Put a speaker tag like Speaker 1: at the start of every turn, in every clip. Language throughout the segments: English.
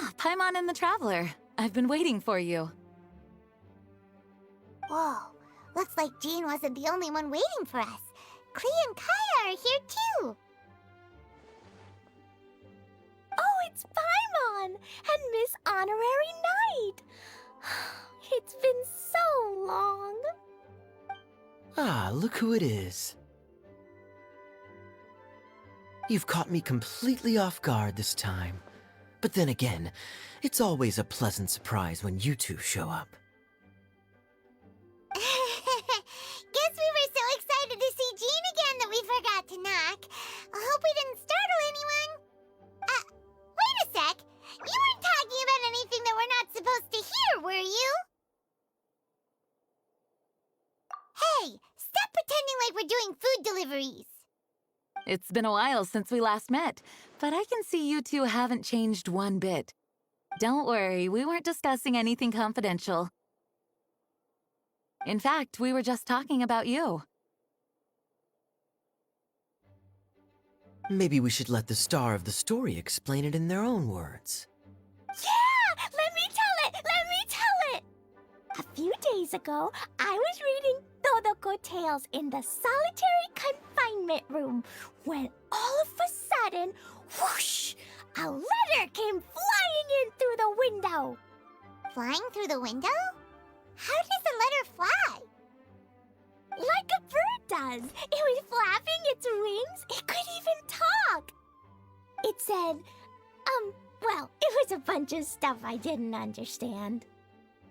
Speaker 1: Ah, Paimon and the Traveler. I've been waiting for you.
Speaker 2: Whoa, looks like Jean wasn't the only one waiting for us. Klee and Kaya are here too.
Speaker 3: Oh, it's Paimon and Miss Honorary Knight. It's been so long.
Speaker 4: Ah, look who it is. You've caught me completely off guard this time. But then again, it's always a pleasant surprise when you two show up.
Speaker 2: Guess we were so excited to see Jean again that we forgot to knock. I hope we didn't startle anyone. Wait a sec. You weren't talking about anything that we're not supposed to hear, were you? Hey, stop pretending like we're doing food deliveries.
Speaker 1: It's been a while since we last met, but I can see you two haven't changed one bit. Don't worry, we weren't discussing anything confidential. In fact, we were just talking about you.
Speaker 4: Maybe we should let the star of the story explain it in their own words.
Speaker 3: Yeah! Let me tell it! Let me tell it! A few days ago, I was reading Todoko Tales in the solitary confinement room when all of a sudden, whoosh! A letter came flying in through the window.
Speaker 2: Flying through the window? How does the letter fly?
Speaker 3: Like a bird does. It was flapping its wings. It could even talk. It said, well, it was a bunch of stuff I didn't understand.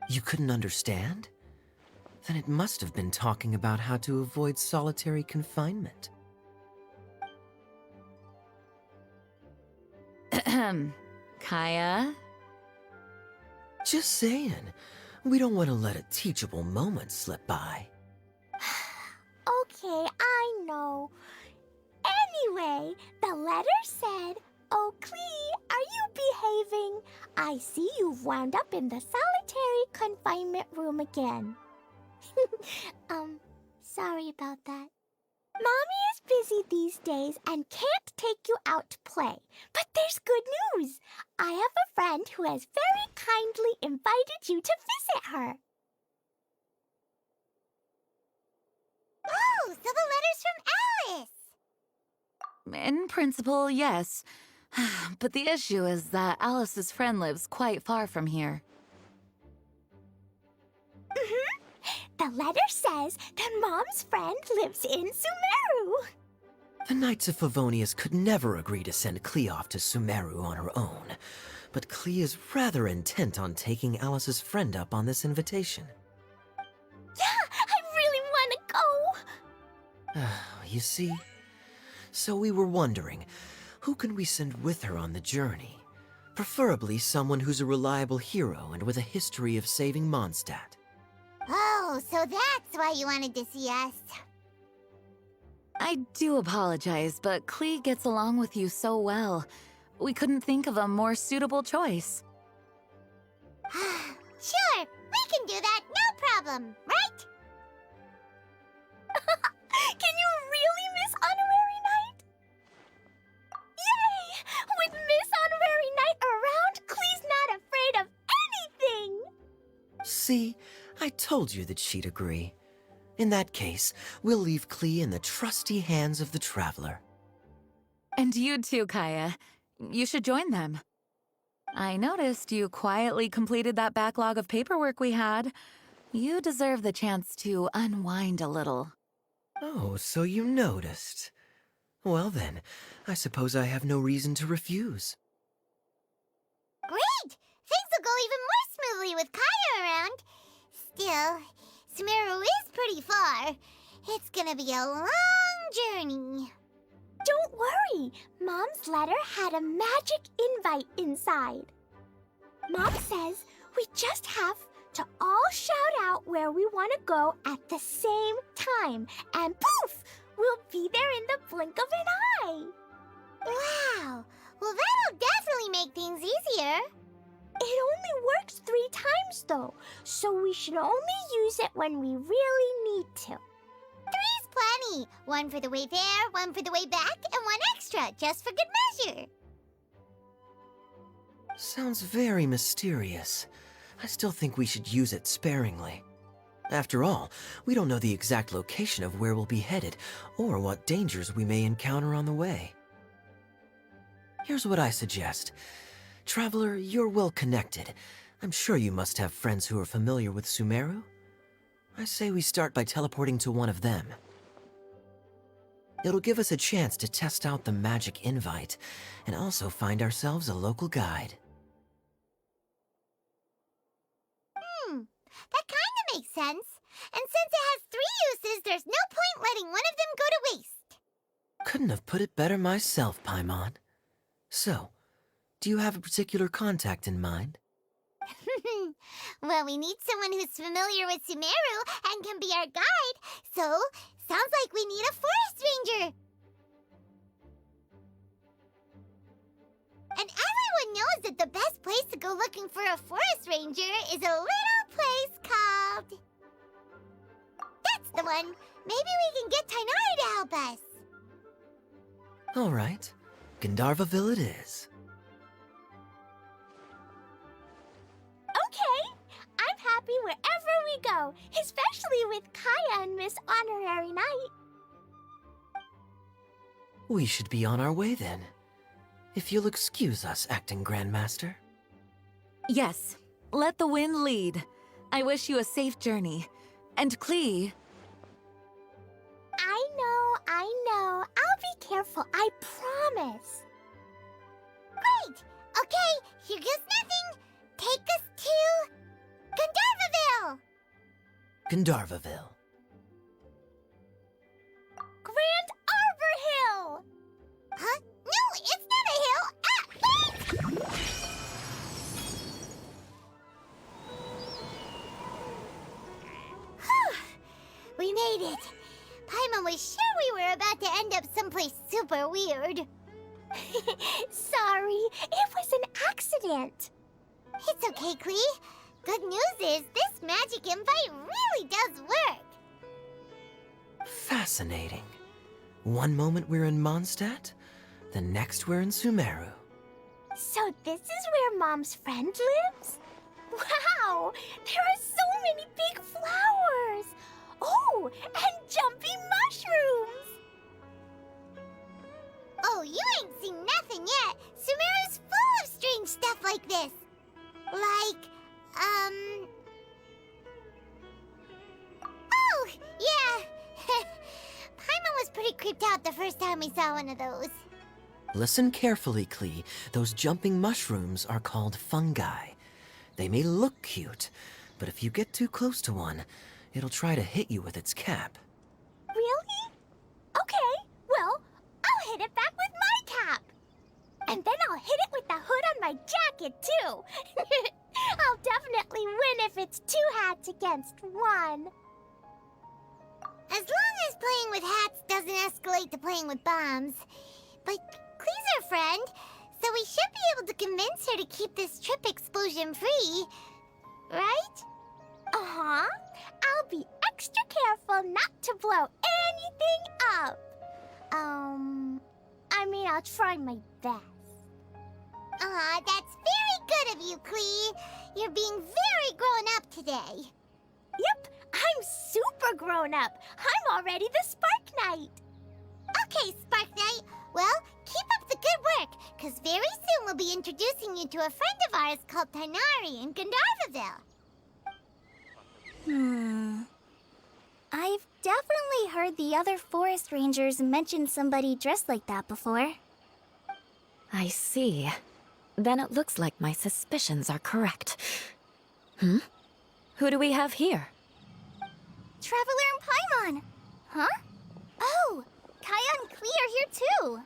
Speaker 4: You couldn't understand? Then it must have been talking about how to avoid solitary confinement.
Speaker 1: Kaya?
Speaker 4: Just saying. We don't want to let a teachable moment slip by.
Speaker 3: Okay, I know. Anyway, the letter said, "Oh, Klee, are you behaving? I see you've wound up in the solitary confinement room again." Sorry about that. Mommy is busy these days and can't take you out to play. But there's good news. I have a friend who has very kindly invited you to visit her.
Speaker 2: Oh, so the letter's from Alice.
Speaker 1: In principle, yes. But the issue is that Alice's friend lives quite far from here.
Speaker 3: The letter says that Mom's friend lives in Sumeru.
Speaker 4: The Knights of Favonius could never agree to send Klee off to Sumeru on her own, but Klee is rather intent on taking Alice's friend up on this invitation.
Speaker 3: Yeah, I really want to go.
Speaker 4: You see? So we were wondering, who can we send with her on the journey? Preferably someone who's a reliable hero and with a history of saving Mondstadt.
Speaker 2: Oh, so that's why you wanted to see us.
Speaker 1: I do apologize, but Klee gets along with you so well. We couldn't think of a more suitable choice.
Speaker 2: Sure, we can do that, no problem, right?
Speaker 3: Can you really, Miss Honorary Knight? Yay! With Miss Honorary Knight around, Klee's not afraid of anything!
Speaker 4: See? I told you that she'd agree. In that case, we'll leave Klee in the trusty hands of the Traveler.
Speaker 1: And you too, Kaya. You should join them. I noticed you quietly completed that backlog of paperwork we had. You deserve the chance to unwind a little.
Speaker 4: Oh, so you noticed. Well then, I suppose I have no reason to refuse.
Speaker 2: Great! Things will go even more smoothly with Kaya around. Still, Sumeru is pretty far. It's gonna be a long journey.
Speaker 3: Don't worry, Mom's letter had a magic invite inside. Mom says we just have to all shout out where we want to go at the same time, and poof, we'll be there in the blink of an eye.
Speaker 2: Wow! Well, that'll definitely make things easier.
Speaker 3: It only works 3 times though, so we should only use it when we really need to.
Speaker 2: 3's plenty. 1 for the way there, 1 for the way back, and 1 extra, just for good measure.
Speaker 4: Sounds very mysterious. I still think we should use it sparingly. After all, we don't know the exact location of where we'll be headed, or what dangers we may encounter on the way. Here's what I suggest. Traveler, you're well connected. I'm sure you must have friends who are familiar with Sumeru. I say we start by teleporting to one of them. It'll give us a chance to test out the magic invite, and also find ourselves a local guide.
Speaker 2: That kinda makes sense. And since it has 3 uses, there's no point letting one of them go to waste.
Speaker 4: Couldn't have put it better myself, Paimon. So, do you have a particular contact in mind?
Speaker 2: Well, we need someone who's familiar with Sumeru and can be our guide, so sounds like we need a forest ranger. And everyone knows that the best place to go looking for a forest ranger is a little place called... That's the one! Maybe we can get Tainari to help us.
Speaker 4: All right, Gandharvaville it is.
Speaker 3: Okay, I'm happy wherever we go, especially with Kaya and Miss Honorary Knight.
Speaker 4: We should be on our way then. If you'll excuse us, Acting Grandmaster.
Speaker 1: Yes, let the wind lead. I wish you a safe journey. And Klee,
Speaker 3: I know. I'll be careful, I promise.
Speaker 2: Great! Okay, here goes nothing. Take us to... Gandharvaville!
Speaker 4: Gandharvaville.
Speaker 3: Grand Arbor Hill!
Speaker 2: Huh? No, it's not a hill! Ah! Whew! We made it. Paimon was sure we were about to end up someplace super weird.
Speaker 3: Sorry, it was an accident.
Speaker 2: It's okay, Klee. Good news is this magic invite really does work.
Speaker 4: Fascinating. One moment we're in Mondstadt, the next we're in Sumeru.
Speaker 3: So this is where Mom's friend lives? Wow, there are so many big flowers. Oh, and jumping mushrooms.
Speaker 2: Oh, you ain't seen nothing yet. Sumeru's full of strange stuff like this. Like, Oh, yeah. Paimon was pretty creeped out the first time we saw one of those.
Speaker 4: Listen carefully, Klee. Those jumping mushrooms are called fungi. They may look cute, but if you get too close to one, it'll try to hit you with its cap.
Speaker 3: Really? Okay, well, I'll hit it back with my cap. And then I'll hit it with the hood on my jacket, too. I'll definitely win if it's 2 hats against 1.
Speaker 2: As long as playing with hats doesn't escalate to playing with bombs. But Klee's our friend, so we should be able to convince her to keep this trip explosion-free. Right?
Speaker 3: Uh-huh. I'll be extra careful not to blow anything up. I mean, I'll try my best.
Speaker 2: Aw, that's very good of you, Klee. You're being very grown up today.
Speaker 3: Yep, I'm super grown up. I'm already the Spark Knight.
Speaker 2: Okay, Spark Knight. Well, keep up the good work, because very soon we'll be introducing you to a friend of ours called Tainari in Gandharvaville.
Speaker 5: I've definitely heard the other forest rangers mention somebody dressed like that before.
Speaker 1: I see. Then it looks like my suspicions are correct. Hmm? Who do we have here?
Speaker 5: Traveler and Paimon! Huh? Oh, Kaya and Klee are here too!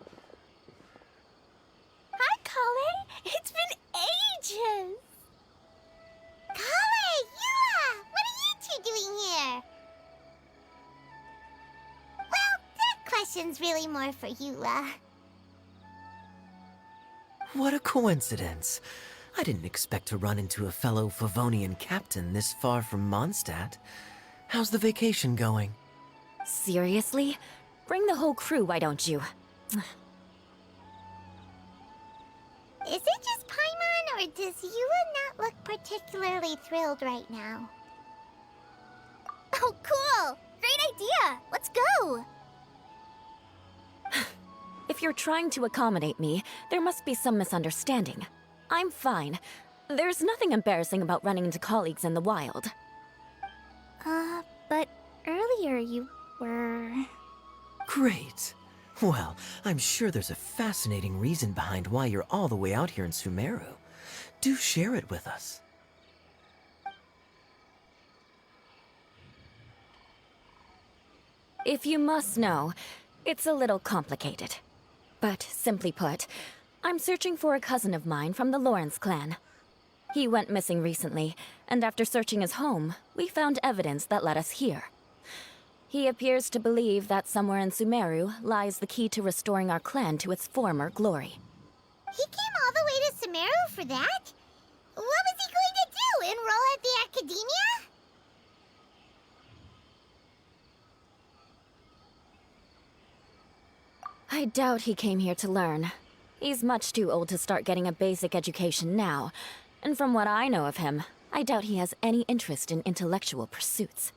Speaker 3: Hi, Kale. It's been ages.
Speaker 2: Kale, Yua! What are you two doing here? Well, that question's really more for Yua.
Speaker 4: What a coincidence. I didn't expect to run into a fellow Favonian captain this far from Mondstadt. How's the vacation going?
Speaker 1: Seriously? Bring the whole crew, why don't you?
Speaker 2: Is it just Paimon, or because you would not look particularly thrilled right now.
Speaker 5: Oh, cool! Great idea! Let's go!
Speaker 1: If you're trying to accommodate me, there must be some misunderstanding. I'm fine. There's nothing embarrassing about running into colleagues in the wild.
Speaker 5: But earlier you were...
Speaker 4: Great. Well, I'm sure there's a fascinating reason behind why you're all the way out here in Sumeru. Do share it with us.
Speaker 1: If you must know, it's a little complicated. But simply put, I'm searching for a cousin of mine from the Lawrence clan. He went missing recently, and after searching his home, we found evidence that led us here. He appears to believe that somewhere in Sumeru lies the key to restoring our clan to its former glory.
Speaker 2: He came all the way to Sumeru for that? What was he going to do? Enroll at the academia?
Speaker 1: I doubt he came here to learn. He's much too old to start getting a basic education now, and from what I know of him, I doubt he has any interest in intellectual pursuits.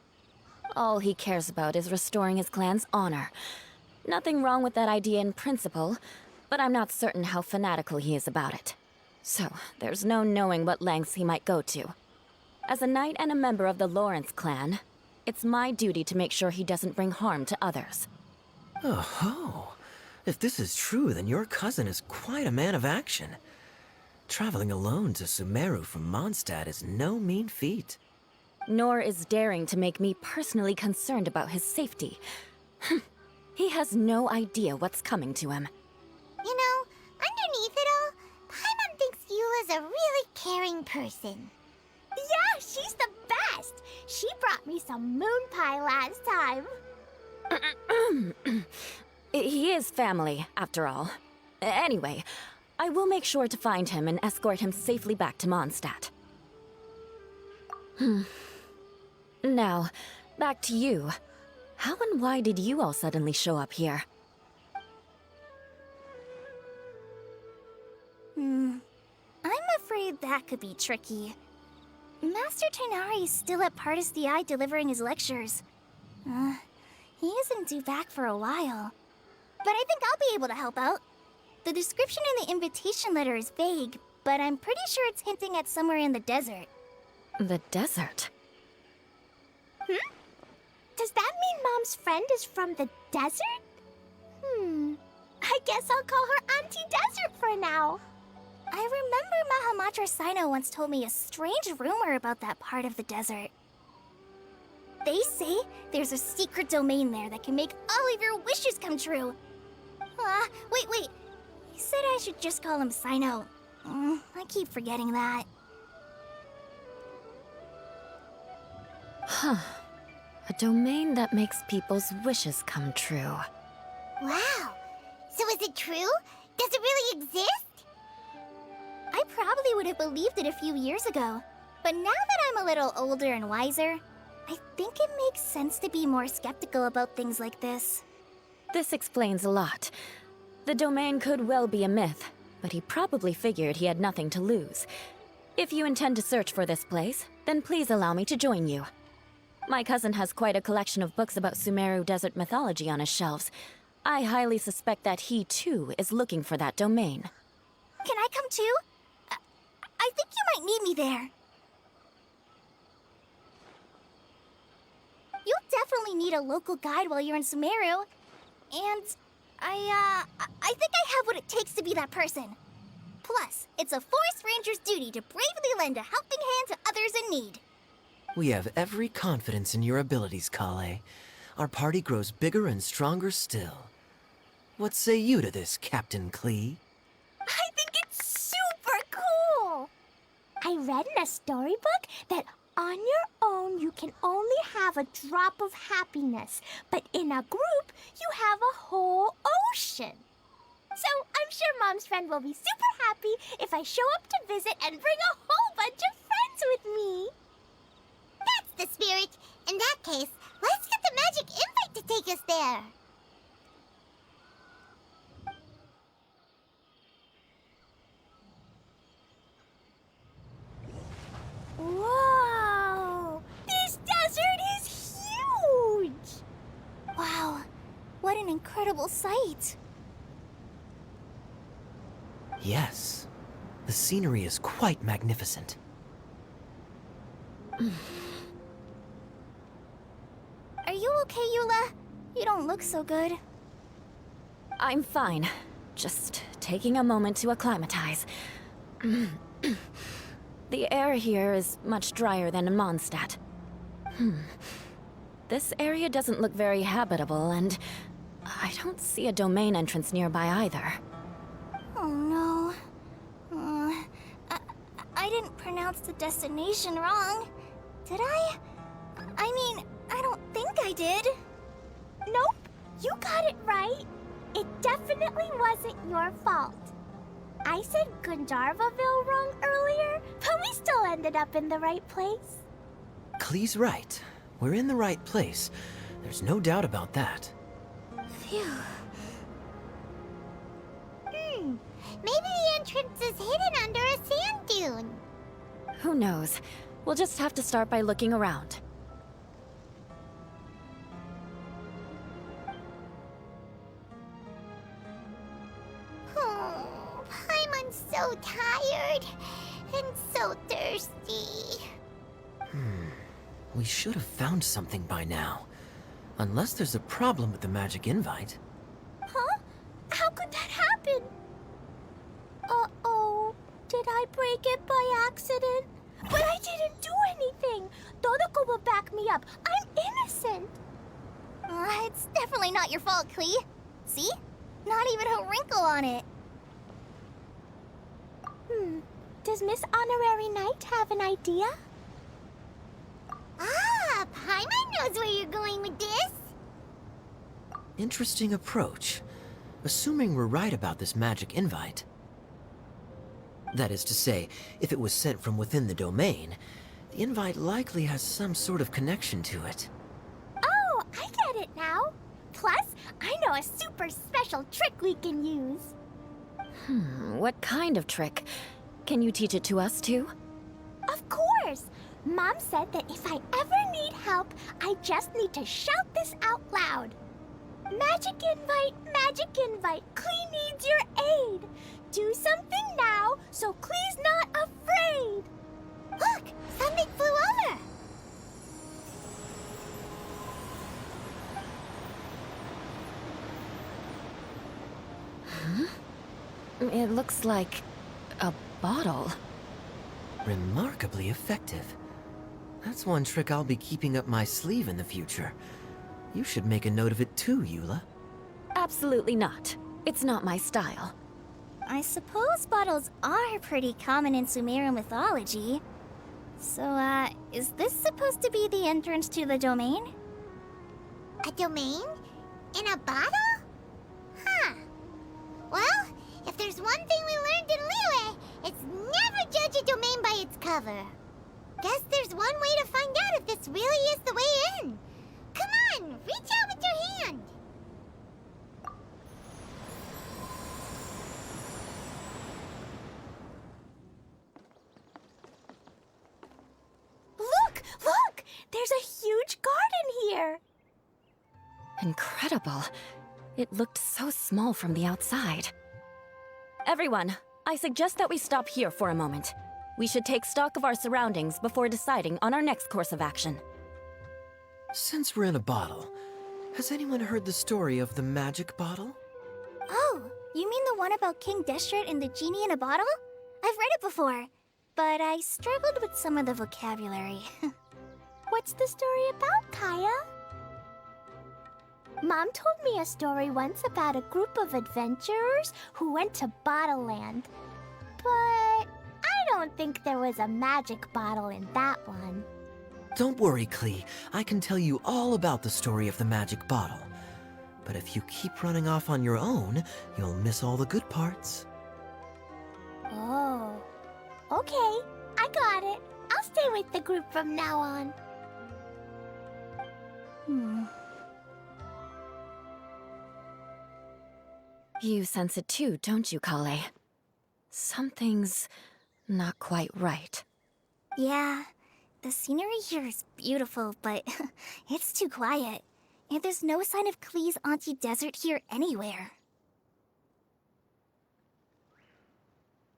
Speaker 1: All he cares about is restoring his clan's honor. Nothing wrong with that idea in principle, but I'm not certain how fanatical he is about it. So, there's no knowing what lengths he might go to. As a knight and a member of the Lawrence clan, it's my duty to make sure he doesn't bring harm to others.
Speaker 4: Oh-ho. If this is true, then your cousin is quite a man of action. Traveling alone to Sumeru from Mondstadt is no mean feat.
Speaker 1: Nor is daring to make me personally concerned about his safety. He has no idea what's coming to him.
Speaker 2: You know, underneath it all, Paimon thinks Eula's a really caring person.
Speaker 3: Yeah, she's the best! She brought me some moon pie last time.
Speaker 1: He is family, after all. Anyway, I will make sure to find him and escort him safely back to Mondstadt. Now, back to you. How and why did you all suddenly show up here?
Speaker 5: I'm afraid that could be tricky. Master Tighnari is still at Partis the Eye delivering his lectures. He isn't due back for a while. But I think I'll be able to help out. The description in the invitation letter is vague, but I'm pretty sure it's hinting at somewhere in the desert.
Speaker 1: The desert?
Speaker 3: Does that mean Mom's friend is from the desert? I guess I'll call her Auntie Desert for now.
Speaker 5: I remember Mahamatra Sino once told me a strange rumor about that part of the desert. They say there's a secret domain there that can make all of your wishes come true. Wait. He said I should just call him Sino. I keep forgetting that.
Speaker 1: A domain that makes people's wishes come true.
Speaker 2: Wow. So is it true? Does it really exist?
Speaker 5: I probably would have believed it a few years ago. But now that I'm a little older and wiser, I think it makes sense to be more skeptical about things like this.
Speaker 1: This explains a lot. The domain could well be a myth, but he probably figured he had nothing to lose. If you intend to search for this place, then please allow me to join you. My cousin has quite a collection of books about Sumeru desert mythology on his shelves. I highly suspect that he, too, is looking for that domain.
Speaker 5: Can I come too? I think you might need me there. You'll definitely need a local guide while you're in Sumeru. And I think I have what it takes to be that person. Plus, it's a forest ranger's duty to bravely lend a helping hand to others in need.
Speaker 4: We have every confidence in your abilities, Kale. Our party grows bigger and stronger still. What say you to this, Captain Klee?
Speaker 3: I think it's super cool! I read in a storybook that on your own you can only have a drop of happiness, but in a group you have a whole ocean. So I'm sure Mom's friend will be super happy if I show up to visit and bring a whole bunch of friends with me.
Speaker 2: That's the spirit. In that case, let's get the magic invite to take us there.
Speaker 5: an incredible sight.
Speaker 4: Yes, the scenery is quite magnificent.
Speaker 5: Are you okay, Eula? You don't look so good.
Speaker 1: I'm fine. Just taking a moment to acclimatize. The air here is much drier than in Mondstadt. This area doesn't look very habitable, and I don't see a domain entrance nearby either.
Speaker 5: Oh no. I didn't pronounce the destination wrong. Did I? I mean, I don't think I did.
Speaker 3: Nope, you got it right. It definitely wasn't your fault. I said Gundarvaville wrong earlier, but we still ended up in the right place.
Speaker 4: Klee's right. We're in the right place. There's no doubt about that.
Speaker 5: Phew.
Speaker 2: Maybe the entrance is hidden under a sand dune.
Speaker 1: Who knows? We'll just have to start by looking around.
Speaker 2: Oh, Paimon's so tired and so thirsty.
Speaker 4: We should have found something by now. Unless there's a problem with the magic invite.
Speaker 3: Huh? How could that happen? Uh-oh. Did I break it by accident? But I didn't do anything. Todoko will back me up. I'm innocent.
Speaker 5: It's definitely not your fault, Klee. See? Not even a wrinkle on it.
Speaker 3: Does Miss Honorary Knight have an idea?
Speaker 2: Ah, Paimon knows where you're going with this.
Speaker 4: Interesting approach. Assuming we're right about this magic invite. That is to say, if it was sent from within the domain, the invite likely has some sort of connection to it.
Speaker 3: Oh, I get it now. Plus, I know a super special trick we can use.
Speaker 1: What kind of trick? Can you teach it to us too?
Speaker 3: Of course! Mom said that if I ever need help, I just need to shout this out loud. Magic invite, Klee needs your aid. Do something now, so Klee's not afraid.
Speaker 2: Look, something flew over.
Speaker 1: It looks like a bottle.
Speaker 4: Remarkably effective. That's one trick I'll be keeping up my sleeve in the future. You should make a note of it too, Eula.
Speaker 1: Absolutely not. It's not my style.
Speaker 5: I suppose bottles are pretty common in Sumerian mythology. So, is this supposed to be the entrance to the domain?
Speaker 2: A domain? In a bottle? Huh. Well, if there's one thing we learned in Liyue, it's never judge a domain by its cover. Guess there's one way to find out if this really is the way in. Come on, reach out with your hand.
Speaker 3: Look! There's a huge garden here.
Speaker 1: Incredible. It looked so small from the outside. Everyone, I suggest that we stop here for a moment. We should take stock of our surroundings before deciding on our next course of action.
Speaker 4: Since we're in a bottle, has anyone heard the story of the magic bottle?
Speaker 5: Oh, you mean the one about King Deshret and the genie in a bottle? I've read it before, but I struggled with some of the vocabulary.
Speaker 3: What's the story about, Kaya? Mom told me a story once about a group of adventurers who went to Bottle Land. But I don't think there was a magic bottle in that one.
Speaker 4: Don't worry, Klee. I can tell you all about the story of the magic bottle. But if you keep running off on your own, you'll miss all the good parts.
Speaker 3: Oh. Okay, I got it. I'll stay with the group from now on.
Speaker 1: You sense it too, don't you, Kale? Something's not quite right.
Speaker 5: Yeah, the scenery here is beautiful, but it's too quiet. And there's no sign of Klee's Auntie Desert here anywhere.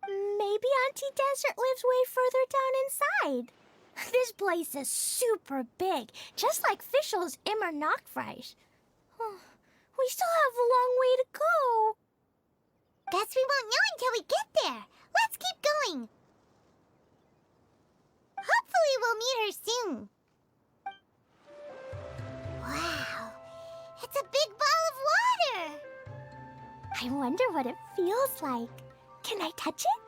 Speaker 3: Maybe Auntie Desert lives way further down inside. This place is super big, just like Fischl's Immer Nachtreich. We still have a long way to go.
Speaker 2: Guess we won't know until we get there. Let's keep going. Hopefully we'll meet her soon. Wow, it's a big ball of water.
Speaker 3: I wonder what it feels like. Can I touch it?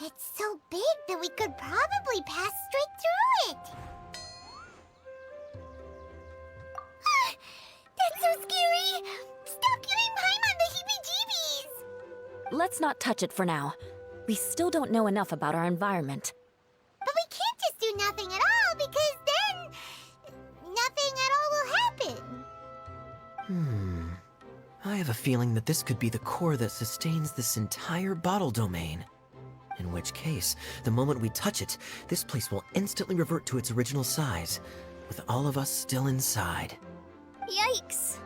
Speaker 2: It's so big that we could probably pass straight through it. That's so scary! Stop giving Paimon the heebie-jeebies!
Speaker 1: Let's not touch it for now. We still don't know enough about our environment.
Speaker 2: But we can't just do nothing at all, because then nothing at all will happen.
Speaker 4: I have a feeling that this could be the core that sustains this entire bottle domain. In which case, the moment we touch it, this place will instantly revert to its original size, with all of us still inside.
Speaker 5: Yikes!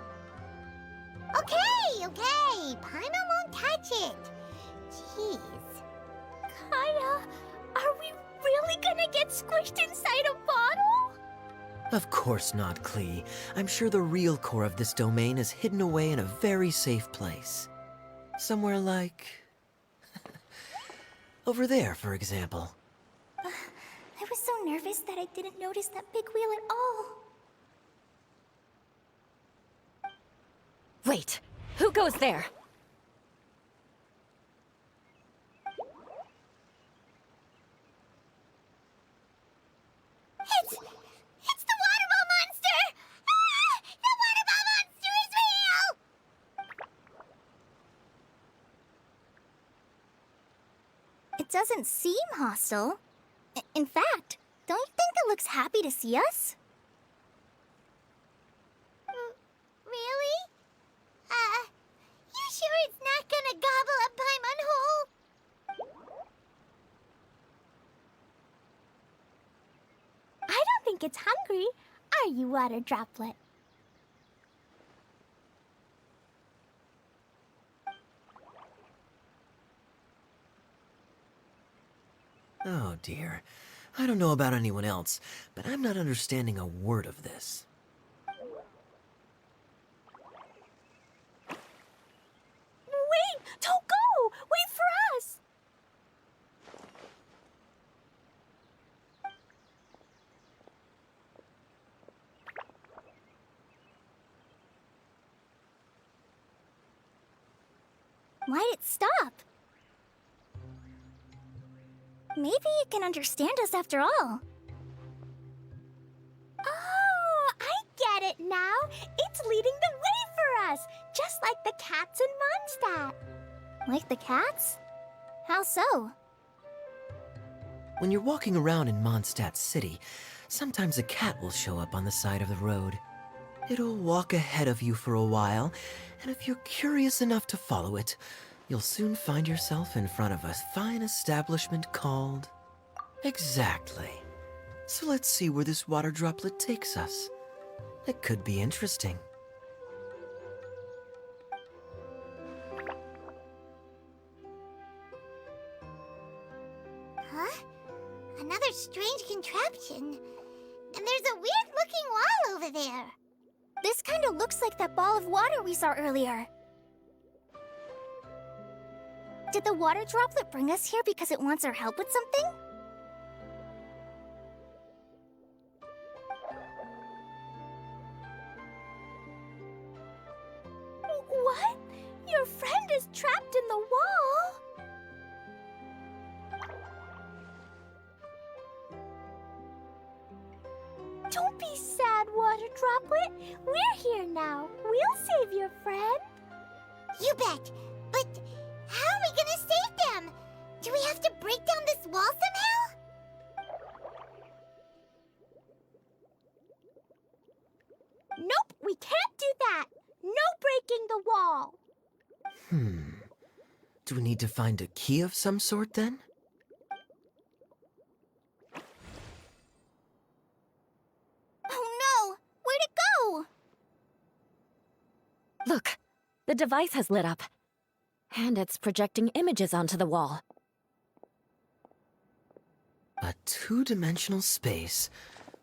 Speaker 2: Okay. Paimon won't touch it. Jeez.
Speaker 3: Kaya, are we really gonna get squished inside a bottle?
Speaker 4: Of course not, Klee. I'm sure the real core of this domain is hidden away in a very safe place. Somewhere like... over there, for example.
Speaker 5: I was so nervous that I didn't notice that big wheel at all.
Speaker 1: Wait, who goes there?
Speaker 2: It's the water ball monster! Ah! The water ball monster is real!
Speaker 5: It doesn't seem hostile. In fact, don't you think it looks happy to see us?
Speaker 2: Really? You sure it's not gonna gobble up Paimon whole?
Speaker 3: I don't think it's hungry. Are you, Water Droplet?
Speaker 4: Oh dear. I don't know about anyone else, but I'm not understanding a word of this.
Speaker 3: Wait! Don't go! Wait for us!
Speaker 5: Why'd it stop? Maybe it can understand us after all.
Speaker 3: Oh, I get it now. It's leading the way for us, just like the cats in Mondstadt.
Speaker 5: Like the cats? How so?
Speaker 4: When you're walking around in Mondstadt City, sometimes a cat will show up on the side of the road. It'll walk ahead of you for a while, and if you're curious enough to follow it, you'll soon find yourself in front of a fine establishment called... Exactly. So let's see where this water droplet takes us. It could be interesting.
Speaker 2: Huh? Another strange contraption. And there's a weird-looking wall over there.
Speaker 5: This kind of looks like that ball of water we saw earlier. Did the water droplet bring us here because it wants our help with something?
Speaker 3: What? Your friend is trapped in the wall? Don't be sad, Water Droplet. We're here now. We'll save your friend.
Speaker 2: You bet. But how are we gonna save them? Do we have to break down this wall somehow?
Speaker 3: Nope, we can't do that. No breaking the wall.
Speaker 4: Do we need to find a key of some sort then?
Speaker 5: Oh
Speaker 1: device has lit up. And it's projecting images onto the wall.
Speaker 4: A two-dimensional space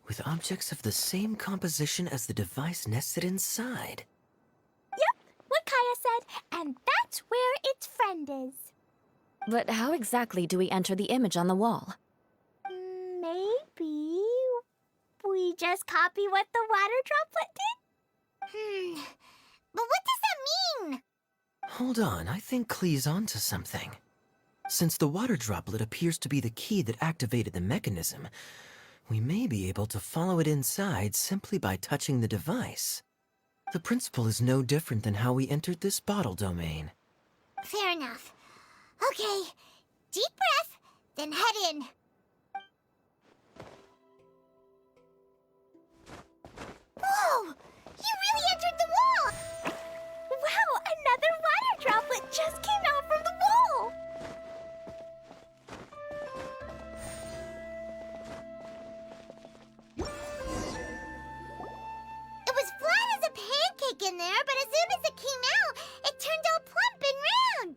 Speaker 4: with objects of the same composition as the device nested inside.
Speaker 3: Yep, what Kaya said, and that's where its friend is.
Speaker 1: But how exactly do we enter the image on the wall?
Speaker 3: Maybe we just copy what the water droplet did?
Speaker 2: But what does that mean?
Speaker 4: Hold on, I think Klee's onto something. Since the water droplet appears to be the key that activated the mechanism, we may be able to follow it inside simply by touching the device. The principle is no different than how we entered this bottle domain.
Speaker 2: Fair enough. Okay, deep breath, then head in. Whoa! You really entered the wall!
Speaker 3: Wow, another water droplet just came out from the wall!
Speaker 2: It was flat as a pancake in there, but as soon as it came out, it turned all plump and round.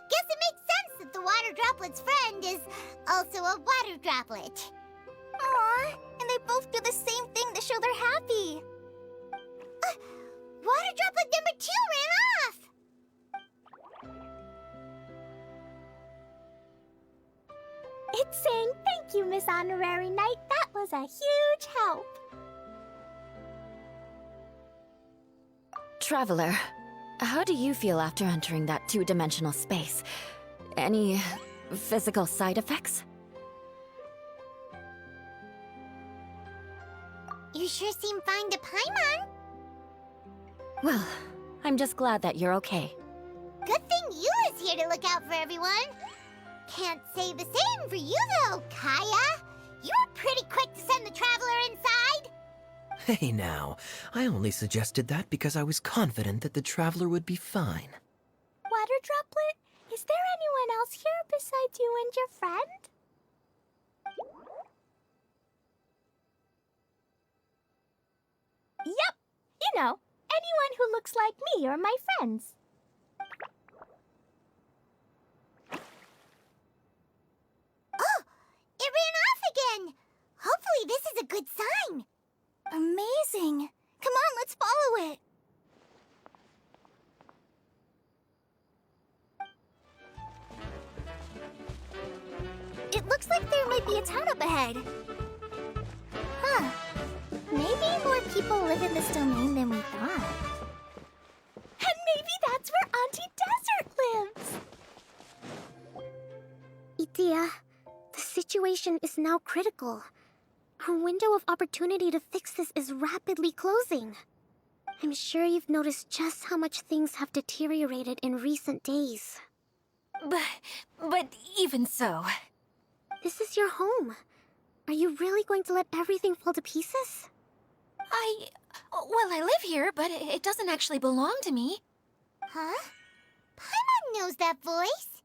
Speaker 2: Guess it makes sense that the water droplet's friend is also a water droplet.
Speaker 5: Aw, and they both do the same thing to show they're happy.
Speaker 2: Water droplet number 2 ran off.
Speaker 3: It's saying thank you, Miss Honorary Knight. That was a huge help.
Speaker 1: Traveler, how do you feel after entering that two-dimensional space? Any physical side effects?
Speaker 2: You sure seem fine to Paimon.
Speaker 1: Well, I'm just glad that you're okay.
Speaker 2: Good thing you is here to look out for everyone. Can't say the same for you though, Kaya. You were pretty quick to send the traveler inside.
Speaker 4: Hey now, I only suggested that because I was confident that the traveler would be fine.
Speaker 3: Water droplet, is there anyone else here besides you and your friend? Yep, you know, anyone who looks like me or my friends.
Speaker 2: Oh, it ran off again. Hopefully this is a good sign.
Speaker 5: Amazing. Come on, let's follow it. It looks like there might be a town up ahead. Huh. Maybe more people live in this domain than we thought.
Speaker 3: And maybe that's where Auntie Desert lives.
Speaker 5: Itia, the situation is now critical. Our window of opportunity to fix this is rapidly closing. I'm sure you've noticed just how much things have deteriorated in recent days.
Speaker 1: But even so...
Speaker 5: This is your home. Are you really going to let everything fall to pieces?
Speaker 1: Well, I live here, but it doesn't actually belong to me.
Speaker 2: Huh? Paimon knows that voice.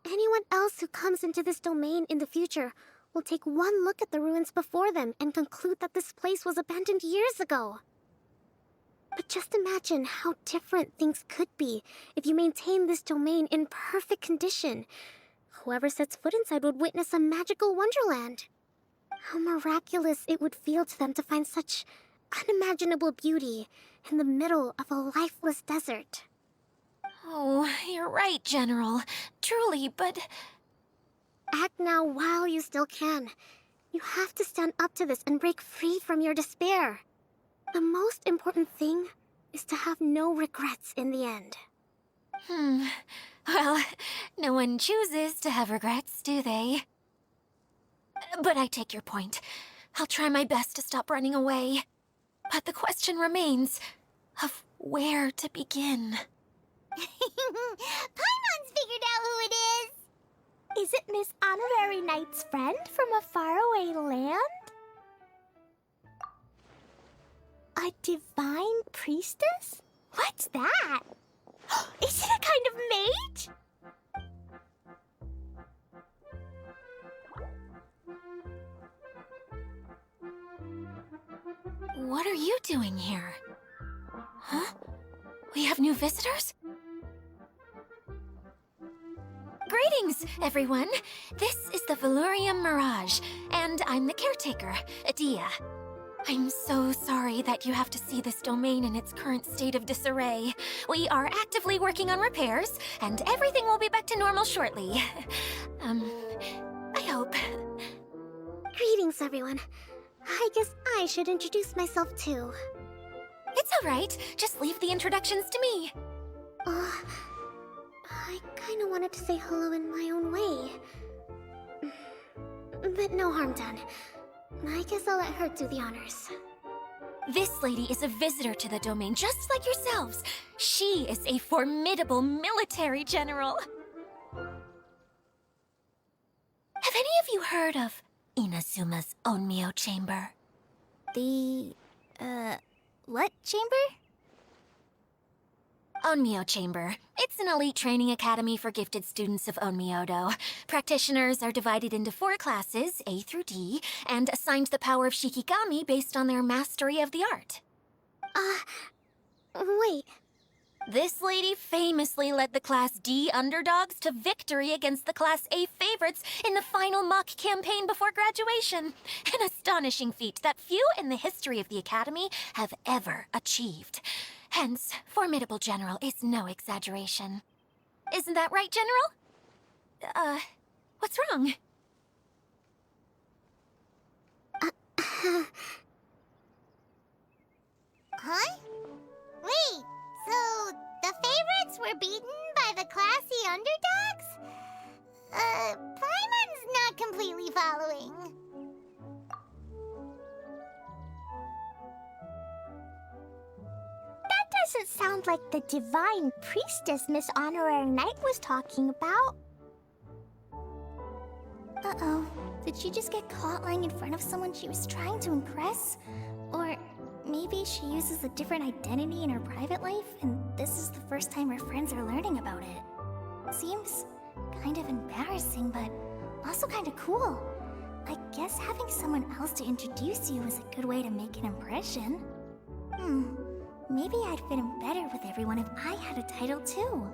Speaker 5: Anyone else who comes into this domain in the future will take one look at the ruins before them and conclude that this place was abandoned years ago. But just imagine how different things could be if you maintain this domain in perfect condition. Whoever sets foot inside would witness a magical wonderland. How miraculous it would feel to them to find such unimaginable beauty in the middle of a lifeless desert.
Speaker 1: Oh, you're right, General. Truly, but...
Speaker 5: Act now while you still can. You have to stand up to this and break free from your despair. The most important thing is to have no regrets in the end.
Speaker 1: Well, no one chooses to have regrets, do they? But I take your point. I'll try my best to stop running away. But the question remains of where to begin.
Speaker 2: Paimon's figured out who it is.
Speaker 3: Is it Miss Honorary Knight's friend from a faraway land? A divine priestess? What's that? Is it a kind of mage?
Speaker 1: What are you doing?
Speaker 3: have new visitors? Greetings, everyone. This is the Valurium Mirage, and I'm the caretaker, Adia. I'm so sorry that you have to see this domain in its current state of disarray. We are actively working on repairs, and everything will be back to normal shortly. I hope.
Speaker 2: Greetings, everyone. I guess I should introduce myself too.
Speaker 3: It's all right. Just leave the introductions to me.
Speaker 2: I kinda wanted to say hello in my own way. But no harm done. I guess I'll let her do the honors.
Speaker 3: This lady is a visitor to the domain, just like yourselves. She is a formidable military general. Have any of you heard of Inazuma's Onmyo Chamber?
Speaker 5: The, what chamber?
Speaker 3: Onmyo Chamber. It's an elite training academy for gifted students of Onmyodo. Practitioners are divided into 4 classes, A through D, and assigned the power of Shikigami based on their mastery of the art.
Speaker 2: Wait.
Speaker 3: This lady famously led the Class D underdogs to victory against the Class A favorites in the final mock campaign before graduation. An astonishing feat that few in the history of the Academy have ever achieved. Hence, formidable general is no exaggeration. Isn't that right, General? What's wrong?
Speaker 2: Huh? Wait, so the favorites were beaten by the classy underdogs? Paimon's not completely following.
Speaker 3: That doesn't sound like the divine priestess Miss Honorary Knight was talking about.
Speaker 5: Uh-oh. Did she just get caught lying in front of someone she was trying to impress? Or maybe she uses a different identity in her private life, and this is the first time her friends are learning about it. Seems kind of embarrassing, but also kind of cool. I guess having someone else to introduce you is a good way to make an impression. Maybe I'd fit in better with everyone if I had a title too.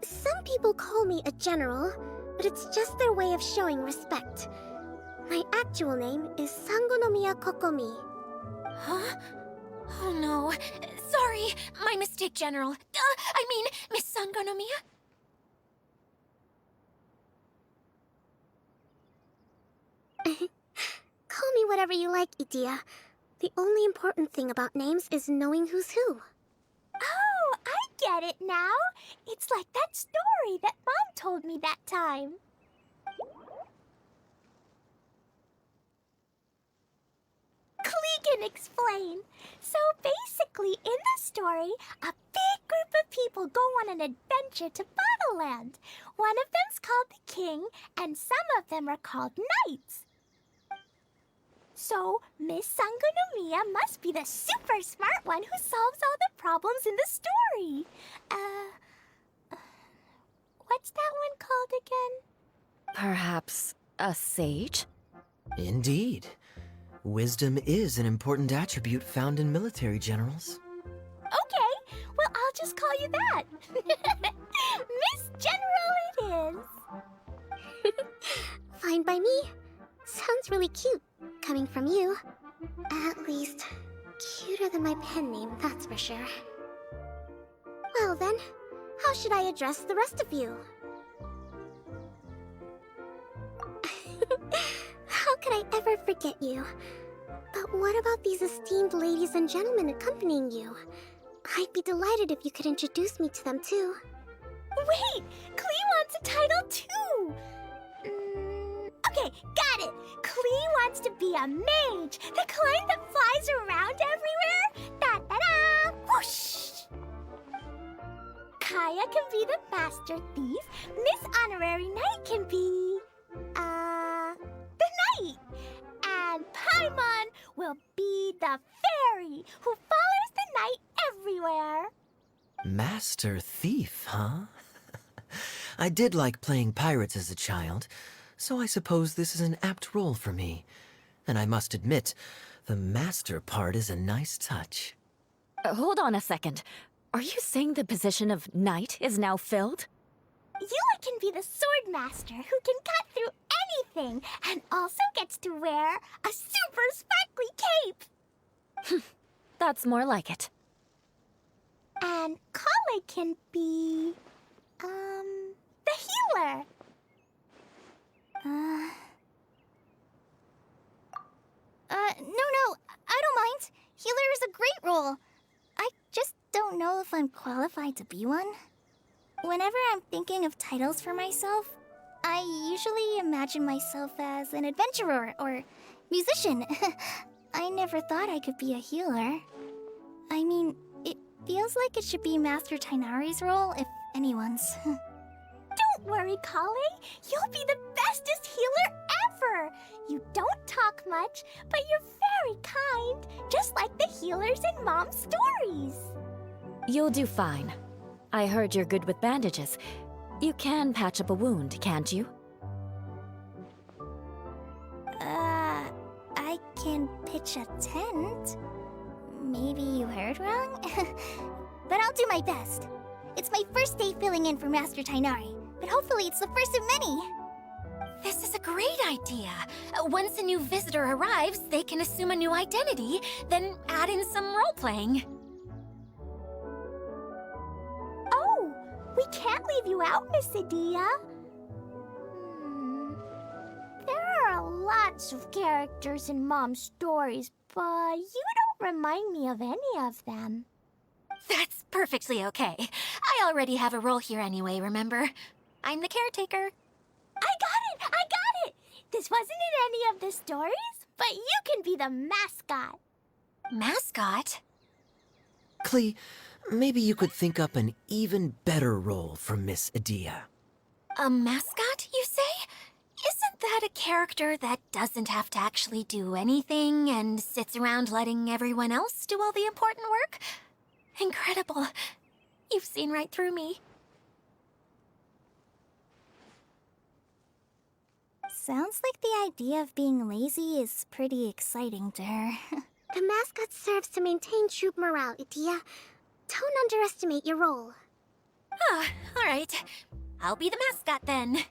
Speaker 2: Some people call me a general, but it's just their way of showing respect. My actual name is Sangonomiya Kokomi.
Speaker 3: Huh? Oh no. Sorry, my mistake, General. I mean, Miss Sangonomiya?
Speaker 2: Call me whatever you like, Idia. The only important thing about names is knowing who's who.
Speaker 3: Oh, I get it now. It's like that story that Mom told me that time. Klee can explain. So basically, in the story, a big group of people go on an adventure to Bottleland. One of them's called the King, and some of them are called Knights. So, Miss Sangonomiya must be the super smart one who solves all the problems in the story. What's that one called again?
Speaker 1: Perhaps a sage?
Speaker 4: Indeed. Wisdom is an important attribute found in military generals.
Speaker 3: Okay, well, I'll just call you that. Miss General it is.
Speaker 2: Fine by me. Sounds really cute, coming from you. At least, cuter than my pen name, that's for sure. Well then, how should I address the rest of you? How could I ever forget you? But what about these esteemed ladies and gentlemen accompanying you? I'd be delighted if you could introduce me to them too.
Speaker 3: Wait, Klee wants a title too. Okay, got it. Klee wants to be a mage, the kind that flies around everywhere. Da-da-da! Whoosh! Kaya can be the master thief. Miss Honorary Knight can be... the knight. And Paimon will be the fairy who follows the knight everywhere.
Speaker 4: Master Thief, huh? I did like playing pirates as a child, so I suppose this is an apt role for me. And I must admit, The master part is a nice touch.
Speaker 1: Hold on a second. Are you saying the position of knight is now filled?
Speaker 3: Eula can be the sword master who can cut through anything and also gets to wear a super sparkly cape.
Speaker 1: That's more like it.
Speaker 3: And Kale can be, the healer.
Speaker 5: No, I don't mind. Healer is a great role. I just don't know if I'm qualified to be one. Whenever I'm thinking of titles for myself, I usually imagine myself as an adventurer or musician. I never thought I could be a healer. I mean, it feels like it should be Master Tainari's role, if anyone's.
Speaker 3: Don't worry, Kale. You'll be the bestest healer ever. You don't talk much, but you're very kind, just like the healers in Mom's stories.
Speaker 1: You'll do fine. I heard you're good with bandages. You can patch up a wound, can't you?
Speaker 5: I can pitch a tent. Maybe you heard wrong? But I'll do my best. It's my first day filling in for Master Tainari, but hopefully it's the first of many.
Speaker 6: This is a great idea. Once a new visitor arrives, they can assume a new identity, then add in some role-playing.
Speaker 3: Oh, we can't leave you out, Miss Adia. There are lots of characters in Mom's stories, but you don't remind me of any of them.
Speaker 6: That's perfectly okay. I already have a role here anyway, remember? I'm the caretaker.
Speaker 3: I got it! This wasn't in any of the stories, but you can be the mascot.
Speaker 6: Mascot?
Speaker 4: Klee, maybe you could think up an even better role for Miss Adia.
Speaker 6: A mascot, you say? Isn't that a character that doesn't have to actually do anything and sits around letting everyone else do all the important work? Incredible. You've seen right through me.
Speaker 5: Sounds like the idea of being lazy is pretty exciting to her.
Speaker 2: The mascot serves to maintain troop morale, Adia. Don't underestimate your role.
Speaker 6: Ah, all right. I'll be the mascot then.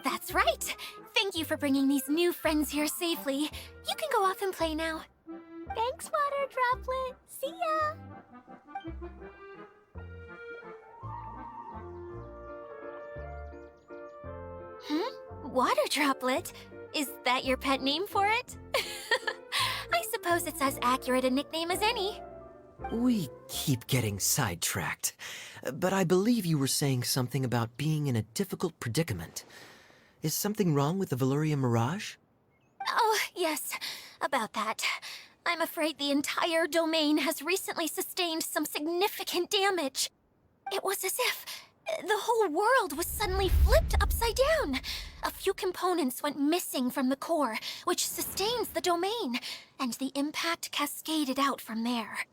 Speaker 6: That's right. Thank you for bringing these new friends here safely. You can go off and play now.
Speaker 3: Thanks, Water Droplet. See ya!
Speaker 6: Water Droplet? Is that your pet name for it? I suppose it's as accurate a nickname as any.
Speaker 4: We keep getting sidetracked, but I believe you were saying something about being in a difficult predicament. Is something wrong with the Valyria Mirage?
Speaker 6: Oh, yes, about that. I'm afraid the entire domain has recently sustained some significant damage. It was as if the whole world was suddenly flipped upside down. A few components went missing from the core, which sustains the domain, and the impact cascaded out from there.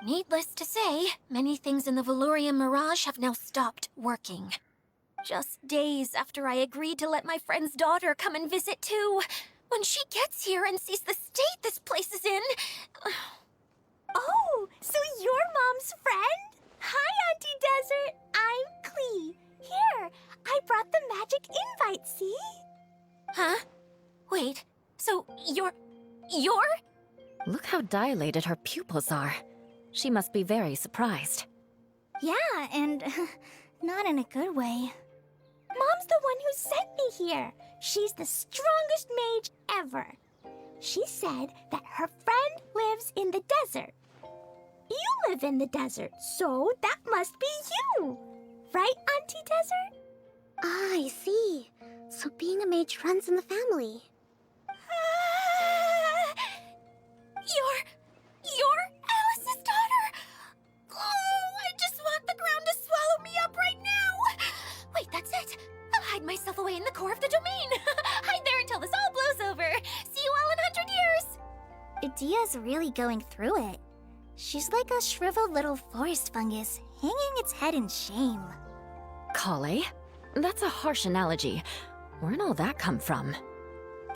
Speaker 6: Needless to say, many things in the Valyria Mirage have now stopped working. Just days after I agreed to let my friend's daughter come and visit too. When she gets here and sees the state this place is in...
Speaker 3: Oh, so you're Mom's friend? Hi, Auntie Desert. I'm Klee. Here, I brought the magic invite, see?
Speaker 6: Huh? Wait, so you're...
Speaker 1: Look how dilated her pupils are. She must be very surprised.
Speaker 5: Yeah, and not in a good way.
Speaker 3: Mom's the one who sent me here. She's the strongest mage ever. She said that her friend lives in the desert. You live in the desert, so that must be you. Right, Auntie Desert?
Speaker 2: Ah, I see. So being a mage runs in the family.
Speaker 6: You're Alice's daughter! Oh, I just want the ground to swallow me up right now! Wait, that's it! I'll hide myself away in the core of the domain! Hide there until this all blows over! See you all in 100 years!
Speaker 5: Adia's really going through it. She's like a shriveled little forest fungus, hanging its head in shame.
Speaker 1: Kale?
Speaker 6: That's a harsh analogy. Where'd all that come from?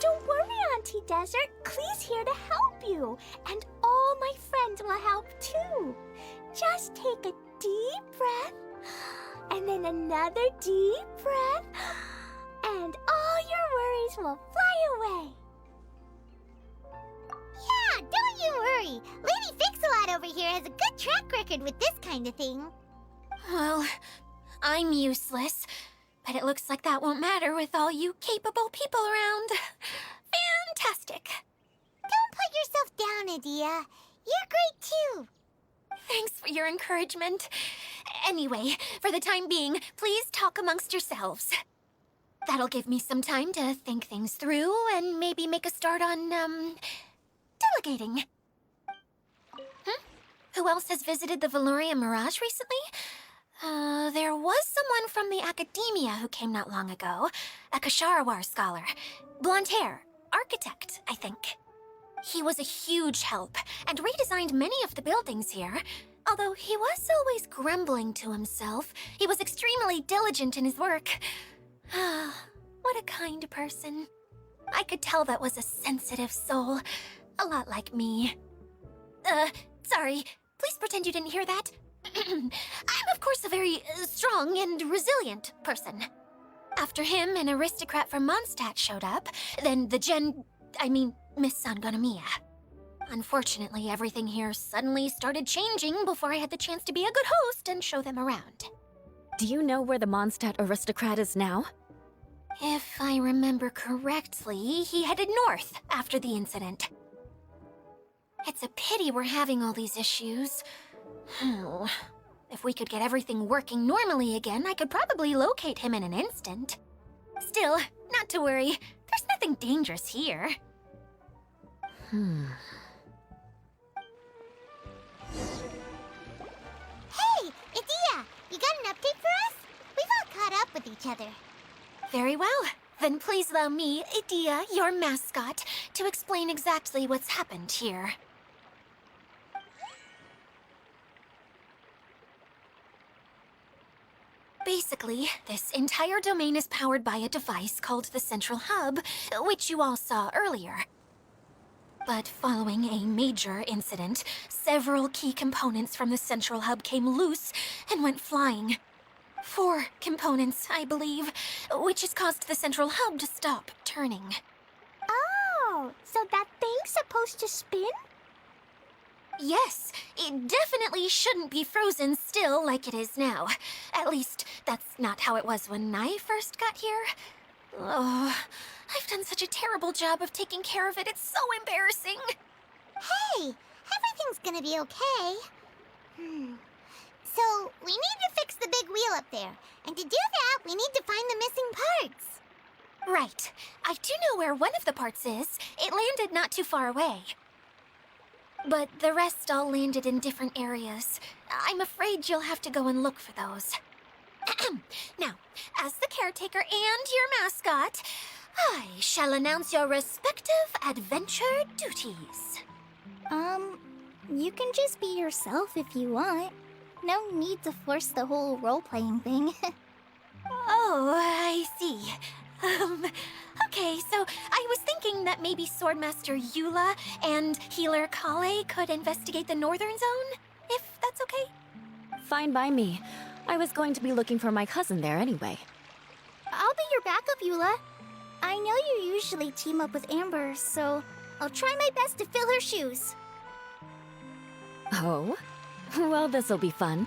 Speaker 3: Don't worry, Auntie Desert. Klee's here to help you. And all my friends will help too. Just take a deep breath. And then another deep breath. And all your worries will fly away.
Speaker 2: Yeah, don't you worry. Lady Fix-a-Lot over here has a good track record with this kind of thing.
Speaker 6: Well, I'm useless, but it looks like that won't matter with all you capable people around. Fantastic.
Speaker 2: Don't put yourself down, Adia. You're great too.
Speaker 6: Thanks for your encouragement. Anyway, for the time being, please talk amongst yourselves. That'll give me some time to think things through and maybe make a start on, delegating. Who else has visited the Valoria Mirage recently? There was someone from the academia who came not long ago. A Kasharawar scholar. Blonde hair. Architect, I think. He was a huge help and redesigned many of the buildings here. Although he was always grumbling to himself, he was extremely diligent in his work. What a kind person. I could tell that was a sensitive soul. A lot like me. Sorry. Please pretend you didn't hear that. I'm, of course, a very strong and resilient person. After him, an aristocrat from Mondstadt showed up, then Miss Sangonomiya. Unfortunately, everything here suddenly started changing before I had the chance to be a good host and show them around.
Speaker 7: Do you know where the Mondstadt aristocrat is now?
Speaker 6: If I remember correctly, he headed north after the incident. It's a pity we're having all these issues. If we could get everything working normally again, I could probably locate him in an instant. Still, not to worry. There's nothing dangerous here.
Speaker 2: Hey, Adia, you got an update for us? We've all caught up with each other.
Speaker 6: Very well. Then please allow me, Idia, your mascot, to explain exactly what's happened here. Basically, this entire domain is powered by a device called the Central Hub, which you all saw earlier. But following a major incident, several key components from the Central Hub came loose and went flying. 4 components, I believe, which has caused the Central Hub to stop turning.
Speaker 3: Oh, so that thing's supposed to spin?
Speaker 6: Yes, it definitely shouldn't be frozen still like it is now. At least, that's not how it was when I first got here. Oh, I've done such a terrible job of taking care of it, it's so embarrassing.
Speaker 2: Hey, everything's gonna be okay. So, we need to fix the big wheel up there. And to do that, we need to find the missing parts.
Speaker 6: Right. I do know where one of the parts is. It landed not too far away. But the rest all landed in different areas. I'm afraid you'll have to go and look for those. Now, as the caretaker and your mascot, I shall announce your respective adventure duties.
Speaker 5: You can just be yourself if you want. No need to force the whole role-playing thing.
Speaker 6: Oh, I see. Okay, so I was thinking that maybe Swordmaster Eula and Healer Kale could investigate the northern zone, if that's okay?
Speaker 7: Fine by me. I was going to be looking for my cousin there anyway.
Speaker 5: I'll be your backup, Eula. I know you usually team up with Amber, so I'll try my best to fill her shoes.
Speaker 7: Oh? Well, this'll be fun.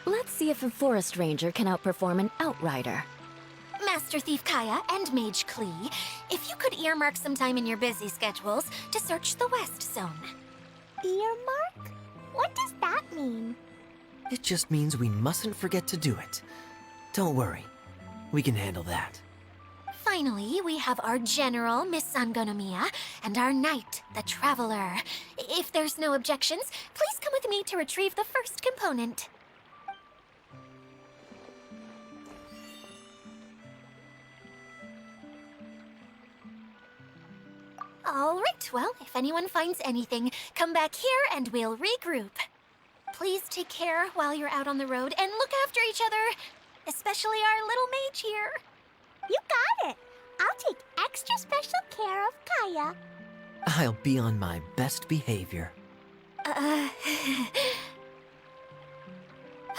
Speaker 7: Let's see if a forest ranger can outperform an outrider.
Speaker 6: Master Thief Kaya and Mage Klee, if you could earmark some time in your busy schedules to search the West Zone.
Speaker 3: Earmark? What does that mean?
Speaker 4: It just means we mustn't forget to do it. Don't worry. We can handle that.
Speaker 6: Finally, we have our General, Miss Sangonomiya, and our Knight, the Traveler. If there's no objections, please come with me to retrieve the first component. All right, well, if anyone finds anything, come back here and we'll regroup. Please take care while you're out on the road and look after each other. especially our little mage here.
Speaker 3: You got it. I'll take extra special care of Kaya.
Speaker 4: I'll be on my best behavior.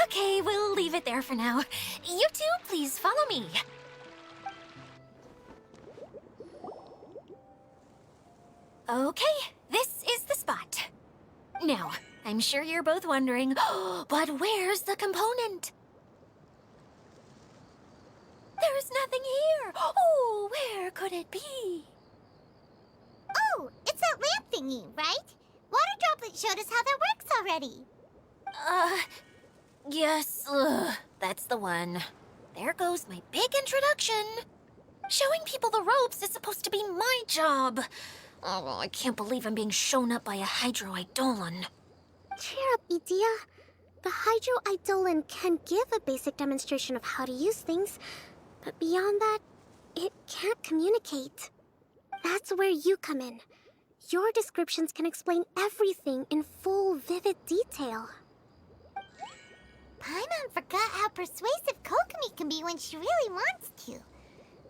Speaker 6: Okay, we'll leave it there for now. You two, please follow me. Okay, this is the spot. Now, I'm sure you're both wondering, but where's the component? There's nothing here. Oh, where could it be?
Speaker 2: Oh, it's that lamp thingy, right? Water Droplet showed us how that works already.
Speaker 6: Yes, that's the one. There goes my big introduction. Showing people the ropes is supposed to be my job. Oh, I can't believe I'm being shown up by a Hydro-Eidolon.
Speaker 5: Cheer up, Edea. The Hydro-Eidolon can give a basic demonstration of how to use things, but beyond that, it can't communicate. That's where you come in. Your descriptions can explain everything in full, vivid detail.
Speaker 2: Paimon forgot how persuasive Kokomi can be when she really wants to.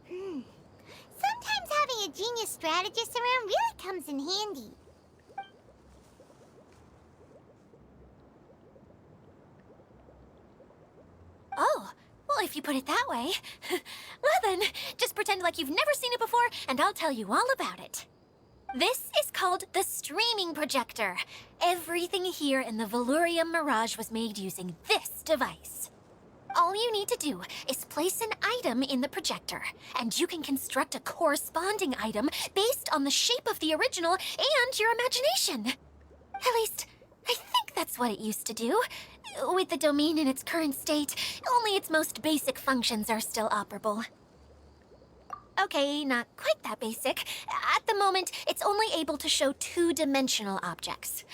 Speaker 2: Sometimes having a genius strategist around really comes in handy.
Speaker 6: Oh, well, if you put it that way. Well then, just pretend like you've never seen it before, and I'll tell you all about it. This is called the streaming projector. Everything here in the Valurium Mirage was made using this device. All you need to do is place an item in the projector, and you can construct a corresponding item based on the shape of the original and your imagination. At least, I think that's what it used to do. With the domain in its current state, only its most basic functions are still operable. Okay, not quite that basic. At the moment, it's only able to show two-dimensional objects.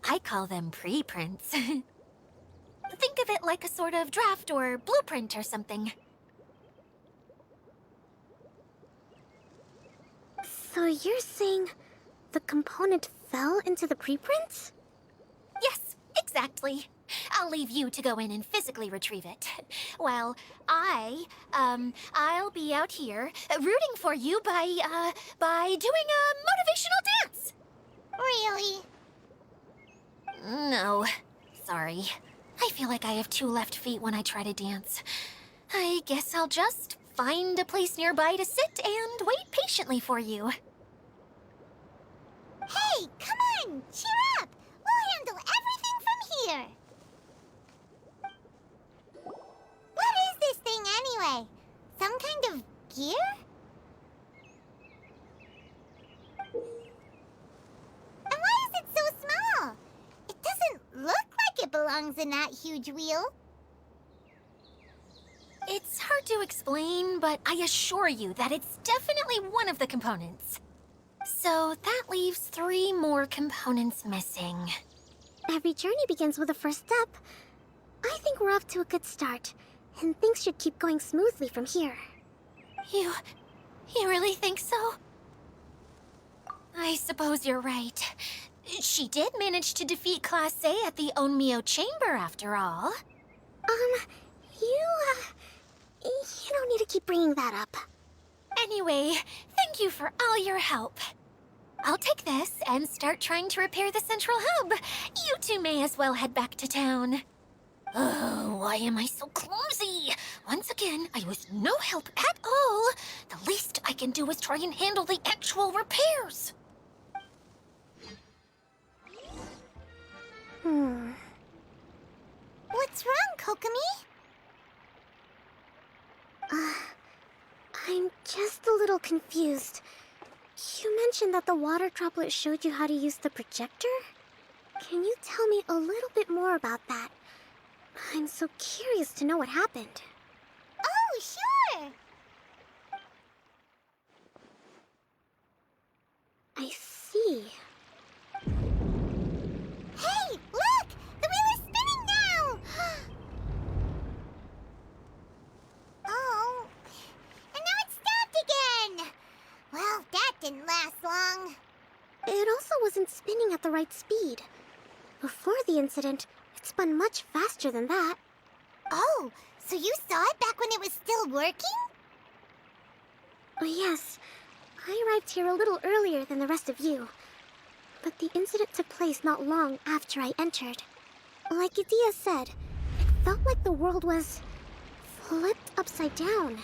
Speaker 6: I call them preprints. Think of it like a sort of draft or blueprint or something.
Speaker 5: So you're saying the component fell into the preprints?
Speaker 6: Yes, exactly. I'll leave you to go in and physically retrieve it. Well, I'll be out here rooting for you by doing a motivational dance.
Speaker 2: Really?
Speaker 6: No, sorry. I feel like I have two left feet when I try to dance. I guess I'll just find a place nearby to sit and wait patiently for you.
Speaker 2: Hey, come on! Cheer up! We'll handle everything from here! What is this thing anyway? Some kind of gear? And why is it so small? It doesn't look like it belongs in that huge wheel.
Speaker 6: It's hard to explain, but I assure you that it's definitely one of the components. So that leaves 3 more components missing.
Speaker 5: Every journey begins with a first step. I think we're off to a good start, and things should keep going smoothly from here.
Speaker 6: You really think so? I suppose you're right. She did manage to defeat Class A at the Onmyo Chamber, after all.
Speaker 5: You don't need to keep bringing that up.
Speaker 6: Anyway, thank you for all your help. I'll take this and start trying to repair the central hub. You two may as well head back to town. Oh, why am I so clumsy? Once again, I was no help at all. The least I can do is try and handle the actual repairs.
Speaker 2: What's wrong, Kokomi?
Speaker 5: I'm just a little confused. You mentioned that the water droplet showed you how to use the projector? Can you tell me a little bit more about that? I'm so curious to know what happened.
Speaker 2: Oh, sure!
Speaker 5: I see.
Speaker 2: Hey, look! The wheel is spinning now! Oh, and now it's stopped again! Well, that didn't last long.
Speaker 5: It also wasn't spinning at the right speed. Before the incident, it spun much faster than that.
Speaker 2: Oh, So you saw it back when it was still working?
Speaker 5: Oh, yes. I arrived here a little earlier than the rest of you. But the incident took place not long after I entered. Like Idia said, it felt like the world was flipped upside down.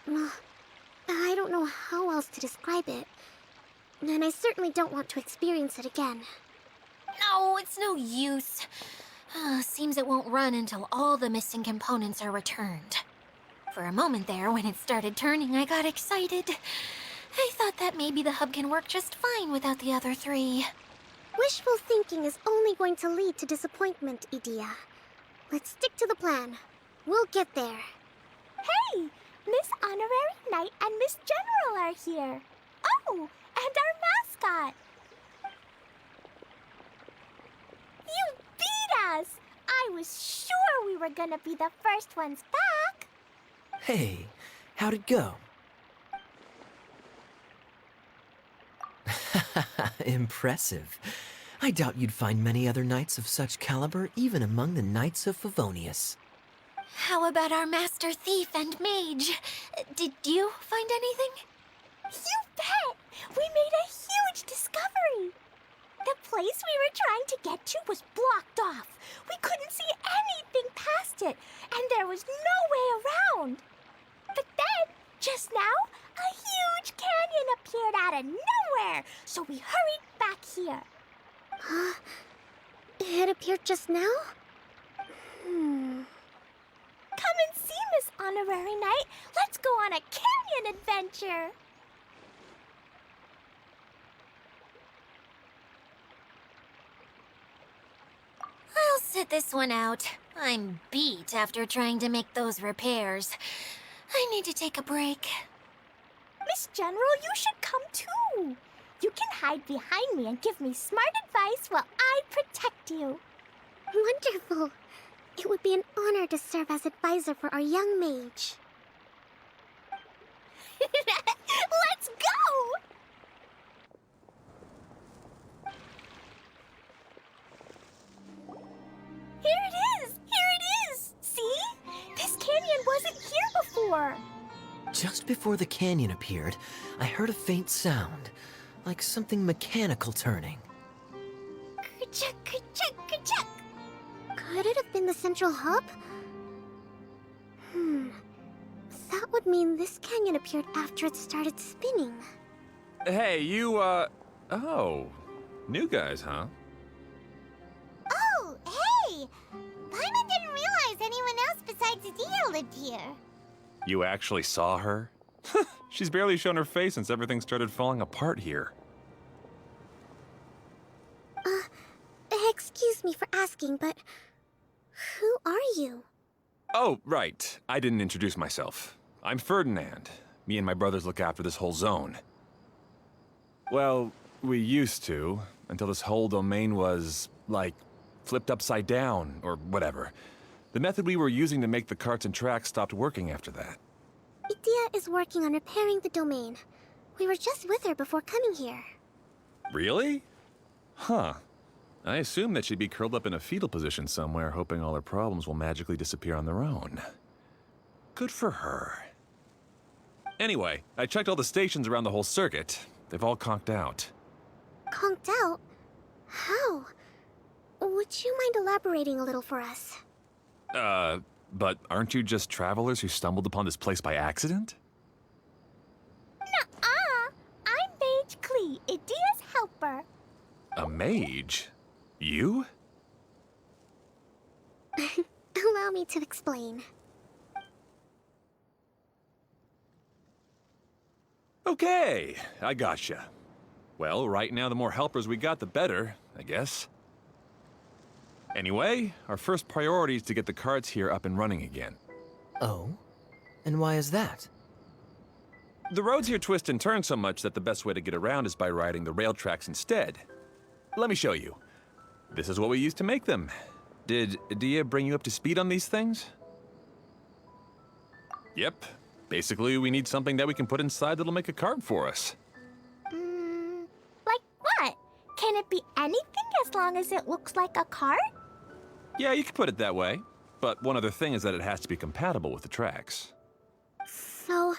Speaker 5: Well, I don't know how else to describe it. And I certainly don't want to experience it again.
Speaker 6: No, it's no use. Seems it won't run until all the missing components are returned. For a moment there, when it started turning, I got excited. I thought that maybe the hub can work just fine without the other three.
Speaker 5: Wishful thinking is only going to lead to disappointment, Idia. Let's stick to the plan. We'll get there.
Speaker 3: Hey! Miss Honorary Knight and Miss General are here. Oh, and our mascot. You beat us! I was sure we were gonna be the first ones back.
Speaker 4: Hey, how'd it go? Impressive. I doubt you'd find many other knights of such caliber even among the Knights of Favonius.
Speaker 6: How about our master thief and mage? Did you find anything?
Speaker 3: You bet! We made a huge discovery. The place we were trying to get to was blocked off. We couldn't see anything past it, and there was no way around. But then, just now, a huge canyon appeared out of nowhere, so we hurried back here.
Speaker 5: It appeared just now?
Speaker 3: Come and see, Miss Honorary Knight. Let's go on a canyon adventure.
Speaker 6: I'll sit this one out. I'm beat after trying to make those repairs. I need to take a break.
Speaker 3: Miss General, you should come too. You can hide behind me and give me smart advice while I protect you.
Speaker 5: Wonderful. It would be an honor to serve as advisor for our young mage.
Speaker 3: Let's go! Here it is! Here it is! See? This canyon wasn't here before.
Speaker 4: Just before the canyon appeared, I heard a faint sound, like something mechanical turning.
Speaker 3: Ka-chuck, ka-chuck, ka-chuck.
Speaker 5: Could it have been the central hub? That would mean this canyon appeared after it started spinning.
Speaker 8: Hey, you, oh. New guys, huh?
Speaker 2: Oh, hey! Paimon didn't realize anyone else besides Adia lived here.
Speaker 8: You actually saw her? She's barely shown her face since everything started falling apart here.
Speaker 5: Excuse me for asking, but who are you?
Speaker 8: Oh, right. I didn't introduce myself. I'm Ferdinand. Me and my brothers look after this whole zone. Well, we used to, until this whole domain was, like, flipped upside down, or whatever. The method we were using to make the carts and tracks stopped working after that.
Speaker 5: Idia is working on repairing the domain. We were just with her before coming here.
Speaker 8: Really? Huh. I assume that she'd be curled up in a fetal position somewhere, hoping all her problems will magically disappear on their own. Good for her. Anyway, I checked all the stations around the whole circuit. They've all conked out.
Speaker 5: Conked out? How? Would you mind elaborating a little for us?
Speaker 8: But aren't you just travelers who stumbled upon this place by accident?
Speaker 3: Nuh-uh. I'm Mage Klee, Idia's helper.
Speaker 8: A mage? You?
Speaker 5: Allow me to explain.
Speaker 8: Okay, I gotcha. Well, right now the more helpers we got, the better, I guess. Anyway, our first priority is to get the carts here up and running again.
Speaker 4: Oh? And why is that?
Speaker 8: The roads here twist and turn so much that the best way to get around is by riding the rail tracks instead. Let me show you. This is what we used to make them. Did Dia bring you up to speed on these things? Yep. Basically, we need something that we can put inside that'll make a cart for us.
Speaker 3: Like what? Can it be anything as long as it looks like a cart?
Speaker 8: Yeah, you could put it that way. But one other thing is that it has to be compatible with the tracks.
Speaker 2: So,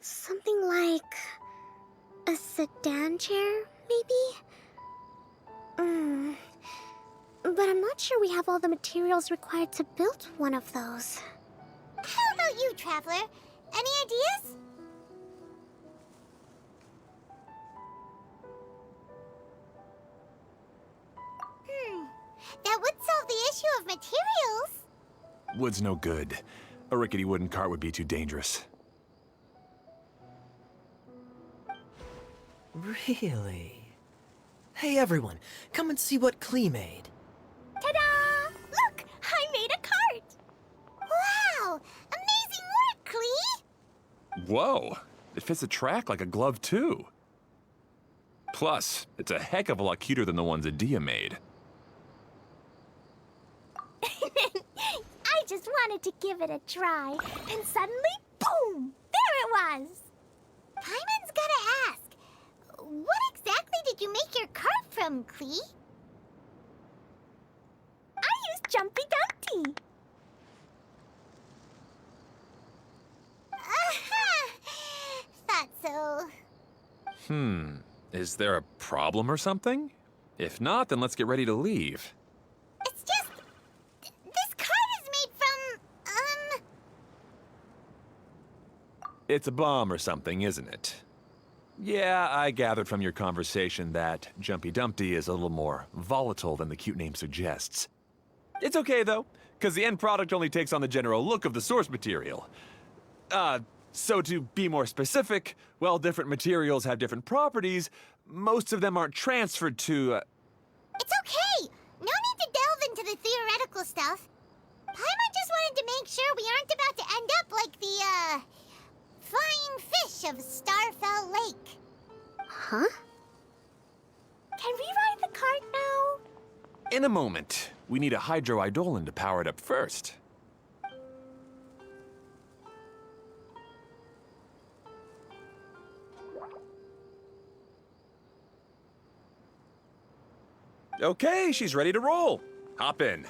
Speaker 2: something like a sedan chair, maybe? But I'm not sure we have all the materials required to build one of those. How about you, Traveler? Any ideas? That would solve the issue of materials.
Speaker 8: Wood's no good. A rickety wooden cart would be too dangerous.
Speaker 4: Really? Hey everyone, come and see what Klee made.
Speaker 3: Ta-da! Look, I made a cart.
Speaker 2: Wow! Amazing work, Klee!
Speaker 8: Whoa! It fits the track like a glove, too. Plus, it's a heck of a lot cuter than the ones Adia made.
Speaker 3: I just wanted to give it a try, and suddenly, boom! There it was!
Speaker 2: Paimon's gotta ask, what exactly did you make your cart from, Klee?
Speaker 3: I used Jumpy Dumpty.
Speaker 2: Thought so.
Speaker 8: Is there a problem or something? If not, then let's get ready to leave.
Speaker 2: It's just... this cart is made from,
Speaker 8: It's a bomb or something, isn't it? Yeah, I gathered from your conversation that Jumpy Dumpty is a little more volatile than the cute name suggests. It's okay, though, because the end product only takes on the general look of the source material. So to be more specific, while different materials have different properties, most of them aren't transferred to,
Speaker 2: It's okay! No need to delve into the theoretical stuff. Paimon just wanted to make sure we aren't about to end up like the, flying fish of Starfell Lake. Huh?
Speaker 3: Can we ride the cart now?
Speaker 8: In a moment. We need a hydroidolin to power it up first. Okay, she's ready to roll. Hop in.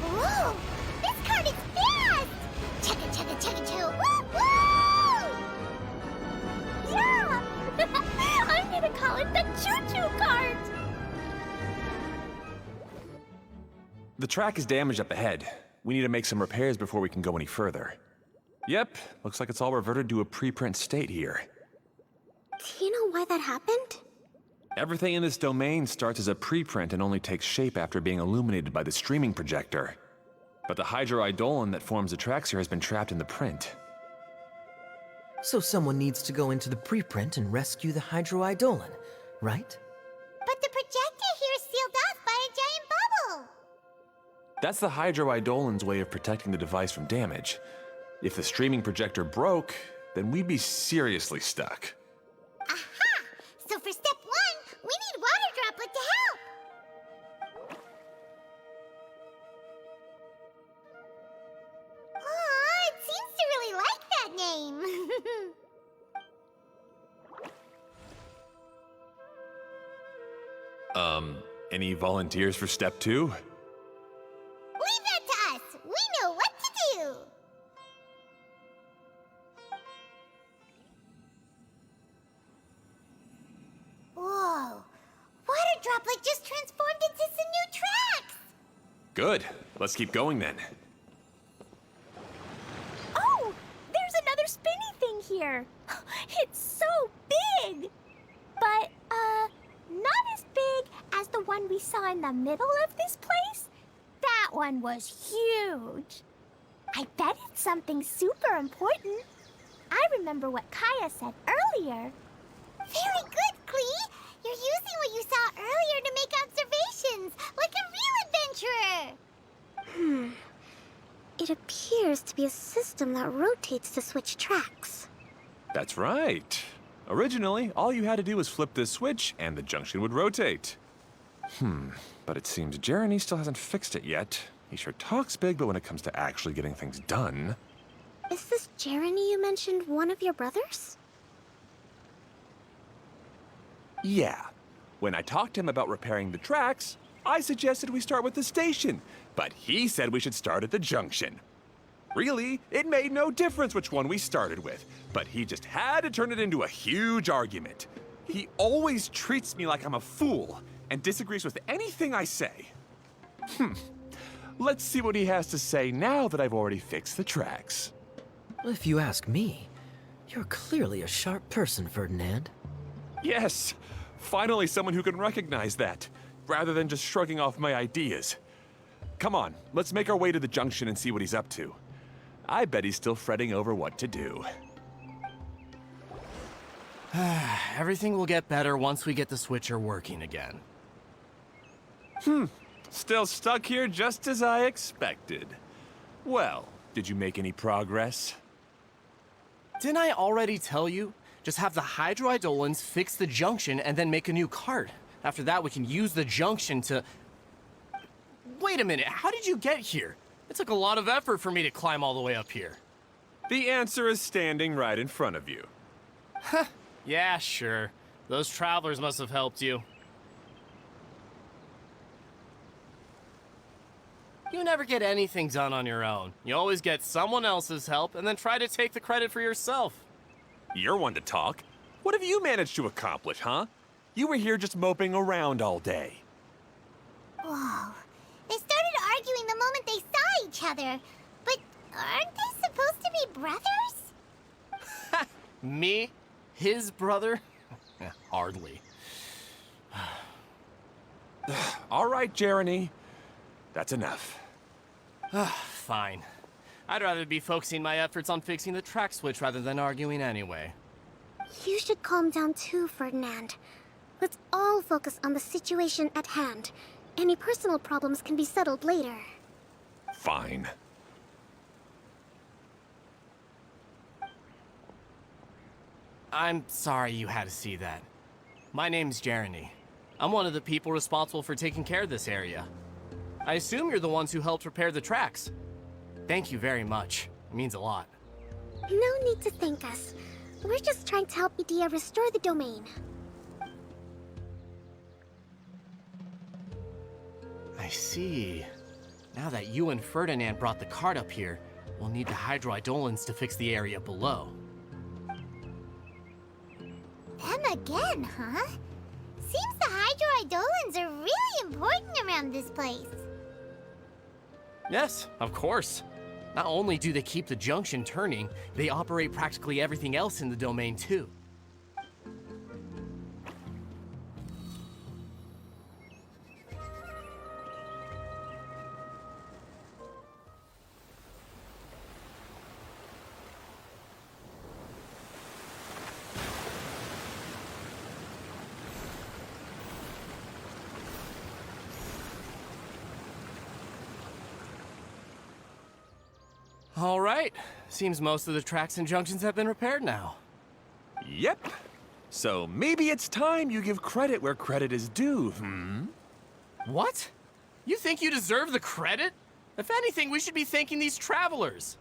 Speaker 2: Whoa! This cart is fast! Chugga chugga chugga choo! Woo woo!
Speaker 3: Yeah! I'm gonna call it the choo-choo cart!
Speaker 8: The track is damaged up ahead. We need to make some repairs before we can go any further. Yep, looks like it's all reverted to a preprint state here.
Speaker 2: Do you know why that happened?
Speaker 8: Everything in this domain starts as a preprint and only takes shape after being illuminated by the streaming projector. But the hydroidolin that forms the tracks here has been trapped in the print.
Speaker 4: So someone needs to go into the preprint and rescue the hydroidolin, right?
Speaker 2: But the projector here is sealed off by a giant bubble!
Speaker 8: That's the hydroidolin's way of protecting the device from damage. If the streaming projector broke, then we'd be seriously stuck.
Speaker 2: Aha! So for step one, we need water droplet to help! Aw, it seems to really like that name!
Speaker 8: Any volunteers for step two?
Speaker 2: Leave that to us! We know what to do! Whoa! Water droplet just transformed into some new tracks!
Speaker 8: Good. Let's keep going then.
Speaker 3: Oh! There's another spinny thing here! It's so big! But, not as big as the one we saw in the middle of this place. That one was huge. I bet it's something super important. I remember what Kaya said earlier.
Speaker 2: Very good, Klee! You're using what you saw earlier to make observations, like a real adventurer! It appears to be a system that rotates to switch tracks.
Speaker 8: That's right. Originally, all you had to do was flip this switch and the junction would rotate. But it seems Jeremy still hasn't fixed it yet. He sure talks big, but when it comes to actually getting things done...
Speaker 5: Is this Jeremy you mentioned one of your brothers?
Speaker 8: Yeah. When I talked to him about repairing the tracks, I suggested we start with the station, but he said we should start at the junction. Really, it made no difference which one we started with, but he just had to turn it into a huge argument. He always treats me like I'm a fool and disagrees with anything I say. Let's see what he has to say now that I've already fixed the tracks.
Speaker 4: If you ask me, you're clearly a sharp person, Ferdinand.
Speaker 8: Yes, finally someone who can recognize that, rather than just shrugging off my ideas. Come on, let's make our way to the junction and see what he's up to. I bet he's still fretting over what to do.
Speaker 9: Everything will get better once we get the switcher working again.
Speaker 8: Still stuck here just as I expected. Well, did you make any progress?
Speaker 9: Didn't I already tell you? Just have the hydroidolins fix the junction and then make a new cart. After that, we can use the junction to... Wait a minute, how did you get here? It took a lot of effort for me to climb all the way up here.
Speaker 8: The answer is standing right in front of you.
Speaker 9: Yeah, sure. Those travelers must have helped you. You never get anything done on your own. You always get someone else's help and then try to take the credit for yourself.
Speaker 8: You're one to talk. What have you managed to accomplish, huh? You were here just moping around all day.
Speaker 2: Whoa. They started arguing the moment they saw each other. But aren't they supposed to be brothers?
Speaker 9: Me? His brother? Hardly.
Speaker 8: All right, Jeremy. That's enough.
Speaker 9: Fine. I'd rather be focusing my efforts on fixing the track switch rather than arguing anyway.
Speaker 5: You should calm down too, Ferdinand. Let's all focus on the situation at hand. Any personal problems can be settled later.
Speaker 8: Fine.
Speaker 9: I'm sorry you had to see that. My name's Jeremy. I'm one of the people responsible for taking care of this area. I assume you're the ones who helped repair the tracks. Thank you very much. It means a lot.
Speaker 5: No need to thank us. We're just trying to help Edea restore the domain.
Speaker 9: I see. Now that you and Ferdinand brought the cart up here, we'll need the hydroidolins to fix the area below.
Speaker 2: Them again, huh? Seems the hydroidolins are really important around this place.
Speaker 9: Yes, of course. Not only do they keep the junction turning, they operate practically everything else in the domain too. All right. Seems most of the tracks and junctions have been repaired now.
Speaker 8: Yep. So maybe it's time you give credit where credit is due,
Speaker 9: What? You think you deserve the credit? If anything, we should be thanking these travelers.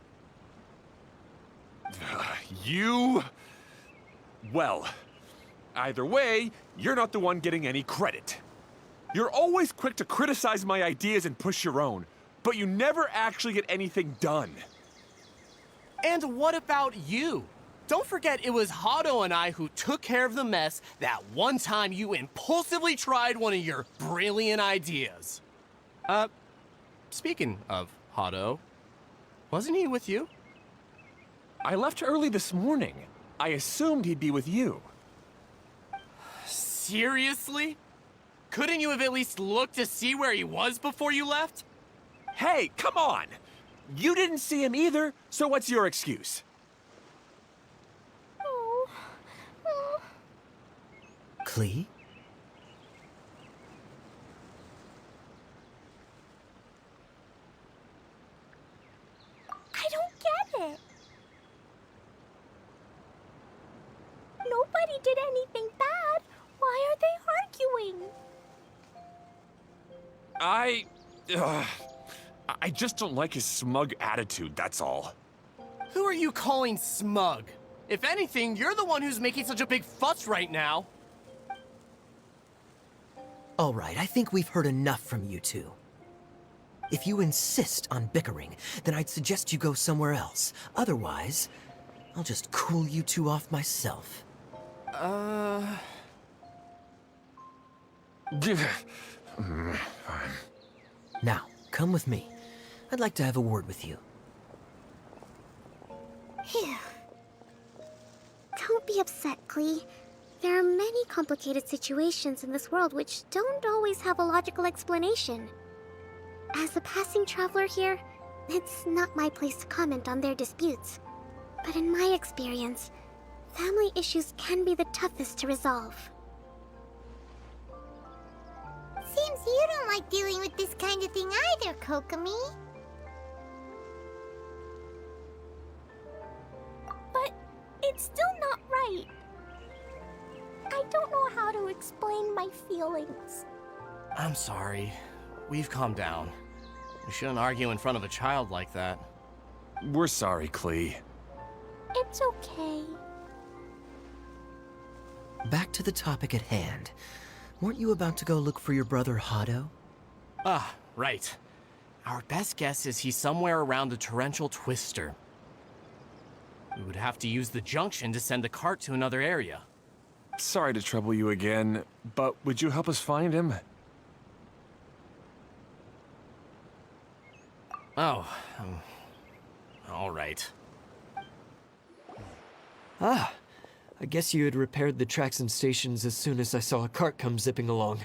Speaker 8: You... Well, either way, you're not the one getting any credit. You're always quick to criticize my ideas and push your own, but you never actually get anything done.
Speaker 9: And what about you? Don't forget it was Hado and I who took care of the mess that one time you impulsively tried one of your brilliant ideas. Speaking of Hado, wasn't he with you?
Speaker 8: I left early this morning. I assumed he'd be with you.
Speaker 9: Seriously? Couldn't you have at least looked to see where he was before you left?
Speaker 8: Hey, come on! You didn't see him either, so what's your excuse?
Speaker 4: Klee?
Speaker 3: I don't get it. Nobody did anything bad. Why are they arguing?
Speaker 8: I just don't like his smug attitude, that's all.
Speaker 9: Who are you calling smug? If anything, you're the one who's making such a big fuss right now.
Speaker 4: All right, I think we've heard enough from you two. If you insist on bickering, then I'd suggest you go somewhere else. Otherwise, I'll just cool you two off myself.
Speaker 8: Fine.
Speaker 4: Now, come with me. I'd like to have a word with you.
Speaker 2: Phew. Don't be upset, Klee. There are many complicated situations in this world which don't always have a logical explanation. As a passing traveler here, it's not my place to comment on their disputes. But in my experience, family issues can be the toughest to resolve. Seems you don't like dealing with this kind of thing either, Kokomi.
Speaker 3: But it's still not right. I don't know how to explain my feelings.
Speaker 9: I'm sorry. We've calmed down. We shouldn't argue in front of a child like that.
Speaker 8: We're sorry, Klee.
Speaker 3: It's okay.
Speaker 4: Back to the topic at hand. Weren't you about to go look for your brother Hado?
Speaker 9: Ah, right. Our best guess is he's somewhere around the torrential twister. We would have to use the junction to send the cart to another area.
Speaker 8: Sorry to trouble you again, but would you help us find him?
Speaker 9: Oh, all right.
Speaker 10: Ah, I guess you had repaired the tracks and stations as soon as I saw a cart come zipping along.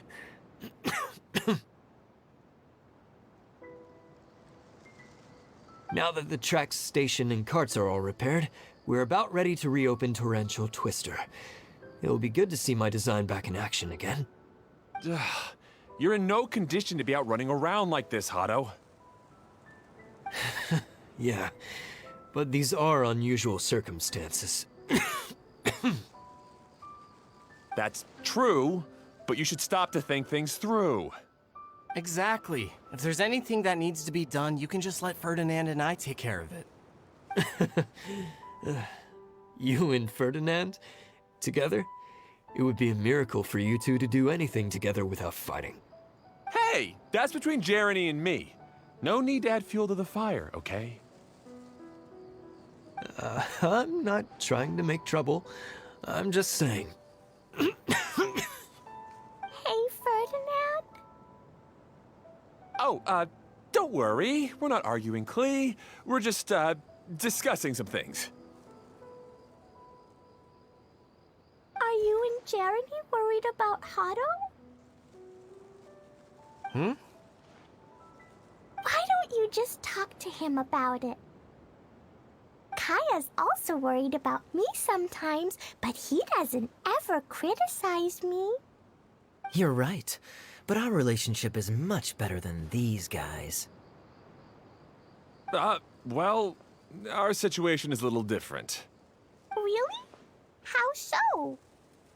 Speaker 10: Now that the tracks, station, and carts are all repaired, we're about ready to reopen Torrential Twister. It'll be good to see my design back in action again.
Speaker 8: You're in no condition to be out running around like this, Hado.
Speaker 10: Yeah, but these are unusual circumstances.
Speaker 8: That's true, but you should stop to think things through.
Speaker 9: Exactly. If there's anything that needs to be done, you can just let Ferdinand and I take care of it.
Speaker 10: You and Ferdinand? Together? It would be a miracle for you two to do anything together without fighting.
Speaker 8: Hey, that's between Jeremy and me. No need to add fuel to the fire, okay?
Speaker 10: I'm not trying to make trouble. I'm just saying.
Speaker 3: Hey, Ferdinand?
Speaker 8: Oh, don't worry. We're not arguing, Klee. We're just, discussing some things.
Speaker 3: Are you and Jeremy worried about Hado? Why don't you just talk to him about it? Kaya's also worried about me sometimes, but he doesn't ever criticize me.
Speaker 4: You're right, but our relationship is much better than these guys.
Speaker 8: Well, our situation is a little different.
Speaker 3: Really? How so?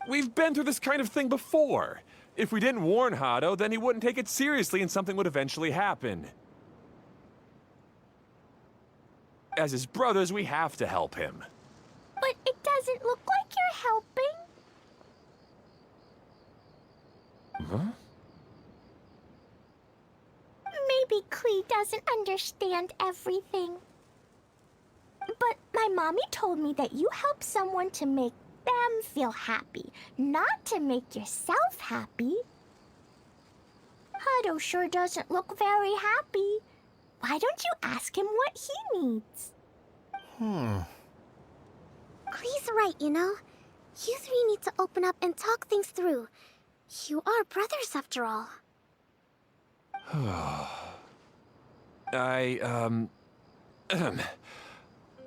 Speaker 8: We've been through this kind of thing before. If we didn't warn Hado, then he wouldn't take it seriously and something would eventually happen. As his brothers, we have to help him.
Speaker 3: But it doesn't look like you're helping.
Speaker 8: Huh?
Speaker 3: Maybe Klee doesn't understand everything. But my mommy told me that you help someone to make them feel happy, not to make yourself happy. Hado sure doesn't look very happy. Why don't you ask him what he needs?
Speaker 2: Klee's right, you know. You three need to open up and talk things through. You are brothers, after all.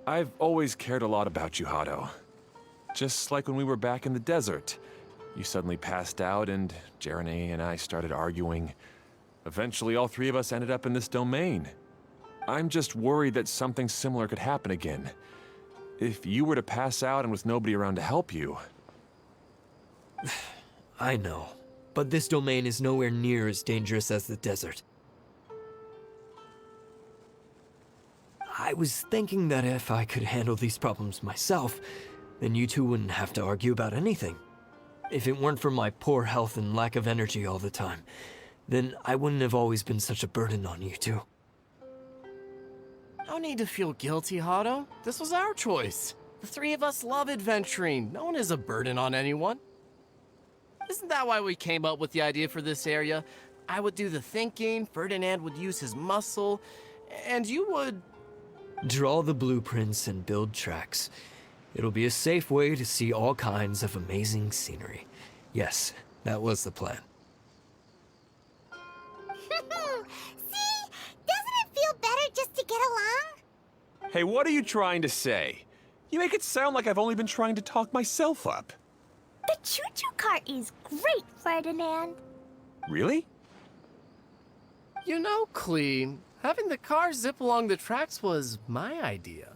Speaker 8: I've always cared a lot about you, Hado. Just like when we were back in the desert. You suddenly passed out and Jeremy and I started arguing. Eventually, all three of us ended up in this domain. I'm just worried that something similar could happen again. If you were to pass out and with nobody around to help you...
Speaker 10: I know, but this domain is nowhere near as dangerous as the desert. I was thinking that if I could handle these problems myself, then you two wouldn't have to argue about anything. If it weren't for my poor health and lack of energy all the time, then I wouldn't have always been such a burden on you two.
Speaker 9: No need to feel guilty, Hado. This was our choice. The three of us love adventuring. No one is a burden on anyone. Isn't that why we came up with the idea for this area? I would do the thinking, Ferdinand would use his muscle, and you would...
Speaker 10: Draw the blueprints and build tracks. It'll be a safe way to see all kinds of amazing scenery. Yes, that was the plan.
Speaker 2: See? Doesn't it feel better just to get along?
Speaker 8: Hey, what are you trying to say? You make it sound like I've only been trying to talk myself up.
Speaker 3: The choo-choo cart is great, Ferdinand.
Speaker 8: Really?
Speaker 9: You know, Klee, having the car zip along the tracks was my idea.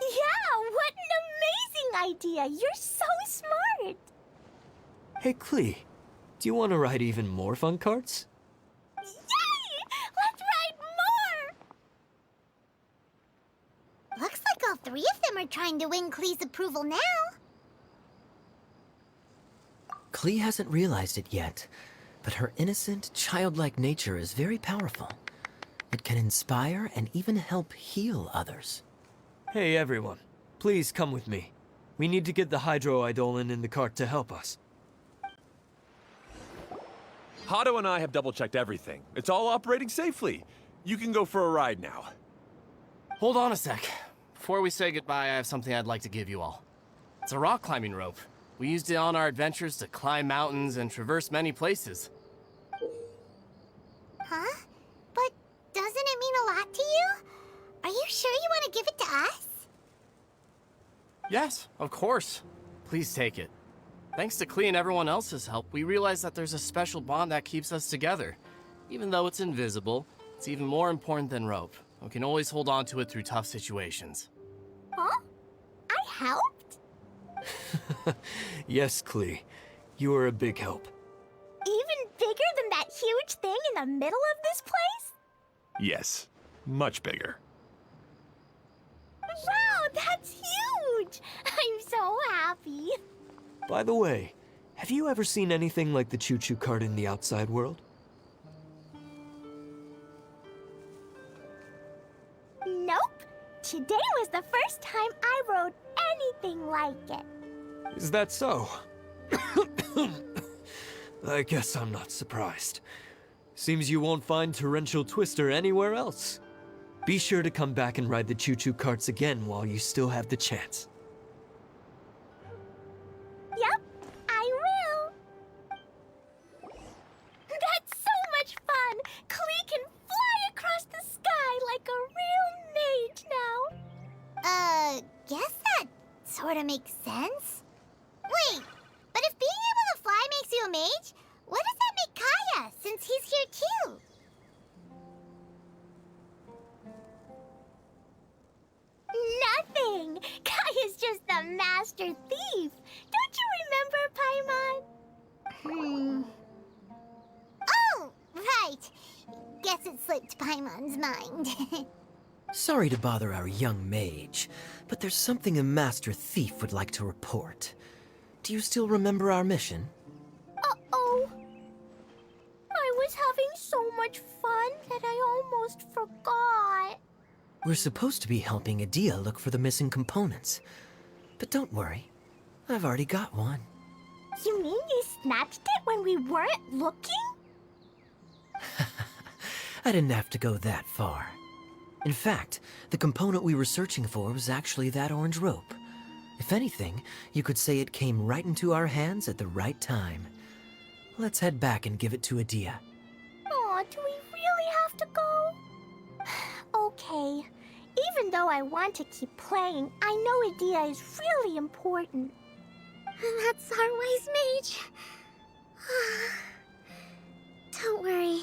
Speaker 3: Yeah, what an amazing idea! You're so smart!
Speaker 10: Hey, Klee, do you want to ride even more fun carts?
Speaker 3: Yay! Let's ride more!
Speaker 2: Looks like all three of them are trying to win Klee's approval now.
Speaker 4: Klee hasn't realized it yet, but her innocent, childlike nature is very powerful. It can inspire and even help heal others.
Speaker 10: Hey, everyone. Please come with me. We need to get the hydroidolin in the cart to help us.
Speaker 8: Hado and I have double-checked everything. It's all operating safely. You can go for a ride now.
Speaker 9: Hold on a sec. Before we say goodbye, I have something I'd like to give you all. It's a rock climbing rope. We used it on our adventures to climb mountains and traverse many places.
Speaker 2: Huh? But doesn't it mean a lot to you? Are you sure you want to give it to us?
Speaker 9: Yes, of course. Please take it. Thanks to Klee and everyone else's help, we realized that there's a special bond that keeps us together. Even though it's invisible, it's even more important than rope. We can always hold on to it through tough situations.
Speaker 3: Huh? I helped?
Speaker 10: Yes, Klee. You are a big help.
Speaker 3: Even bigger than that huge thing in the middle of this place?
Speaker 8: Yes, much bigger.
Speaker 3: Wow, that's huge! I'm so happy.
Speaker 10: By the way, have you ever seen anything like the choo-choo cart in the outside world?
Speaker 3: Nope. Today was the first time I rode anything like it.
Speaker 10: Is that so? I guess I'm not surprised. Seems you won't find Torrential Twister anywhere else. Be sure to come back and ride the choo-choo carts again while you still have the chance.
Speaker 3: Yep, I will. That's so much fun! Klee can fly across the sky like a real mage now.
Speaker 2: Guess that sort of makes sense. Wait, but if being able to fly makes you a mage, what does that make Kaya, since he's here too?
Speaker 3: Nothing! Kaya's just the master thief. Don't you remember, Paimon?
Speaker 2: Oh, right. Guess it slipped Paimon's mind.
Speaker 4: Sorry to bother our young mage, but there's something a master thief would like to report. Do you still remember our mission?
Speaker 3: Uh-oh. I was having so much fun that I almost forgot.
Speaker 4: We're supposed to be helping Adia look for the missing components. But don't worry, I've already got one.
Speaker 3: You mean you snatched it when we weren't looking?
Speaker 4: I didn't have to go that far. In fact, the component we were searching for was actually that orange rope. If anything, you could say it came right into our hands at the right time. Let's head back and give it to Adia.
Speaker 3: Aw, do we really have to go? Okay. Even though I want to keep playing, I know Adia is really important.
Speaker 2: That's our wise mage. Don't worry.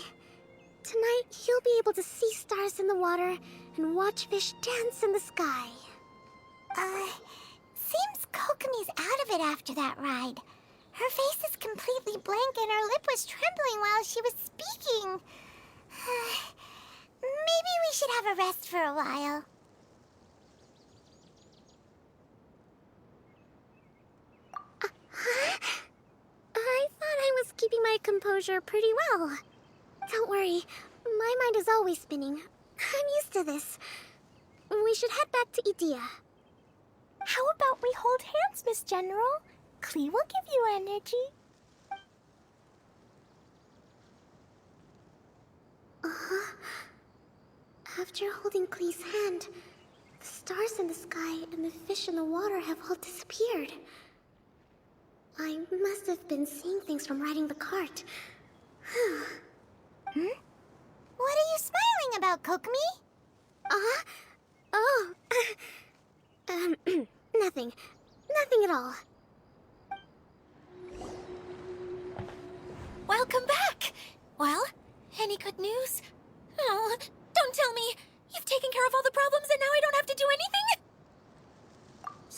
Speaker 2: Tonight, you'll be able to see stars in the water and watch fish dance in the sky. Seems Kokomi's out of it after that ride. Her face is completely blank and her lip was trembling while she was speaking. Maybe we should have a rest for a while. composure pretty well. Don't worry, my mind is always spinning. I'm used to this. We should head back to Idea.
Speaker 3: How about we hold hands, Miss General? Klee will give you energy.
Speaker 2: After holding Klee's hand, the stars in the sky and the fish in the water have all disappeared. I must have been seeing things from riding the cart.
Speaker 3: Hmm?
Speaker 2: What are you smiling about, Kokomi? Oh. Nothing. Nothing at all.
Speaker 6: Welcome back! Well, any good news? Oh, don't tell me! You've taken care of all the problems and now I don't have to do anything?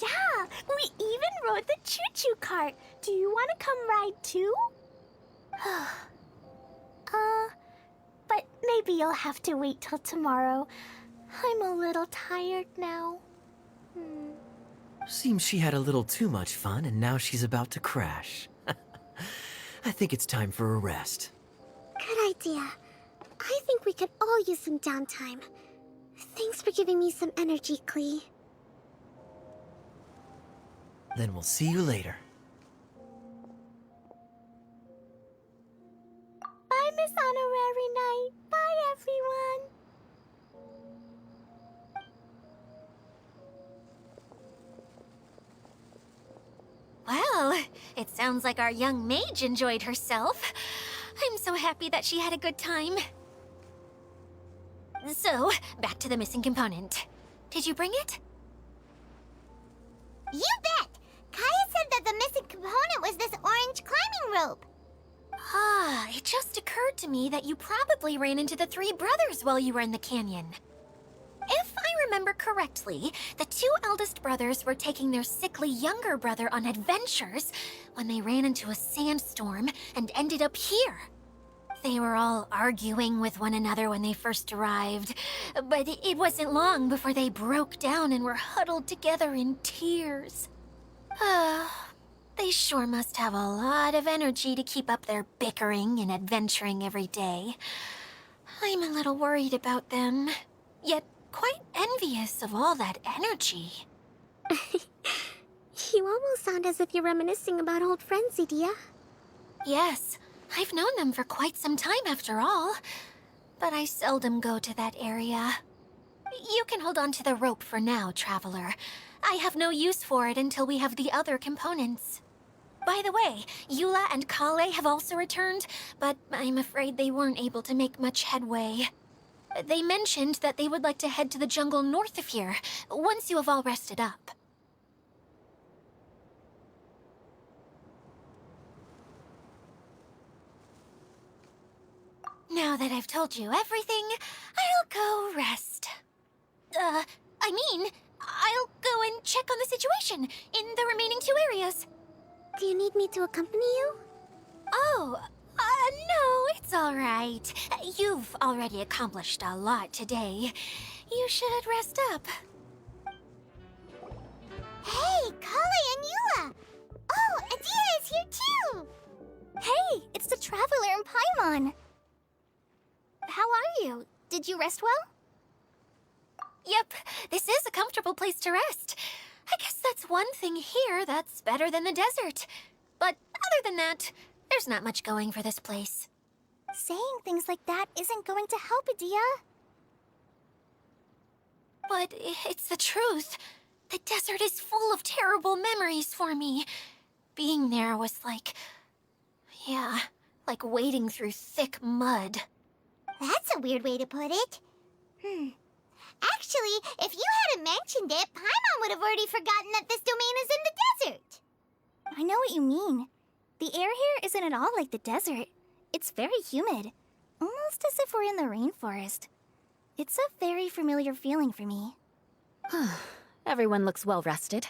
Speaker 3: Yeah, we even rode the choo-choo cart. Do you want to come ride too? But maybe you'll have to wait till tomorrow. I'm a little tired now.
Speaker 4: Seems she had a little too much fun and now she's about to crash. I think it's time for a rest.
Speaker 2: Good idea. I think we could all use some downtime. Thanks for giving me some energy, Klee.
Speaker 4: Then we'll see you later.
Speaker 3: Bye, Miss Honorary Knight. Bye, everyone.
Speaker 6: Well, it sounds like our young mage enjoyed herself. I'm so happy that she had a good time. So, back to the missing component. Did you bring it?
Speaker 2: You bet! Kaya said that the missing component was this orange climbing rope.
Speaker 6: Ah, it just occurred to me that you probably ran into the three brothers while you were in the canyon. If I remember correctly, the two eldest brothers were taking their sickly younger brother on adventures when they ran into a sandstorm and ended up here. They were all arguing with one another when they first arrived, but it wasn't long before they broke down and were huddled together in tears. They sure must have a lot of energy to keep up their bickering and adventuring every day. I'm a little worried about them, yet quite envious of all that energy.
Speaker 2: You almost sound as if you're reminiscing about old friends, Idea.
Speaker 6: Yes, I've known them for quite some time after all, but I seldom go to that area. You can hold on to the rope for now, Traveler. I have no use for it until we have the other components. By the way, Eula and Kale have also returned, but I'm afraid they weren't able to make much headway. They mentioned that they would like to head to the jungle north of here, once you have all rested up. Now that I've told you everything, I'll go rest. I'll go and check on the situation in the remaining two areas.
Speaker 2: Do you need me to accompany you?
Speaker 6: Oh, no, it's all right. You've already accomplished a lot today. You should rest up.
Speaker 2: Hey, Kale and Eula! Oh, Idea is here too!
Speaker 5: Hey, it's the Traveler and Paimon. How are you? Did you rest well?
Speaker 6: Yep, this is a comfortable place to rest. I guess that's one thing here that's better than the desert. But other than that, there's not much going for this place.
Speaker 5: Saying things like that isn't going to help, Idea.
Speaker 6: But it's the truth. The desert is full of terrible memories for me. Being there was like wading through thick mud.
Speaker 2: That's a weird way to put it. Actually, if you hadn't mentioned it, Paimon would have already forgotten that this domain is in the desert.
Speaker 5: I know what you mean. The air here isn't at all like the desert. It's very humid. Almost as if we're in the rainforest. It's a very familiar feeling for me.
Speaker 7: Everyone looks well rested.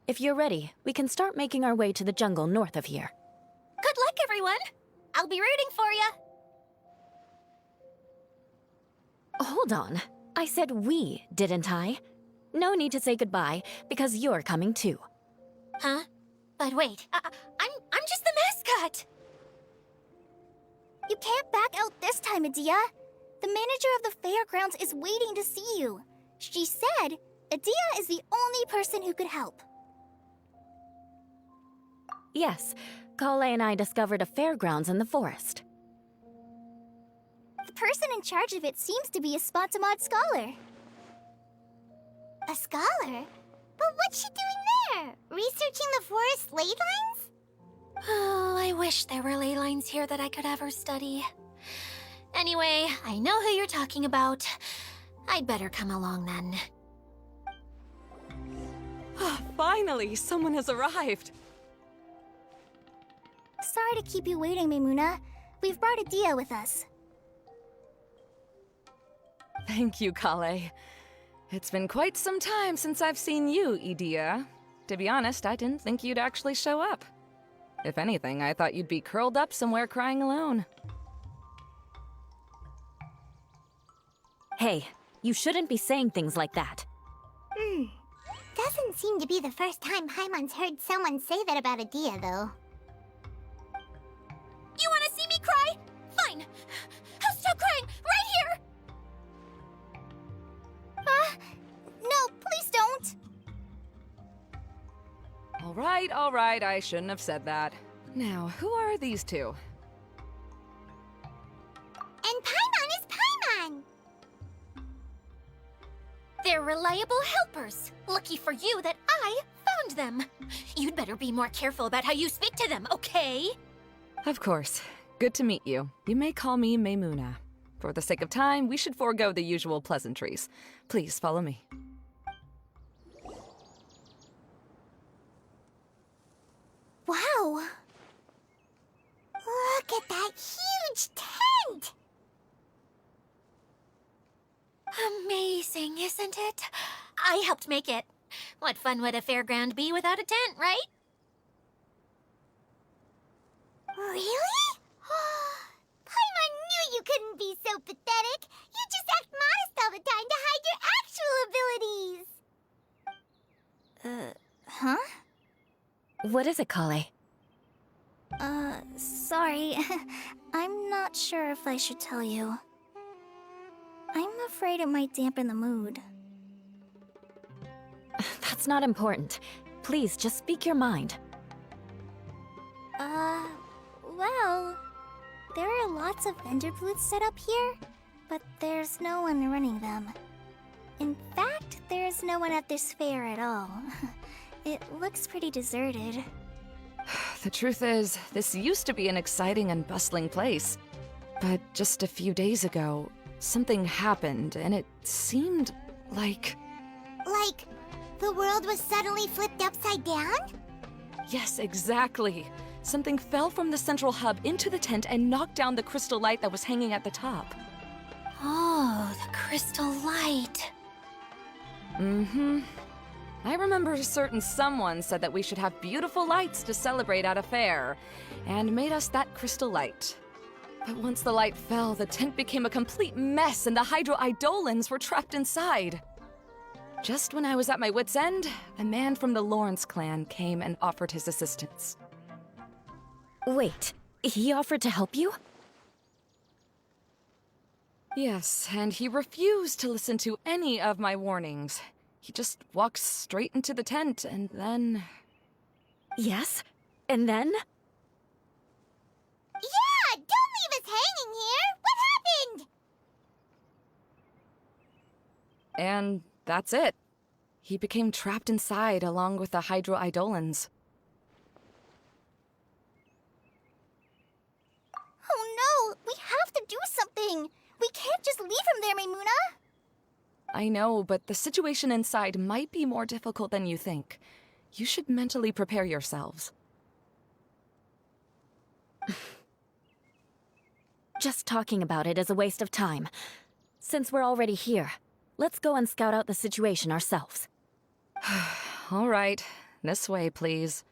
Speaker 7: If you're ready, we can start making our way to the jungle north of here.
Speaker 6: Good luck, everyone! I'll be rooting for you!
Speaker 7: Hold on. I said we, didn't I? No need to say goodbye, because you're coming too.
Speaker 6: Huh? But wait, I'm just the mascot!
Speaker 5: You can't back out this time, Adia. The manager of the fairgrounds is waiting to see you. She said Adia is the only person who could help.
Speaker 7: Yes, Kale and I discovered a fairgrounds in the forest.
Speaker 5: The person in charge of it seems to be a Spontamod scholar.
Speaker 2: A scholar? But what's she doing there? Researching the forest ley lines?
Speaker 6: Oh, I wish there were ley lines here that I could ever study. Anyway, I know who you're talking about. I'd better come along then.
Speaker 7: Finally, someone has arrived.
Speaker 5: Sorry to keep you waiting, Maimuna. We've brought Adia with us.
Speaker 11: Thank you, Kale. It's been quite some time since I've seen you, Idia. To be honest, I didn't think you'd actually show up. If anything, I thought you'd be curled up somewhere crying alone.
Speaker 7: Hey, you shouldn't be saying things like that.
Speaker 2: Doesn't seem to be the first time Paimon's heard someone say that about Adia, though.
Speaker 6: You want to see me cry? Fine. I'll stop crying right here.
Speaker 5: No, please don't!
Speaker 11: All right, I shouldn't have said that. Now, who are these two?
Speaker 2: And Paimon is Paimon!
Speaker 6: They're reliable helpers. Lucky for you that I found them. You'd better be more careful about how you speak to them, okay?
Speaker 11: Of course. Good to meet you. You may call me Maimuna. For the sake of time, we should forego the usual pleasantries. Please follow me.
Speaker 2: Wow! Look at that huge tent!
Speaker 6: Amazing, isn't it? I helped make it. What fun would a fairground be without a tent, right?
Speaker 2: Really? Paimon knew you couldn't be so pathetic. You just act modest all the time to hide your actual abilities.
Speaker 5: Huh?
Speaker 7: What is it, Kale?
Speaker 5: Sorry. I'm not sure if I should tell you. I'm afraid it might dampen the mood.
Speaker 7: That's not important. Please, just speak your mind.
Speaker 5: Well, there are lots of vendor booths set up here, but there's no one running them. In fact, there's no one at this fair at all. It looks pretty deserted.
Speaker 11: The truth is, this used to be an exciting and bustling place. But just a few days ago, something happened, and it seemed like...
Speaker 2: Like, the world was suddenly flipped upside down?
Speaker 11: Yes, exactly. Something fell from the central hub into the tent and knocked down the crystal light that was hanging at the top.
Speaker 6: Oh, the crystal light.
Speaker 11: Mm-hmm. I remember a certain someone said that we should have beautiful lights to celebrate at a fair, and made us that crystal light. But once the light fell, the tent became a complete mess and the Hydro Eidolons were trapped inside. Just when I was at my wit's end, a man from the Lawrence clan came and offered his assistance.
Speaker 7: Wait, he offered to help you?
Speaker 11: Yes, and he refused to listen to any of my warnings. He just walked straight into the tent, and then...
Speaker 7: Yes? And then?
Speaker 2: Yeah! Don't leave us hanging here! What happened?
Speaker 11: And that's it. He became trapped inside along with the Hydro Eidolons.
Speaker 5: Oh no! We have to do something! We can't just leave him there, Maimuna!
Speaker 11: I know, but the situation inside might be more difficult than you think. You should mentally prepare yourselves.
Speaker 7: Just talking about it is a waste of time. Since we're already here, let's go and scout out the situation ourselves.
Speaker 11: All right, this way, please.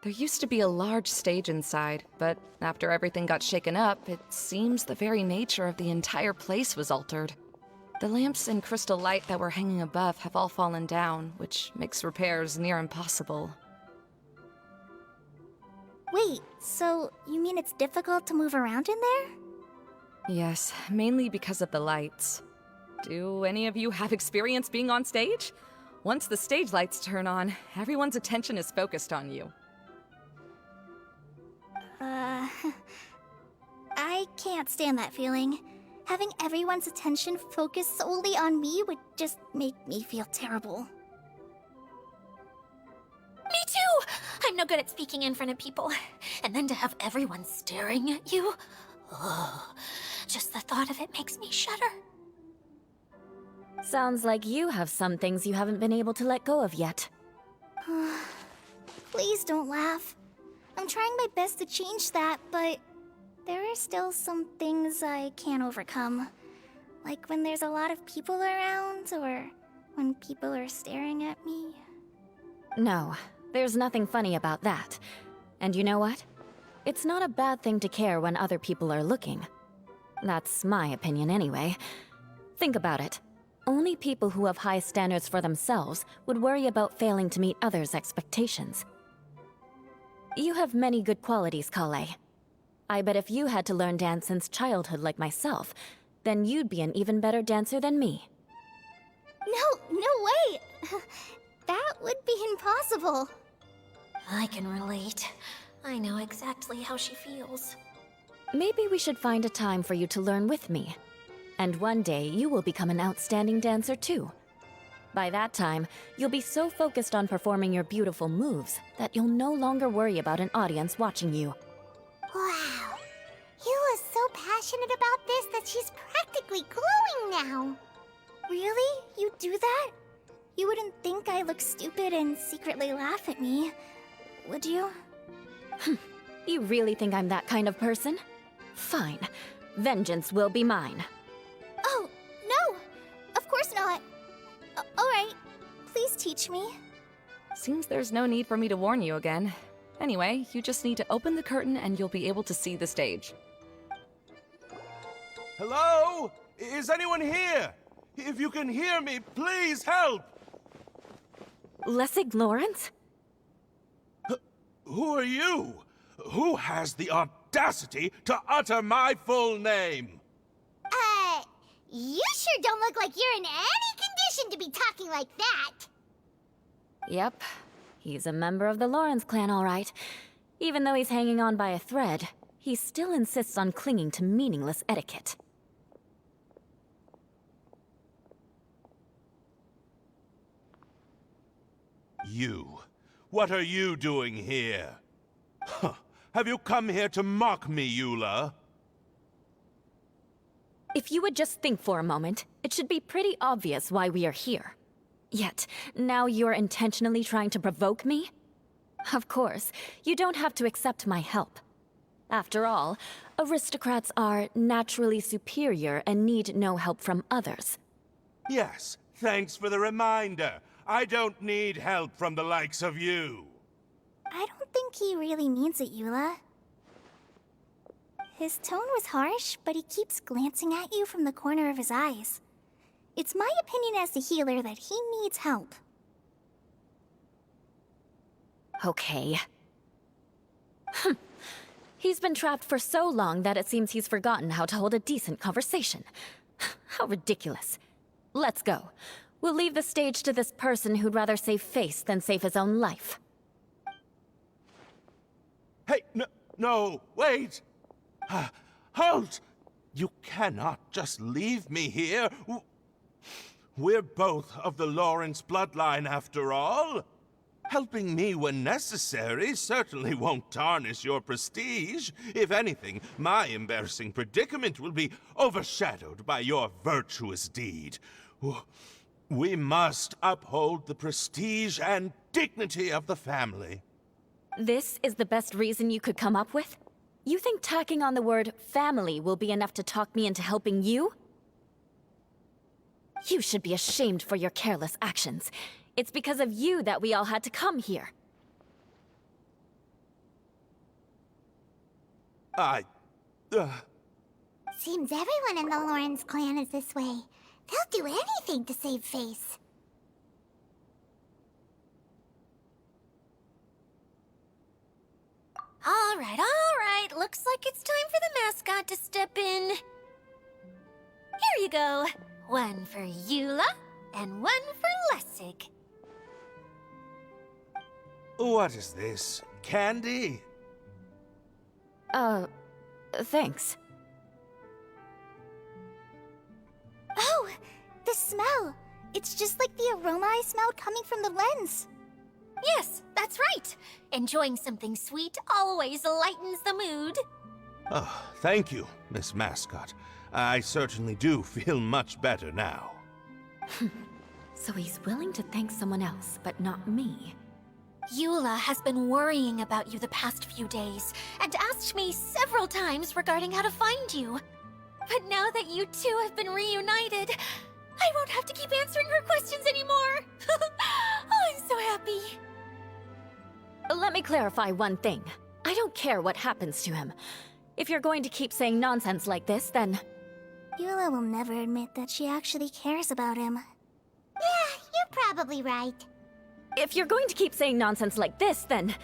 Speaker 11: There used to be a large stage inside, but after everything got shaken up, it seems the very nature of the entire place was altered. The lamps and crystal light that were hanging above have all fallen down, which makes repairs near impossible.
Speaker 5: Wait, so you mean it's difficult to move around in there?
Speaker 11: Yes, mainly because of the lights. Do any of you have experience being on stage? Once the stage lights turn on, everyone's attention is focused on you.
Speaker 5: I can't stand that feeling. Having everyone's attention focused solely on me would just make me feel terrible.
Speaker 6: Me too! I'm no good at speaking in front of people. And then to have everyone staring at you. Oh, just the thought of it makes me shudder.
Speaker 7: Sounds like you have some things you haven't been able to let go of yet.
Speaker 5: Please don't laugh. I'm trying my best to change that, but there are still some things I can't overcome. Like when there's a lot of people around, or when people are staring at me.
Speaker 7: No, there's nothing funny about that. And you know what? It's not a bad thing to care when other people are looking. That's my opinion anyway. Think about it. Only people who have high standards for themselves would worry about failing to meet others' expectations. You have many good qualities, Kale. I bet if you had to learn dance since childhood like myself, then you'd be an even better dancer than me.
Speaker 5: No way! That would be impossible.
Speaker 6: I can relate. I know exactly how she feels.
Speaker 7: Maybe we should find a time for you to learn with me. And one day, you will become an outstanding dancer too. By that time, you'll be so focused on performing your beautiful moves that you'll no longer worry about an audience watching you.
Speaker 2: Wow. Eula's so passionate about this that she's practically glowing now.
Speaker 5: Really? You do that? You wouldn't think I look stupid and secretly laugh at me, would you?
Speaker 7: You really think I'm that kind of person? Fine. Vengeance will be mine.
Speaker 5: Oh, no! Of course not. Alright, please teach me.
Speaker 11: Seems there's no need for me to warn you again. Anyway, you just need to open the curtain and you'll be able to see the stage.
Speaker 12: Hello? Is anyone here? If you can hear me, please help!
Speaker 7: Lessig Lawrence?
Speaker 12: Who are you? Who has the audacity to utter my full name?
Speaker 2: You sure don't look like you're in any condition to be talking like that.
Speaker 7: Yep. He's a member of the Lawrence clan, all right. Even though he's hanging on by a thread, he still insists on clinging to meaningless etiquette.
Speaker 12: You. What are you doing here? Huh. Have you come here to mock me, Eula?
Speaker 7: If you would just think for a moment, it should be pretty obvious why we are here. Yet, now you're intentionally trying to provoke me? Of course, you don't have to accept my help. After all, aristocrats are naturally superior and need no help from others.
Speaker 12: Yes, thanks for the reminder. I don't need help from the likes of you.
Speaker 5: I don't think he really means it, Eula. His tone was harsh, but he keeps glancing at you from the corner of his eyes. It's my opinion as the healer that he needs help.
Speaker 7: Okay. He's been trapped for so long that it seems he's forgotten how to hold a decent conversation. How ridiculous. Let's go. We'll leave the stage to this person who'd rather save face than save his own life.
Speaker 12: Hey, no, wait! Halt! You cannot just leave me here. We're both of the Lawrence bloodline, after all. Helping me when necessary certainly won't tarnish your prestige. If anything, my embarrassing predicament will be overshadowed by your virtuous deed. We must uphold the prestige and dignity of the family.
Speaker 7: This is the best reason you could come up with? You think tacking on the word family will be enough to talk me into helping you? You should be ashamed for your careless actions. It's because of you that we all had to come here.
Speaker 2: Seems everyone in the Lawrence clan is this way. They'll do anything to save face.
Speaker 6: All All right. Looks like it's time for the mascot to step in. Here you go. One for Eula, and one for Lessig.
Speaker 12: What is this? Candy?
Speaker 7: Thanks.
Speaker 5: Oh, the smell! It's just like the aroma I smelled coming from the lens.
Speaker 6: Yes, that's right. Enjoying something sweet always lightens the mood.
Speaker 12: Oh, thank you, Miss Mascot. I certainly do feel much better now.
Speaker 7: So he's willing to thank someone else, but not me.
Speaker 6: Eula has been worrying about you the past few days, and asked me several times regarding how to find you. But now that you two have been reunited, I won't have to keep answering her questions anymore. Oh, I'm so happy.
Speaker 7: Let me clarify one thing. I don't care what happens to him. If you're going to keep saying nonsense like this, then...
Speaker 5: Eula will never admit that she actually cares about him.
Speaker 2: Yeah, you're probably right.
Speaker 7: If you're going to keep saying nonsense like this, then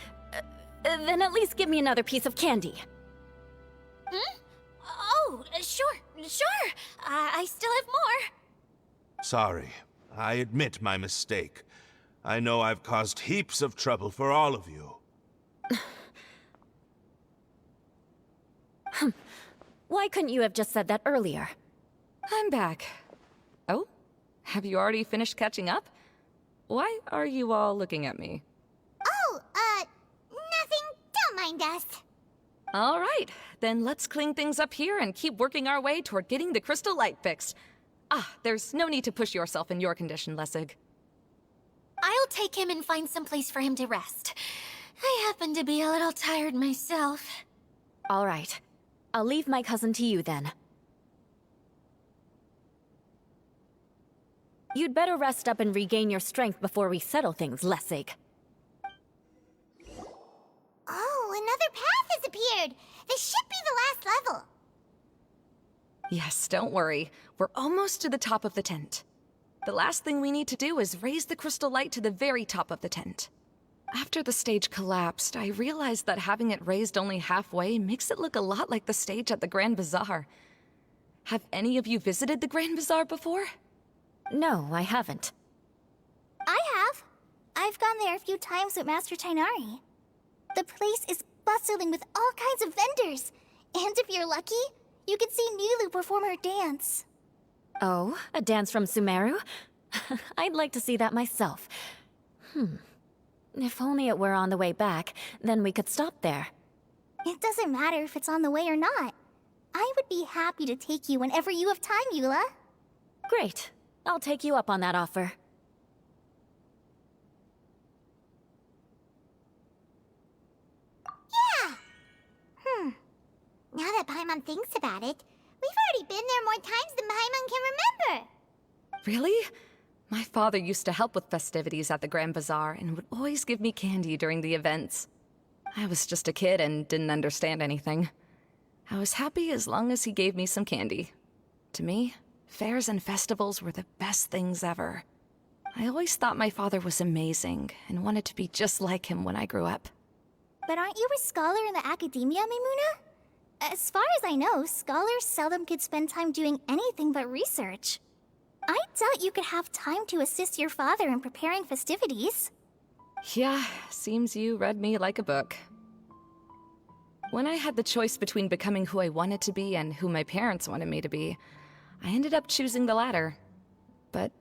Speaker 7: at least give me another piece of candy.
Speaker 6: Hmm? Oh, sure. I still have more.
Speaker 12: Sorry. I admit my mistake. I know I've caused heaps of trouble for all of you.
Speaker 7: Why couldn't you have just said that earlier?
Speaker 11: I'm back. Oh? Have you already finished catching up? Why are you all looking at me?
Speaker 2: Oh, nothing. Don't mind us.
Speaker 11: All right, then let's clean things up here and keep working our way toward getting the crystal light fixed. There's no need to push yourself in your condition, Lessig.
Speaker 6: I'll take him and find some place for him to rest. I happen to be a little tired myself.
Speaker 7: All right. I'll leave my cousin to you then. You'd better rest up and regain your strength before we settle things, Lessig.
Speaker 2: Oh, another path has appeared. This should be the last level.
Speaker 11: Yes, don't worry. We're almost to the top of the tent. The last thing we need to do is raise the crystal light to the very top of the tent. After the stage collapsed, I realized that having it raised only halfway makes it look a lot like the stage at the Grand Bazaar. Have any of you visited the Grand Bazaar before?
Speaker 7: No, I haven't.
Speaker 5: I have. I've gone there a few times with Master Tainari. The place is bustling with all kinds of vendors. And if you're lucky, you can see Nilu perform her dance.
Speaker 7: Oh, a dance from Sumeru? I'd like to see that myself. If only it were on the way back, then we could stop there.
Speaker 5: It doesn't matter if it's on the way or not. I would be happy to take you whenever you have time, Eula.
Speaker 7: Great. I'll take you up on that offer.
Speaker 2: Yeah. Now that Paimon thinks about it, we've already been there more times than Paimon can remember.
Speaker 11: Really? My father used to help with festivities at the Grand Bazaar and would always give me candy during the events. I was just a kid and didn't understand anything. I was happy as long as he gave me some candy. To me, fairs and festivals were the best things ever. I always thought my father was amazing and wanted to be just like him when I grew up.
Speaker 5: But aren't you a scholar in the academia, Mimuna? As far as I know, scholars seldom could spend time doing anything but research. I doubt you could have time to assist your father in preparing festivities.
Speaker 11: Yeah, seems you read me like a book. When I had the choice between becoming who I wanted to be and who my parents wanted me to be, I ended up choosing the latter. But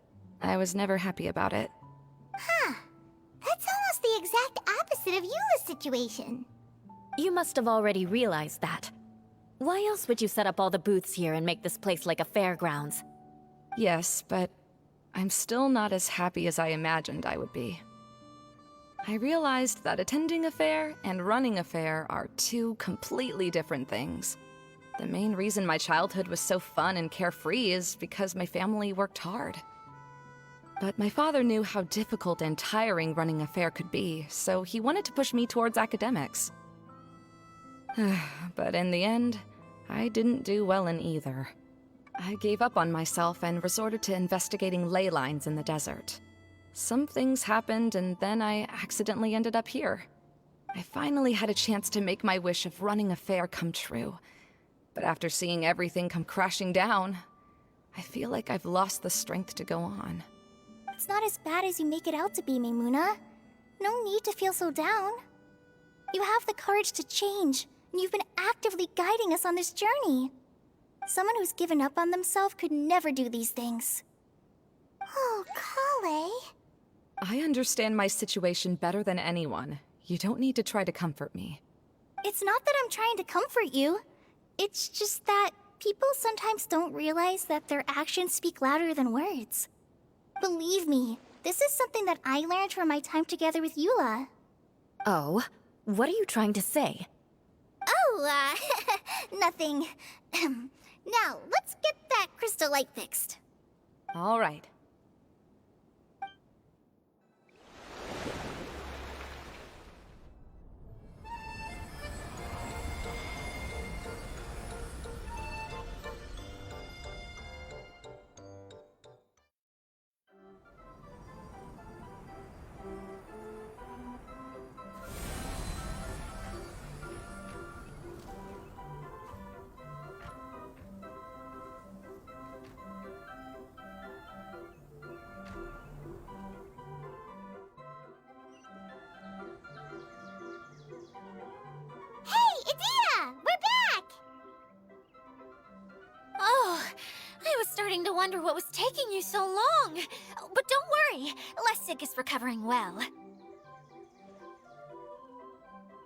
Speaker 11: I was never happy about it.
Speaker 2: Huh. That's almost the exact opposite of Eula's situation.
Speaker 7: You must have already realized that. Why else would you set up all the booths here and make this place like a fairgrounds?
Speaker 11: Yes, but I'm still not as happy as I imagined I would be. I realized that attending a fair and running a fair are two completely different things. The main reason my childhood was so fun and carefree is because my family worked hard. But my father knew how difficult and tiring running a fair could be, so he wanted to push me towards academics. But in the end, I didn't do well in either. I gave up on myself and resorted to investigating ley lines in the desert. Some things happened, and then I accidentally ended up here. I finally had a chance to make my wish of running a fair come true. But after seeing everything come crashing down, I feel like I've lost the strength to go on.
Speaker 5: It's not as bad as you make it out to be, Maimuna. No need to feel so down. You have the courage to change, and you've been actively guiding us on this journey. Someone who's given up on themselves could never do these things.
Speaker 2: Oh, Kale.
Speaker 11: I understand my situation better than anyone. You don't need to try to comfort me.
Speaker 5: It's not that I'm trying to comfort you. It's just that people sometimes don't realize that their actions speak louder than words. Believe me, this is something that I learned from my time together with Eula.
Speaker 7: Oh, what are you trying to say?
Speaker 5: Oh, nothing. Now, let's get that crystal light fixed.
Speaker 11: All right.
Speaker 2: Hey, Adita! We're back!
Speaker 6: Oh, I was starting to wonder what was taking you so long. But don't worry, Lessig is recovering well.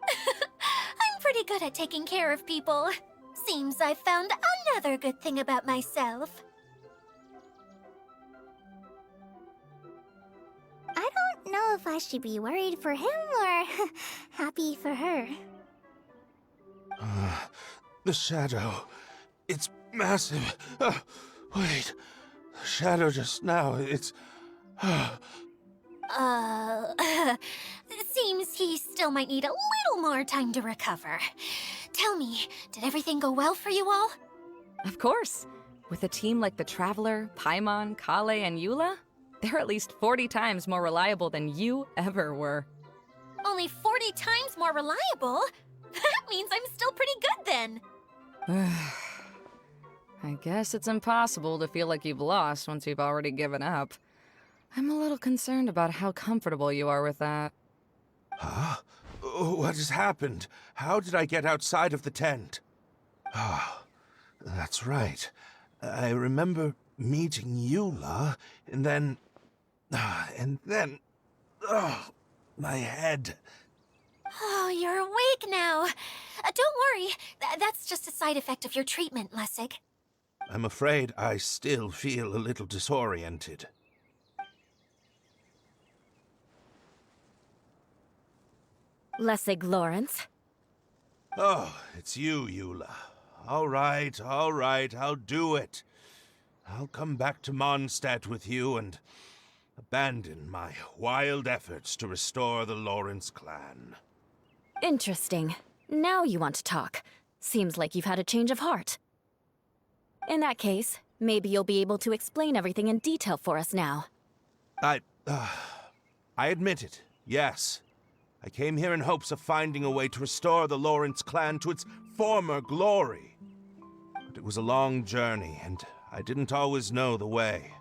Speaker 6: I'm pretty good at taking care of people. Seems I found another good thing about myself.
Speaker 5: I don't know if I should be worried for him or happy for her.
Speaker 12: The shadow. It's massive. Wait. The shadow just now. It's.
Speaker 6: It seems he still might need a little more time to recover. Tell me, did everything go well for you all?
Speaker 11: Of course. With a team like the Traveler, Paimon, Kale, and Eula, they're at least 40 times more reliable than you ever were.
Speaker 6: Only 40 times more reliable? That means I'm still pretty good then.
Speaker 11: I guess it's impossible to feel like you've lost once you've already given up. I'm a little concerned about how comfortable you are with that.
Speaker 12: Huh? What has happened? How did I get outside of the tent? Ah, that's right. I remember meeting Eula, and then... my head.
Speaker 6: Oh, you're awake now. Don't worry, that's just a side effect of your treatment, Lessig.
Speaker 12: I'm afraid I still feel a little disoriented.
Speaker 7: Lessig Lawrence?
Speaker 12: Oh, it's you, Eula. All right, I'll do it. I'll come back to Mondstadt with you and abandon my wild efforts to restore the Lawrence clan.
Speaker 7: Interesting. Now you want to talk. Seems like you've had a change of heart. In that case, maybe you'll be able to explain everything in detail for us now.
Speaker 12: I admit it, yes. I came here in hopes of finding a way to restore the Lawrence clan to its former glory. But it was a long journey, and I didn't always know the way.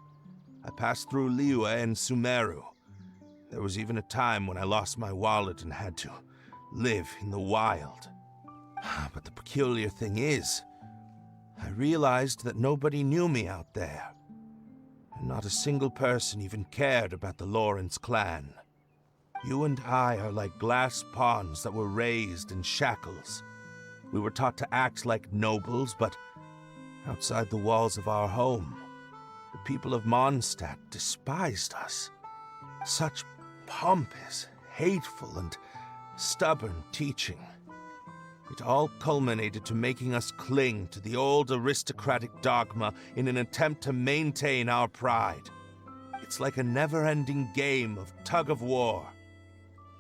Speaker 12: I passed through Liyue and Sumeru. There was even a time when I lost my wallet and had to live in the wild. But the peculiar thing is, I realized that nobody knew me out there. And not a single person even cared about the Lawrence clan. You and I are like glass pawns that were raised in shackles. We were taught to act like nobles, but outside the walls of our home, the people of Mondstadt despised us. Such pompous, hateful, and stubborn teaching. It all culminated to making us cling to the old aristocratic dogma in an attempt to maintain our pride. It's like a never-ending game of tug-of-war,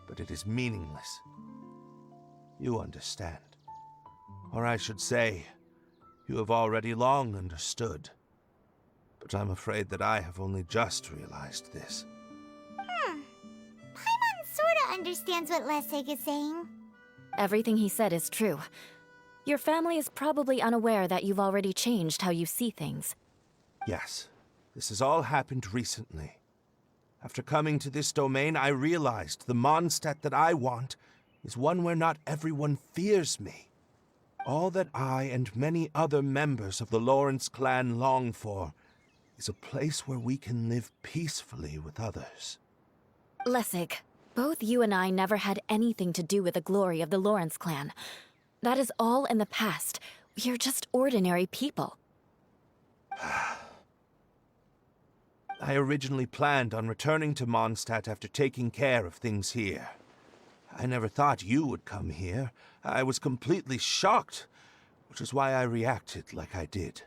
Speaker 12: but it is meaningless. You understand. Or I should say, you have already long understood. But I'm afraid that I have only just realized this.
Speaker 2: Paimon sorta understands what Lessig is saying.
Speaker 7: Everything he said is true. Your family is probably unaware that you've already changed how you see things.
Speaker 12: Yes, this has all happened recently. After coming to this domain, I realized the Mondstadt that I want is one where not everyone fears me. All that I and many other members of the Lawrence clan long for is a place where we can live peacefully with others.
Speaker 7: Lessig, both you and I never had anything to do with the glory of the Lawrence clan. That is all in the past. We are just ordinary people.
Speaker 12: I originally planned on returning to Mondstadt after taking care of things here. I never thought you would come here. I was completely shocked, which is why I reacted like I did.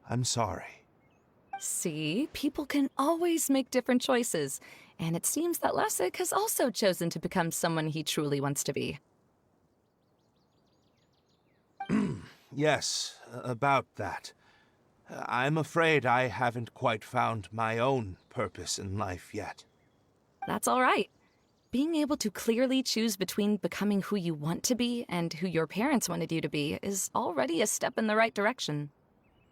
Speaker 12: I'm sorry.
Speaker 11: See, people can always make different choices, and it seems that Lessig has also chosen to become someone he truly wants to be.
Speaker 12: Yes, about that. I'm afraid I haven't quite found my own purpose in life yet.
Speaker 11: That's all right. Being able to clearly choose between becoming who you want to be and who your parents wanted you to be is already a step in the right direction.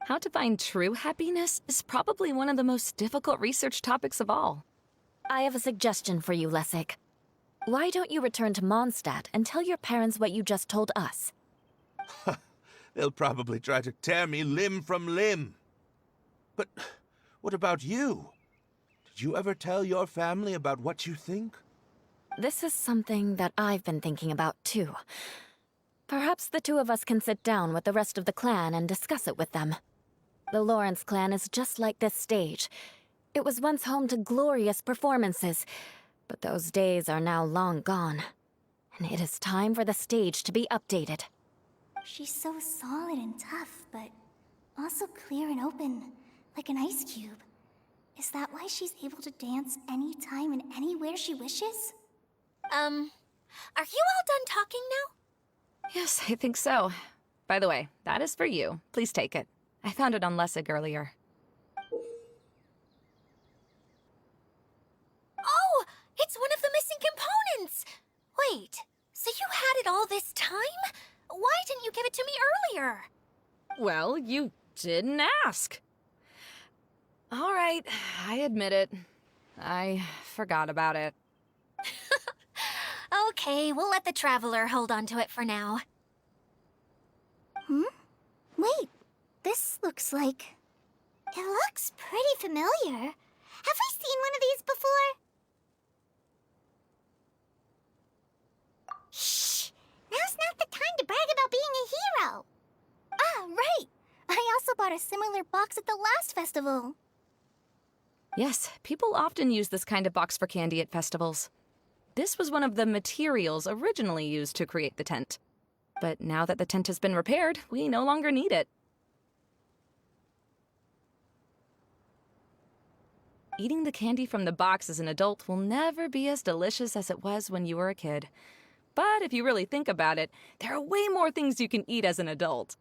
Speaker 11: How to find true happiness is probably one of the most difficult research topics of all.
Speaker 7: I have a suggestion for you, Lessig. Why don't you return to Mondstadt and tell your parents what you just told us?
Speaker 12: They'll probably try to tear me limb from limb. But what about you? Did you ever tell your family about what you think?
Speaker 7: This is something that I've been thinking about, too. Perhaps the two of us can sit down with the rest of the clan and discuss it with them. The Lawrence clan is just like this stage. It was once home to glorious performances, but those days are now long gone. And it is time for the stage to be updated.
Speaker 5: She's so solid and tough, but also clear and open, like an ice cube. Is that why she's able to dance anytime and anywhere she wishes?
Speaker 6: Are you all done talking now?
Speaker 11: Yes, I think so. By the way, that is for you. Please take it. I found it on Lessig earlier.
Speaker 6: Oh, it's one of the missing components! Wait, so you had it all this time? Why didn't you give it to me earlier?
Speaker 11: Well, you didn't ask. All right, I admit it. I forgot about it.
Speaker 6: Okay, we'll let the Traveler hold on to it for now.
Speaker 5: Wait, this looks like...
Speaker 2: It looks pretty familiar. Have we seen one of these before? Shh! Now's not the time to brag about being a hero.
Speaker 5: Ah, right! I also bought a similar box at the last festival.
Speaker 11: Yes, people often use this kind of box for candy at festivals. This was one of the materials originally used to create the tent. But now that the tent has been repaired, we no longer need it. Eating the candy from the box as an adult will never be as delicious as it was when you were a kid. But if you really think about it, there are way more things you can eat as an adult.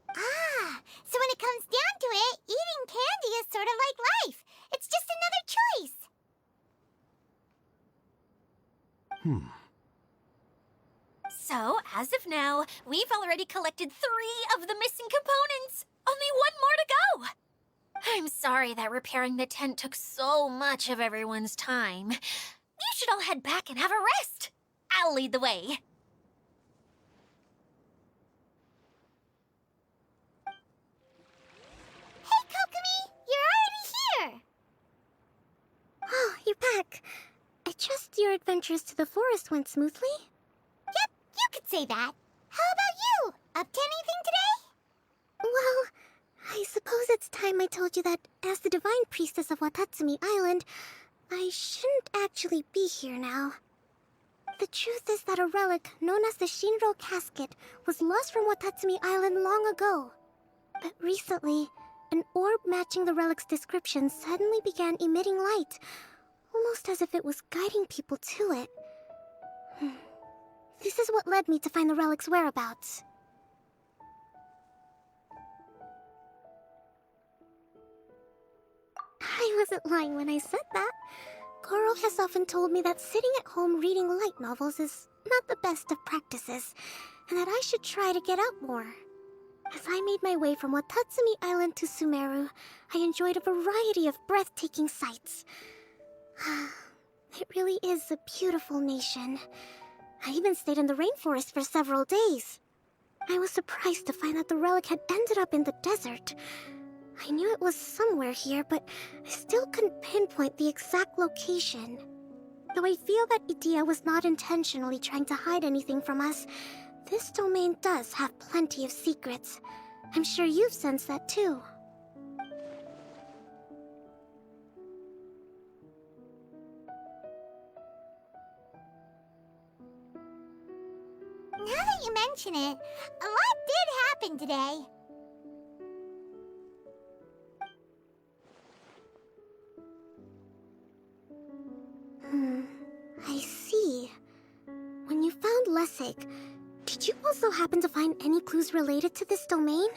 Speaker 2: Ah, so when it comes down to it, eating candy is sort of like life. It's just another choice.
Speaker 6: So, as of now, we've already collected 3 of the missing components. Only 1 more to go. I'm sorry that repairing the tent took so much of everyone's time. You should all head back and have a rest. I'll lead the way.
Speaker 2: Hey, Kokomi, you're already here.
Speaker 5: Oh, you're back. I trust your adventures to the forest went smoothly?
Speaker 2: Yep, you could say that. How about you? Up to anything today?
Speaker 5: Well, I suppose it's time I told you that as the Divine Priestess of Watatsumi Island, I shouldn't actually be here now. The truth is that a relic known as the Shinro Casket was lost from Watatsumi Island long ago. But recently, an orb matching the relic's description suddenly began emitting light, almost as if it was guiding people to it. This is what led me to find the relic's whereabouts. I
Speaker 13: I wasn't lying when I said that. Goro has often told me that sitting at home reading light novels is not the best of practices, and that I should try to get out more. As I made my way from Watatsumi Island to Sumeru, I enjoyed a variety of breathtaking sights. It really is a beautiful nation. I even stayed in the rainforest for several days. I was surprised to find that the relic had ended up in the desert. I knew it was somewhere here, but I still couldn't pinpoint the exact location. Though I feel that Idia was not intentionally trying to hide anything from us, this domain does have plenty of secrets. I'm sure you've sensed that too.
Speaker 2: Now that you mention it, a lot did happen today.
Speaker 13: I see. When you found Lessig, did you also happen to find any clues related to this domain?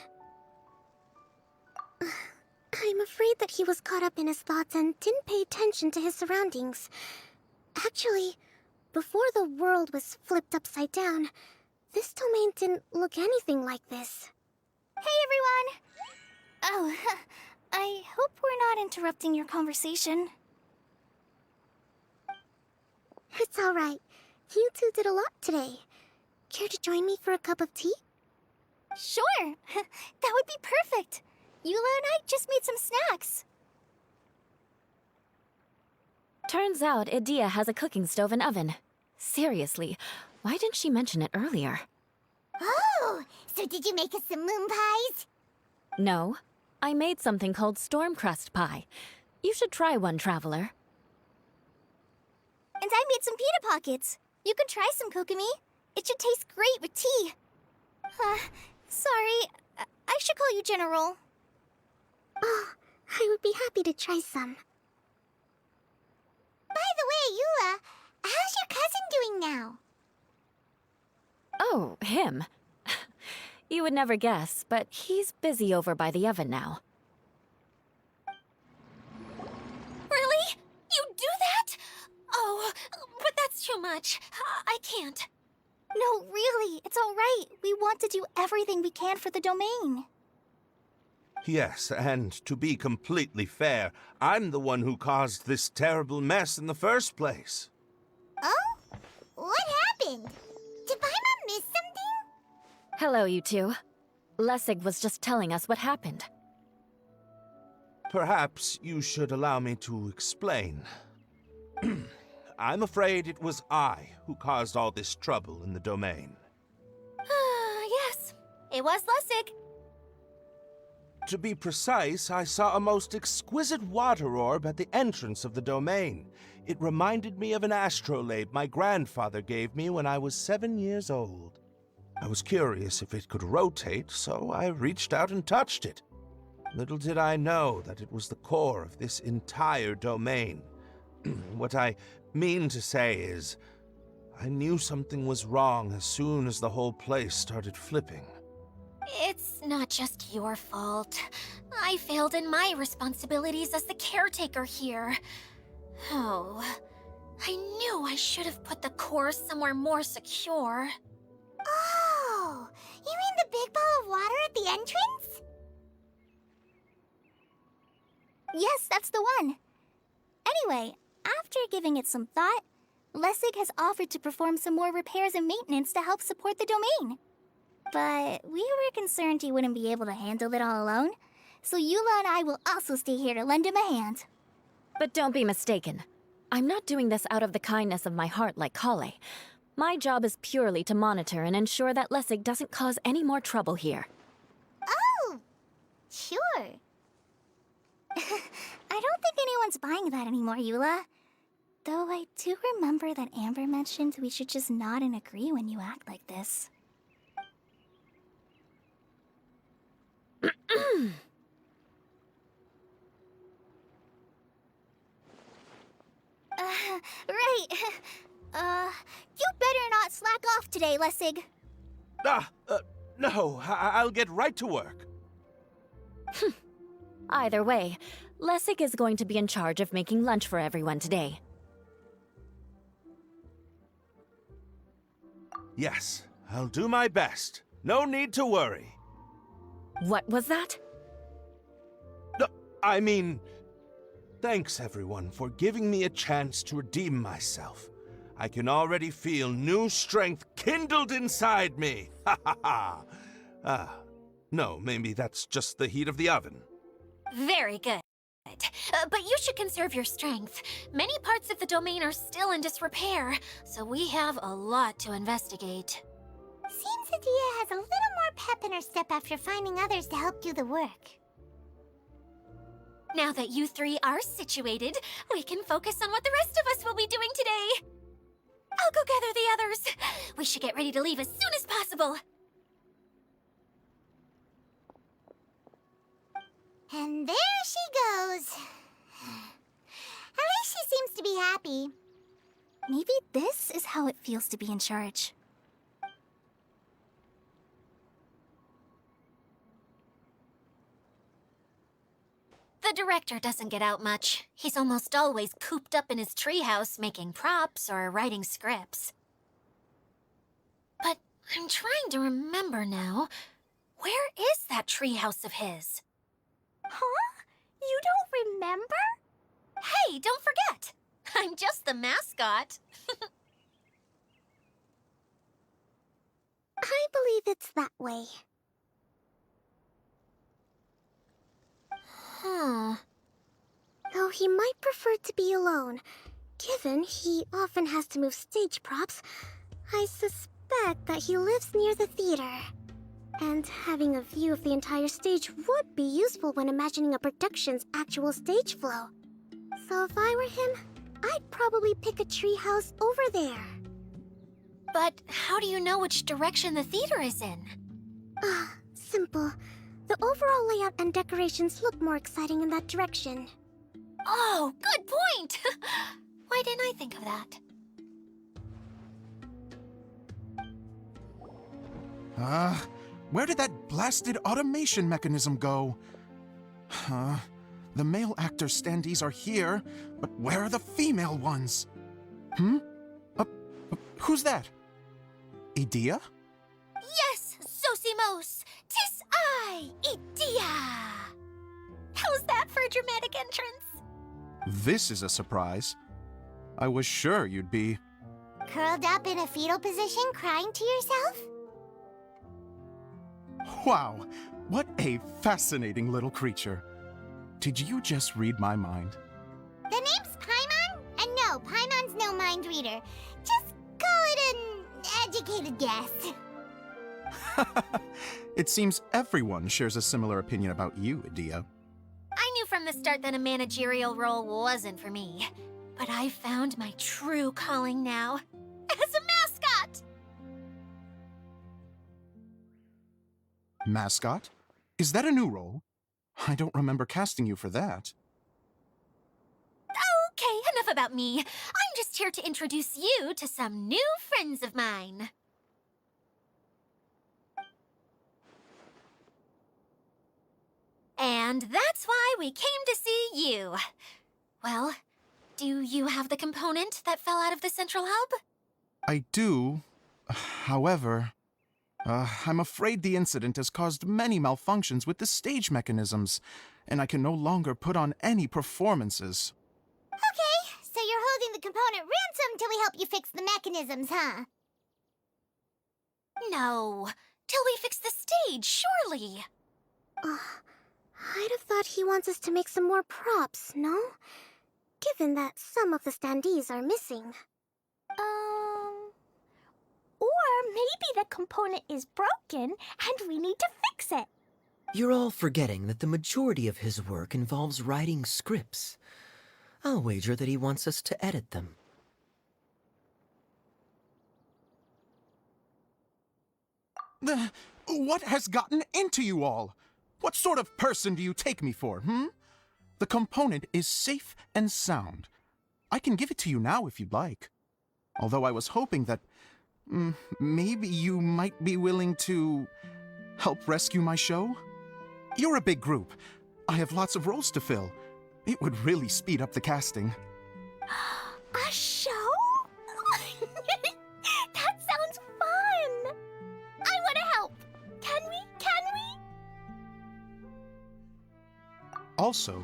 Speaker 13: I'm afraid that he was caught up in his thoughts and didn't pay attention to his surroundings. Actually, before the world was flipped upside down, this domain didn't look anything like this.
Speaker 5: Hey, everyone! Oh, I hope we're not interrupting your conversation.
Speaker 13: It's alright. You two did a lot today. Care to join me for a cup of tea?
Speaker 5: Sure! That would be perfect! Eula and I just made some snacks.
Speaker 7: Turns out Idia has a cooking stove and oven. Seriously, why didn't she mention it earlier?
Speaker 2: Oh, so did you make us some moon pies?
Speaker 7: No, I made something called storm crust pie. You should try one, Traveler.
Speaker 5: And I made some pita pockets. You can try some, Kokomi. It should taste great with tea. Sorry. I should call you General.
Speaker 13: Oh, I would be happy to try some.
Speaker 2: By the way, Eula, how's your cousin doing now?
Speaker 7: Oh, him. You would never guess, but he's busy over by the oven now.
Speaker 6: Really? You do that? Oh, but that's too much. I can't.
Speaker 5: No, really, it's all right. We want to do everything we can for the domain.
Speaker 12: Yes, and to be completely fair, I'm the one who caused this terrible mess in the first place.
Speaker 2: Oh? What happened? Did Paimon miss something?
Speaker 7: Hello, you two. Lessig was just telling us what happened.
Speaker 12: Perhaps you should allow me to explain. I'm afraid it was I who caused all this trouble in the domain.
Speaker 5: Yes, it was Lessig.
Speaker 12: To be precise, I saw a most exquisite water orb at the entrance of the domain. It reminded me of an astrolabe my grandfather gave me when I was 7 years old. I was curious if it could rotate, so I reached out and touched it. Little did I know that it was the core of this entire domain. What I mean to say is, I knew something was wrong as soon as the whole place started flipping.
Speaker 6: It's not just your fault. I failed in my responsibilities as the caretaker here. Oh, I knew I should have put the core somewhere more secure.
Speaker 2: Oh, you mean the big ball of water at the entrance?
Speaker 5: Yes, that's the one. Anyway, after giving it some thought, Lessig has offered to perform some more repairs and maintenance to help support the domain. But we were concerned he wouldn't be able to handle it all alone, so Eula and I will also stay here to lend him a hand.
Speaker 7: But don't be mistaken. I'm not doing this out of the kindness of my heart like Kale. My job is purely to monitor and ensure that Lessig doesn't cause any more trouble here.
Speaker 2: Oh, sure.
Speaker 5: I don't think anyone's buying that anymore, Eula. Though I do remember that Amber mentioned we should just nod and agree when you act like this. Right. You better not slack off today, Lessig.
Speaker 12: No, I'll get right to work.
Speaker 7: Either way, Lessig is going to be in charge of making lunch for everyone today.
Speaker 12: Yes, I'll do my best. No need to worry.
Speaker 7: What was that?
Speaker 12: No, I mean, thanks everyone for giving me a chance to redeem myself. I can already feel new strength kindled inside me. Ha ha ha. No, maybe that's just the heat of the oven.
Speaker 6: Very good. But you should conserve your strength. Many parts of the domain are still in disrepair, so we have a lot to investigate.
Speaker 2: Seems Adia has a little more pep in her step after finding others to help do the work.
Speaker 6: Now that you three are situated, we can focus on what the rest of us will be doing today. I'll go gather the others. We should get ready to leave as soon as possible.
Speaker 2: And there she goes. At least she seems to be happy.
Speaker 5: Maybe this is how it feels to be in charge.
Speaker 6: The director doesn't get out much. He's almost always cooped up in his treehouse making props or writing scripts. But I'm trying to remember now. Where is that treehouse of his?
Speaker 3: Huh? You don't remember?
Speaker 6: Hey, don't forget! I'm just the mascot.
Speaker 13: I believe it's that way.
Speaker 6: Huh.
Speaker 13: Though he might prefer to be alone, given he often has to move stage props, I suspect that he lives near the theater. And having a view of the entire stage would be useful when imagining a production's actual stage flow. So if I were him, I'd probably pick a treehouse over there.
Speaker 6: But how do you know which direction the theater is in?
Speaker 13: Simple. The overall layout and decorations look more exciting in that direction.
Speaker 6: Oh, good point! Why didn't I think of that?
Speaker 14: Where did that blasted automation mechanism go? The male actor standees are here, but where are the female ones? Who's that? Idia?
Speaker 6: Yes, Sosimos! 'Tis I, Idia! How's that for a dramatic entrance?
Speaker 14: This is a surprise. I was sure you'd be...
Speaker 2: Curled up in a fetal position, crying to yourself?
Speaker 14: Wow, what a fascinating little creature. Did you just read my mind?
Speaker 2: The name's Paimon? And no, Paimon's no mind reader. Just call it an educated guess.
Speaker 14: It seems everyone shares a similar opinion about you, Idia.
Speaker 6: I knew from the start that a managerial role wasn't for me. But I found my true calling now. As a mascot!
Speaker 14: Mascot? Is that a new role? I don't remember casting you for that.
Speaker 6: Okay, enough about me. I'm just here to introduce you to some new friends of mine. And that's why we came to see you. Well, do you have the component that fell out of the central hub?
Speaker 14: I do. However, I'm afraid the incident has caused many malfunctions with the stage mechanisms, and I can no longer put on any performances.
Speaker 2: Okay, so you're holding the component ransom till we help you fix the mechanisms, huh?
Speaker 6: No, till we fix the stage, surely.
Speaker 13: I'd have thought he wants us to make some more props, no? Given that some of the standees are missing.
Speaker 3: Or maybe the component is broken and we need to fix it.
Speaker 4: You're all forgetting that the majority of his work involves writing scripts. I'll wager that he wants us to edit them.
Speaker 14: What has gotten into you all? What sort of person do you take me for, The component is safe and sound. I can give it to you now if you'd like. Although I was hoping that maybe you might be willing to help rescue my show? You're a big group. I have lots of roles to fill. It would really speed up the casting.
Speaker 3: A show? That sounds fun! I want to help! Can we? Can we?
Speaker 14: Also,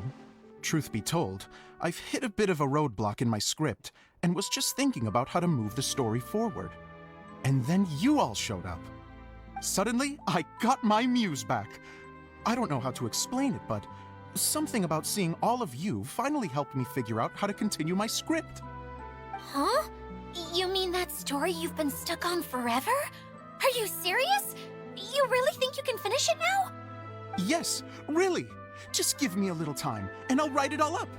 Speaker 14: truth be told, I've hit a bit of a roadblock in my script and was just thinking about how to move the story forward. And then you all showed up. Suddenly, I got my muse back. I don't know how to explain it, but something about seeing all of you finally helped me figure out how to continue my script.
Speaker 6: Huh? You mean that story you've been stuck on forever? Are you serious? You really think you can finish it now?
Speaker 14: Yes, really. Just give me a little time, and I'll write it all up.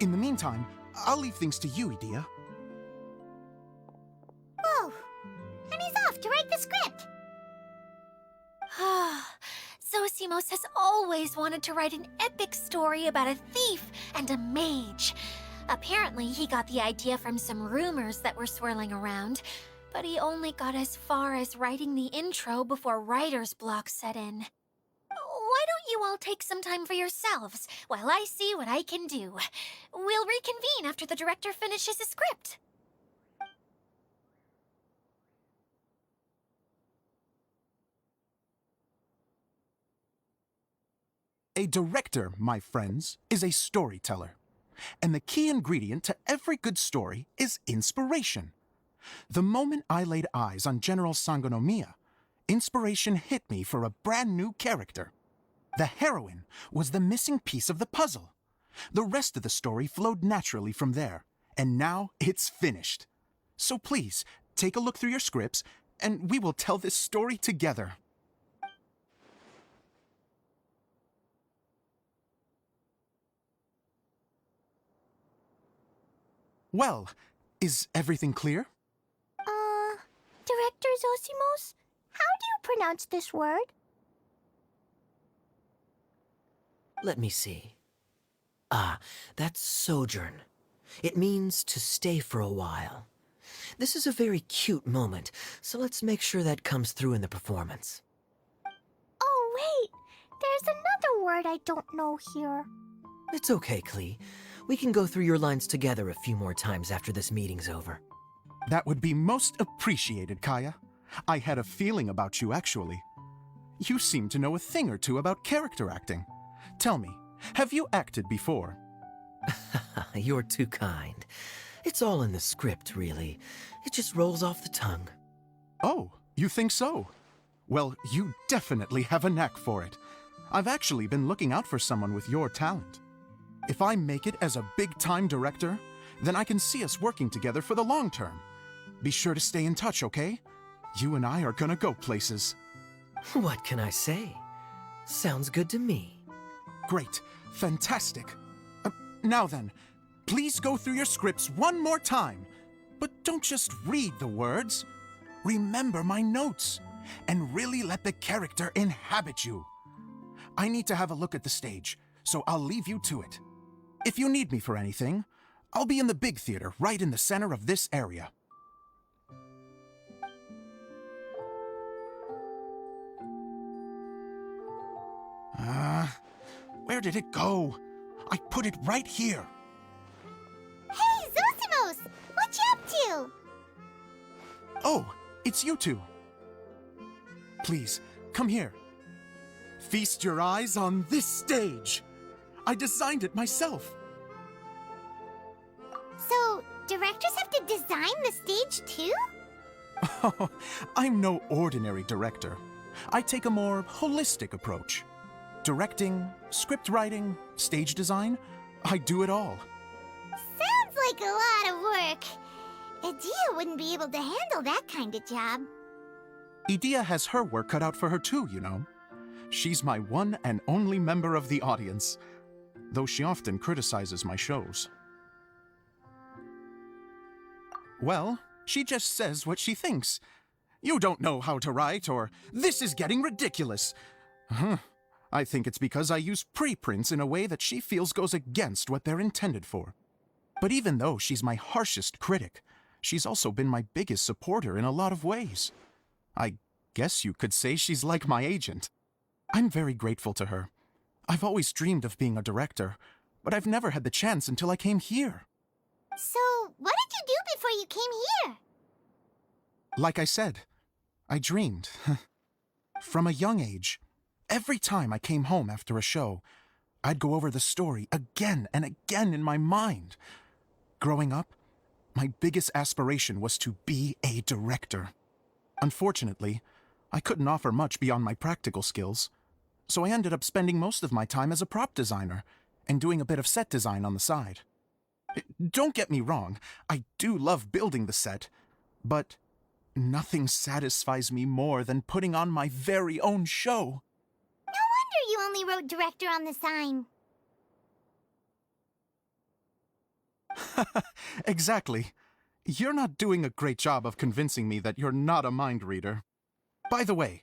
Speaker 14: In the meantime, I'll leave things to you, Edea.
Speaker 2: Whoa. And he's off to write the script.
Speaker 6: Zosimos has always wanted to write an epic story about a thief and a mage. Apparently, he got the idea from some rumors that were swirling around, but he only got as far as writing the intro before writer's block set in. Why don't you all take some time for yourselves while I see what I can do? We'll reconvene after the director finishes his script.
Speaker 14: A director, my friends, is a storyteller. And the key ingredient to every good story is inspiration. The moment I laid eyes on General Sangonomiya, inspiration hit me for a brand new character. The heroine was the missing piece of the puzzle. The rest of the story flowed naturally from there, and now it's finished. So please, take a look through your scripts, and we will tell this story together. Well, is everything clear?
Speaker 3: Director Zosimos, how do you pronounce this word?
Speaker 4: Let me see. Ah, that's sojourn. It means to stay for a while. This is a very cute moment, so let's make sure that comes through in the performance.
Speaker 3: Oh, wait. There's another word I don't know here.
Speaker 4: It's okay, Klee. We can go through your lines together a few more times after this meeting's over.
Speaker 14: That would be most appreciated, Kaya. I had a feeling about you, actually. You seem to know a thing or two about character acting. Tell me, have you acted before?
Speaker 4: You're too kind. It's all in the script, really. It just rolls off the tongue.
Speaker 14: Oh, you think so? Well, you definitely have a knack for it. I've actually been looking out for someone with your talent. If I make it as a big-time director, then I can see us working together for the long term. Be sure to stay in touch, okay? You and I are gonna go places.
Speaker 4: What can I say? Sounds good to me.
Speaker 14: Great. Fantastic. Now then, please go through your scripts one more time. But don't just read the words. Remember my notes, and really let the character inhabit you. I need to have a look at the stage, so I'll leave you to it. If you need me for anything, I'll be in the big theater right in the center of this area. Where did it go? I put it right here.
Speaker 2: Hey, Zosimos! What you up to?
Speaker 14: Oh, it's you two. Please, come here. Feast your eyes on this stage. I designed it myself.
Speaker 2: So, directors have to design the stage too?
Speaker 14: Oh, I'm no ordinary director. I take a more holistic approach. Directing, script writing, stage design, I do it all.
Speaker 2: Sounds like a lot of work. Edea wouldn't be able to handle that kind of job.
Speaker 14: Edea has her work cut out for her too, you know. She's my one and only member of the audience, though she often criticizes my shows. Well, she just says what she thinks. You don't know how to write, or this is getting ridiculous. I think it's because I use preprints in a way that she feels goes against what they're intended for. But even though she's my harshest critic, she's also been my biggest supporter in a lot of ways. I guess you could say she's like my agent. I'm very grateful to her. I've always dreamed of being a director, but I've never had the chance until I came here.
Speaker 2: So, what did you do before you came here?
Speaker 14: Like I said, I dreamed. From a young age, every time I came home after a show, I'd go over the story again and again in my mind. Growing up, my biggest aspiration was to be a director. Unfortunately, I couldn't offer much beyond my practical skills, so I ended up spending most of my time as a prop designer and doing a bit of set design on the side. Don't get me wrong, I do love building the set, but nothing satisfies me more than putting on my very own show.
Speaker 2: No wonder you only wrote director on the sign.
Speaker 14: Exactly. You're not doing a great job of convincing me that you're not a mind reader. By the way,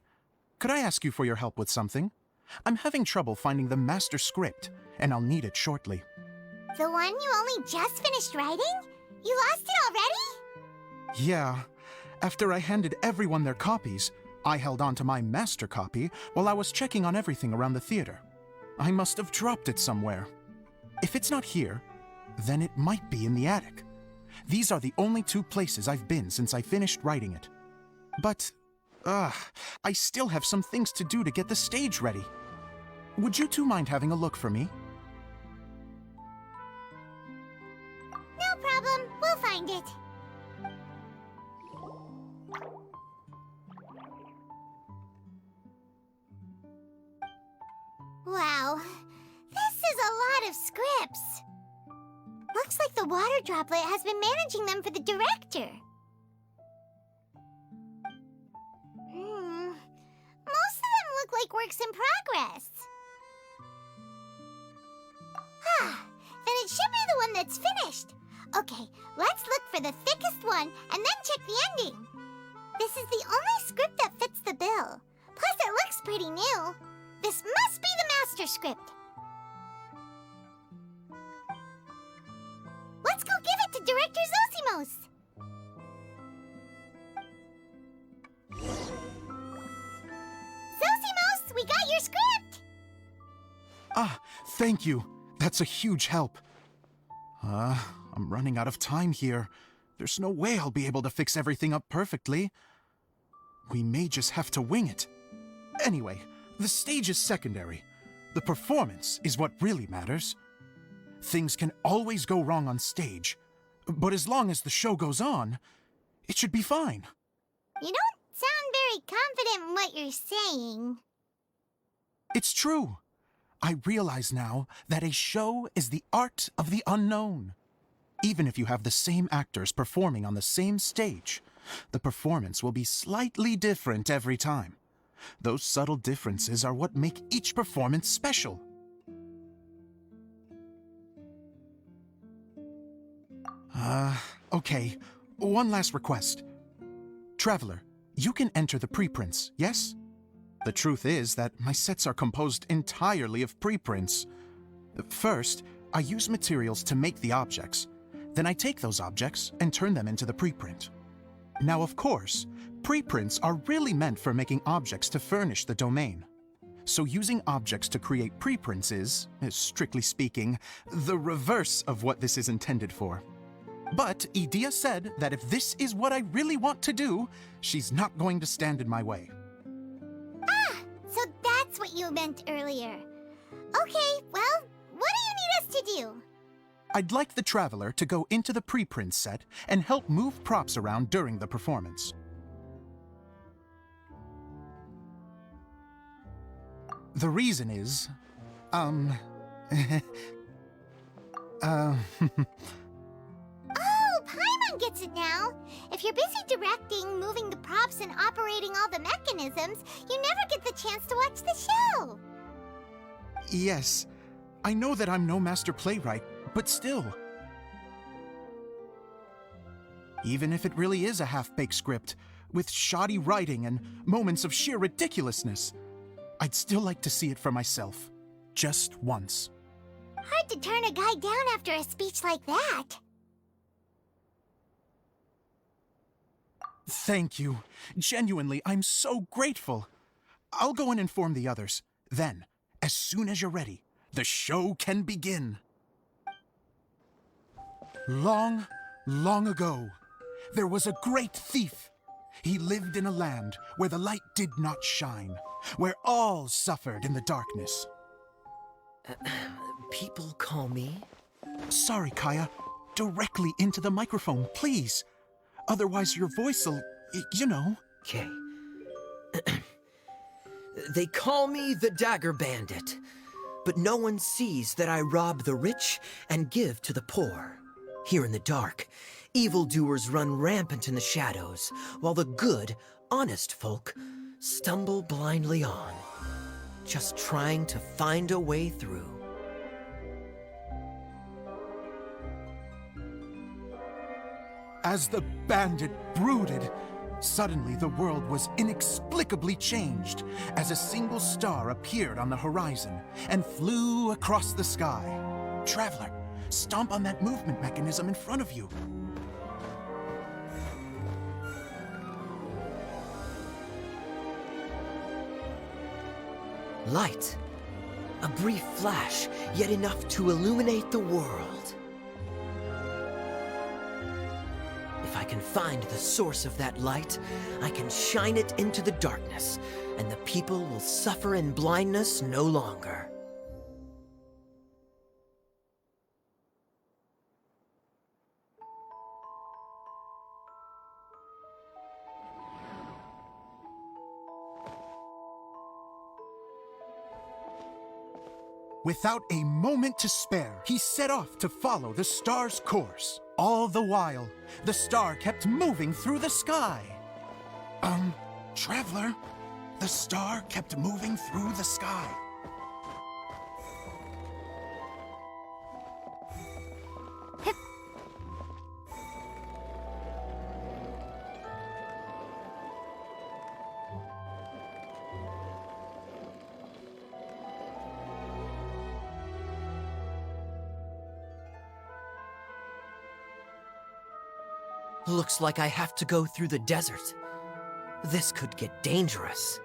Speaker 14: could I ask you for your help with something? I'm having trouble finding the master script, and I'll need it shortly.
Speaker 2: The one you only just finished writing? You lost it already?
Speaker 14: Yeah. After I handed everyone their copies, I held on to my master copy while I was checking on everything around the theater. I must have dropped it somewhere. If it's not here, then it might be in the attic. These are the only two places I've been since I finished writing it. But, I still have some things to do to get the stage ready. Would you two mind having a look for me?
Speaker 2: No problem, we'll find it. Wow, this is a lot of scripts. Looks like the water droplet has been managing them for the director. Most of them look like works in progress. Then it should be the one that's finished. Okay, let's look for the thickest one and then check the ending. This is the only script that fits the bill. Plus, it looks pretty new. This must be the master script. Let's go give it to Director Zosimos. Zosimos, we got your script!
Speaker 14: Thank you. That's a huge help. I'm running out of time here. There's no way I'll be able to fix everything up perfectly. We may just have to wing it. Anyway, the stage is secondary. The performance is what really matters. Things can always go wrong on stage, but as long as the show goes on, it should be fine.
Speaker 2: You don't sound very confident in what you're saying.
Speaker 14: It's true. I realize now that a show is the art of the unknown. Even if you have the same actors performing on the same stage, the performance will be slightly different every time. Those subtle differences are what make each performance special. Okay. One last request. Traveler, you can enter the preprints, yes? The truth is that my sets are composed entirely of preprints. First, I use materials to make the objects. Then I take those objects and turn them into the preprint. Now, of course, preprints are really meant for making objects to furnish the domain. So using objects to create preprints is, strictly speaking, the reverse of what this is intended for. But Edea said that if this is what I really want to do, she's not going to stand in my way.
Speaker 2: So that's what you meant earlier. Okay, well, what do you need us to do?
Speaker 14: I'd like the Traveler to go into the preprint set and help move props around during the performance. The reason is,
Speaker 2: Oh, Paimon gets it now. If you're busy directing, moving the props, and operating all the mechanisms, you never get the chance to watch the show.
Speaker 14: Yes, I know that I'm no master playwright, but still. Even if it really is a half-baked script, with shoddy writing and moments of sheer ridiculousness, I'd still like to see it for myself, just once.
Speaker 2: Hard to turn a guy down after a speech like that.
Speaker 14: Thank you. Genuinely, I'm so grateful. I'll go and inform the others. Then, as soon as you're ready, the show can begin. Long, long ago, there was a great thief. He lived in a land where the light did not shine, where all suffered in the darkness.
Speaker 4: People call me?
Speaker 14: Sorry, Kaya. Directly into the microphone, please. Otherwise your voice'll, you know.
Speaker 4: Okay. They call me the Dagger Bandit, but no one sees that I rob the rich and give to the poor. Here in the dark, evildoers run rampant in the shadows, while the good, honest folk stumble blindly on, just trying to find a way through.
Speaker 14: As the bandit brooded, suddenly the world was inexplicably changed as a single star appeared on the horizon and flew across the sky. Traveler, stomp on that movement mechanism in front of you.
Speaker 4: Light. A brief flash, yet enough to illuminate the world. If I can find the source of that light, I can shine it into the darkness, and the people will suffer in blindness no longer.
Speaker 14: Without a moment to spare, he set off to follow the star's course. All the while, the star kept moving through the sky. Traveler, the star kept moving through the sky.
Speaker 4: Looks like I have to go through the desert. This could get dangerous.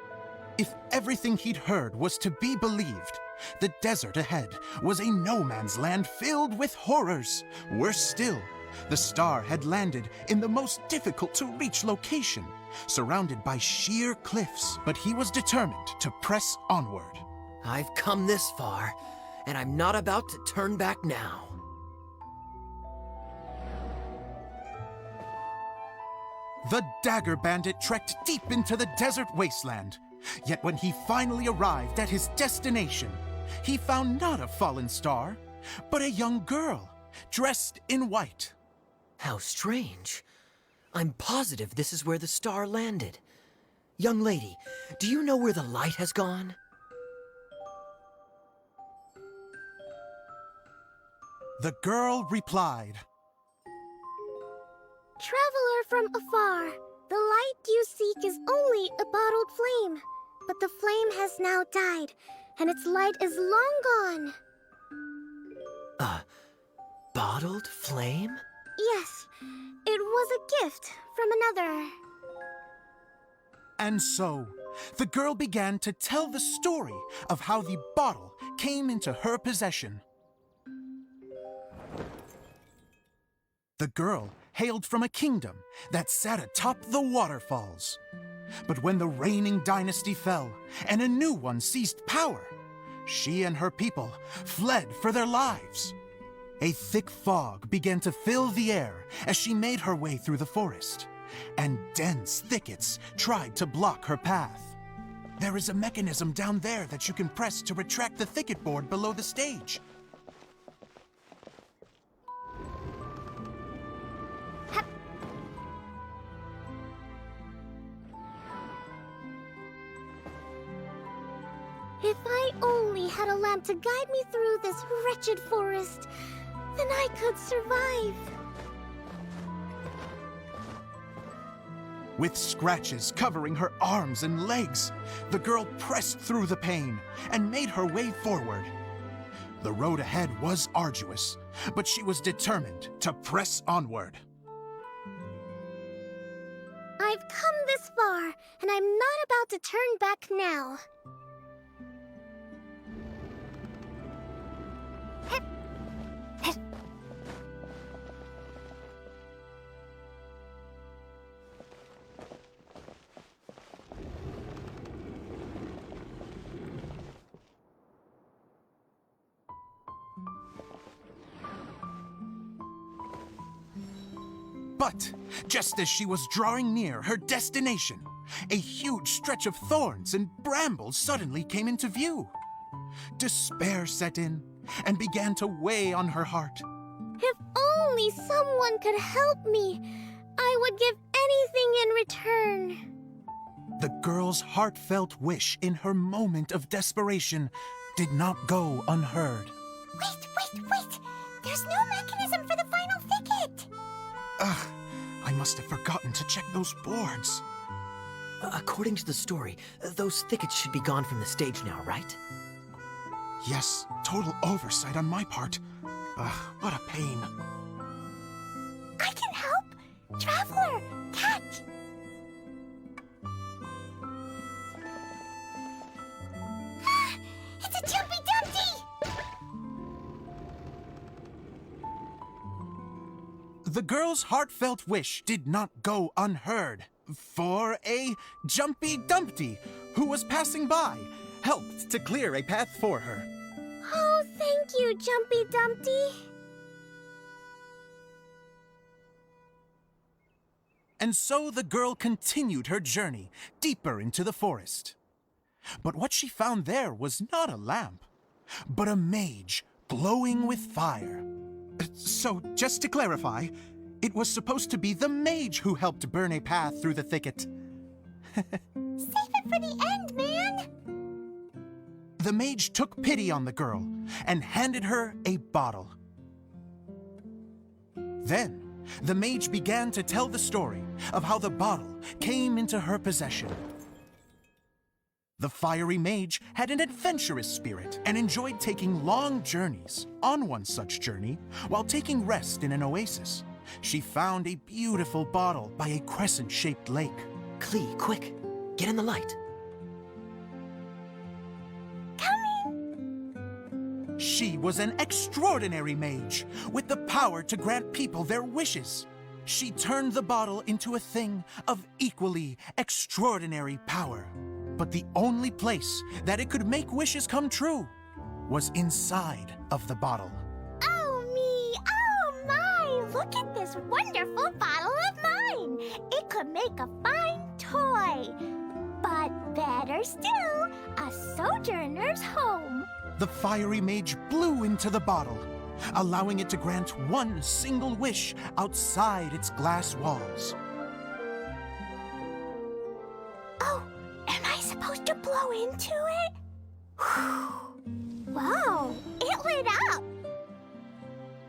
Speaker 14: If everything he'd heard was to be believed, the desert ahead was a no-man's land filled with horrors. Worse still, the star had landed in the most difficult-to-reach location, surrounded by sheer cliffs, but he was determined to press onward.
Speaker 4: I've come this far, and I'm not about to turn back now.
Speaker 14: The Dagger Bandit trekked deep into the desert wasteland. Yet when he finally arrived at his destination, he found not a fallen star, but a young girl, dressed in white.
Speaker 4: How strange. I'm positive this is where the star landed. Young lady, do you know where the light has gone?
Speaker 14: The girl replied,
Speaker 13: Traveler from afar, the light you seek is only a bottled flame. But the flame has now died, and its light is long gone.
Speaker 4: A bottled flame?
Speaker 13: Yes, it was a gift from another.
Speaker 14: And so, the girl began to tell the story of how the bottle came into her possession. The girl hailed from a kingdom that sat atop the waterfalls. But when the reigning dynasty fell and a new one seized power, she and her people fled for their lives. A thick fog began to fill the air as she made her way through the forest, and dense thickets tried to block her path. There is a mechanism down there that you can press to retract the thicket board below the stage.
Speaker 13: If I only had a lamp to guide me through this wretched forest, then I could survive.
Speaker 14: With scratches covering her arms and legs, the girl pressed through the pain and made her way forward. The road ahead was arduous, but she was determined to press onward.
Speaker 13: I've come this far, and I'm not about to turn back now.
Speaker 14: But just as she was drawing near her destination, a huge stretch of thorns and brambles suddenly came into view. Despair set in and began to weigh on her heart.
Speaker 13: If only someone could help me, I would give anything in return.
Speaker 14: The girl's heartfelt wish in her moment of desperation did not go unheard.
Speaker 2: Wait! There's no mechanism for the final thicket!
Speaker 14: Ugh, I must have forgotten to check those boards.
Speaker 4: According to the story, those thickets should be gone from the stage now, right?
Speaker 14: Yes, total oversight on my part. Ugh, what a pain.
Speaker 3: I can help! Traveler, catch!
Speaker 2: It's a Jumpy Dumpty!
Speaker 14: The girl's heartfelt wish did not go unheard, for a Jumpy Dumpty who was passing by helped to clear a path for her.
Speaker 13: Oh, thank you, Jumpy Dumpty.
Speaker 14: And so the girl continued her journey deeper into the forest. But what she found there was not a lamp, but a mage glowing with fire. So, just to clarify, it was supposed to be the mage who helped burn a path through the thicket.
Speaker 2: Save it for the end, man!
Speaker 14: The mage took pity on the girl and handed her a bottle. Then, the mage began to tell the story of how the bottle came into her possession. The fiery mage had an adventurous spirit and enjoyed taking long journeys. On one such journey, while taking rest in an oasis, she found a beautiful bottle by a crescent-shaped lake.
Speaker 4: Klee, quick! Get in the light!
Speaker 14: She was an extraordinary mage, with the power to grant people their wishes. She turned the bottle into a thing of equally extraordinary power. But the only place that it could make wishes come true was inside of the bottle.
Speaker 3: Oh me! Oh my! Look at this wonderful bottle of mine! It could make a fine toy. But better still, a sojourner's home.
Speaker 14: The fiery mage blew into the bottle, allowing it to grant one single wish outside its glass walls.
Speaker 3: Oh, am I supposed to blow into it? Wow, it lit up!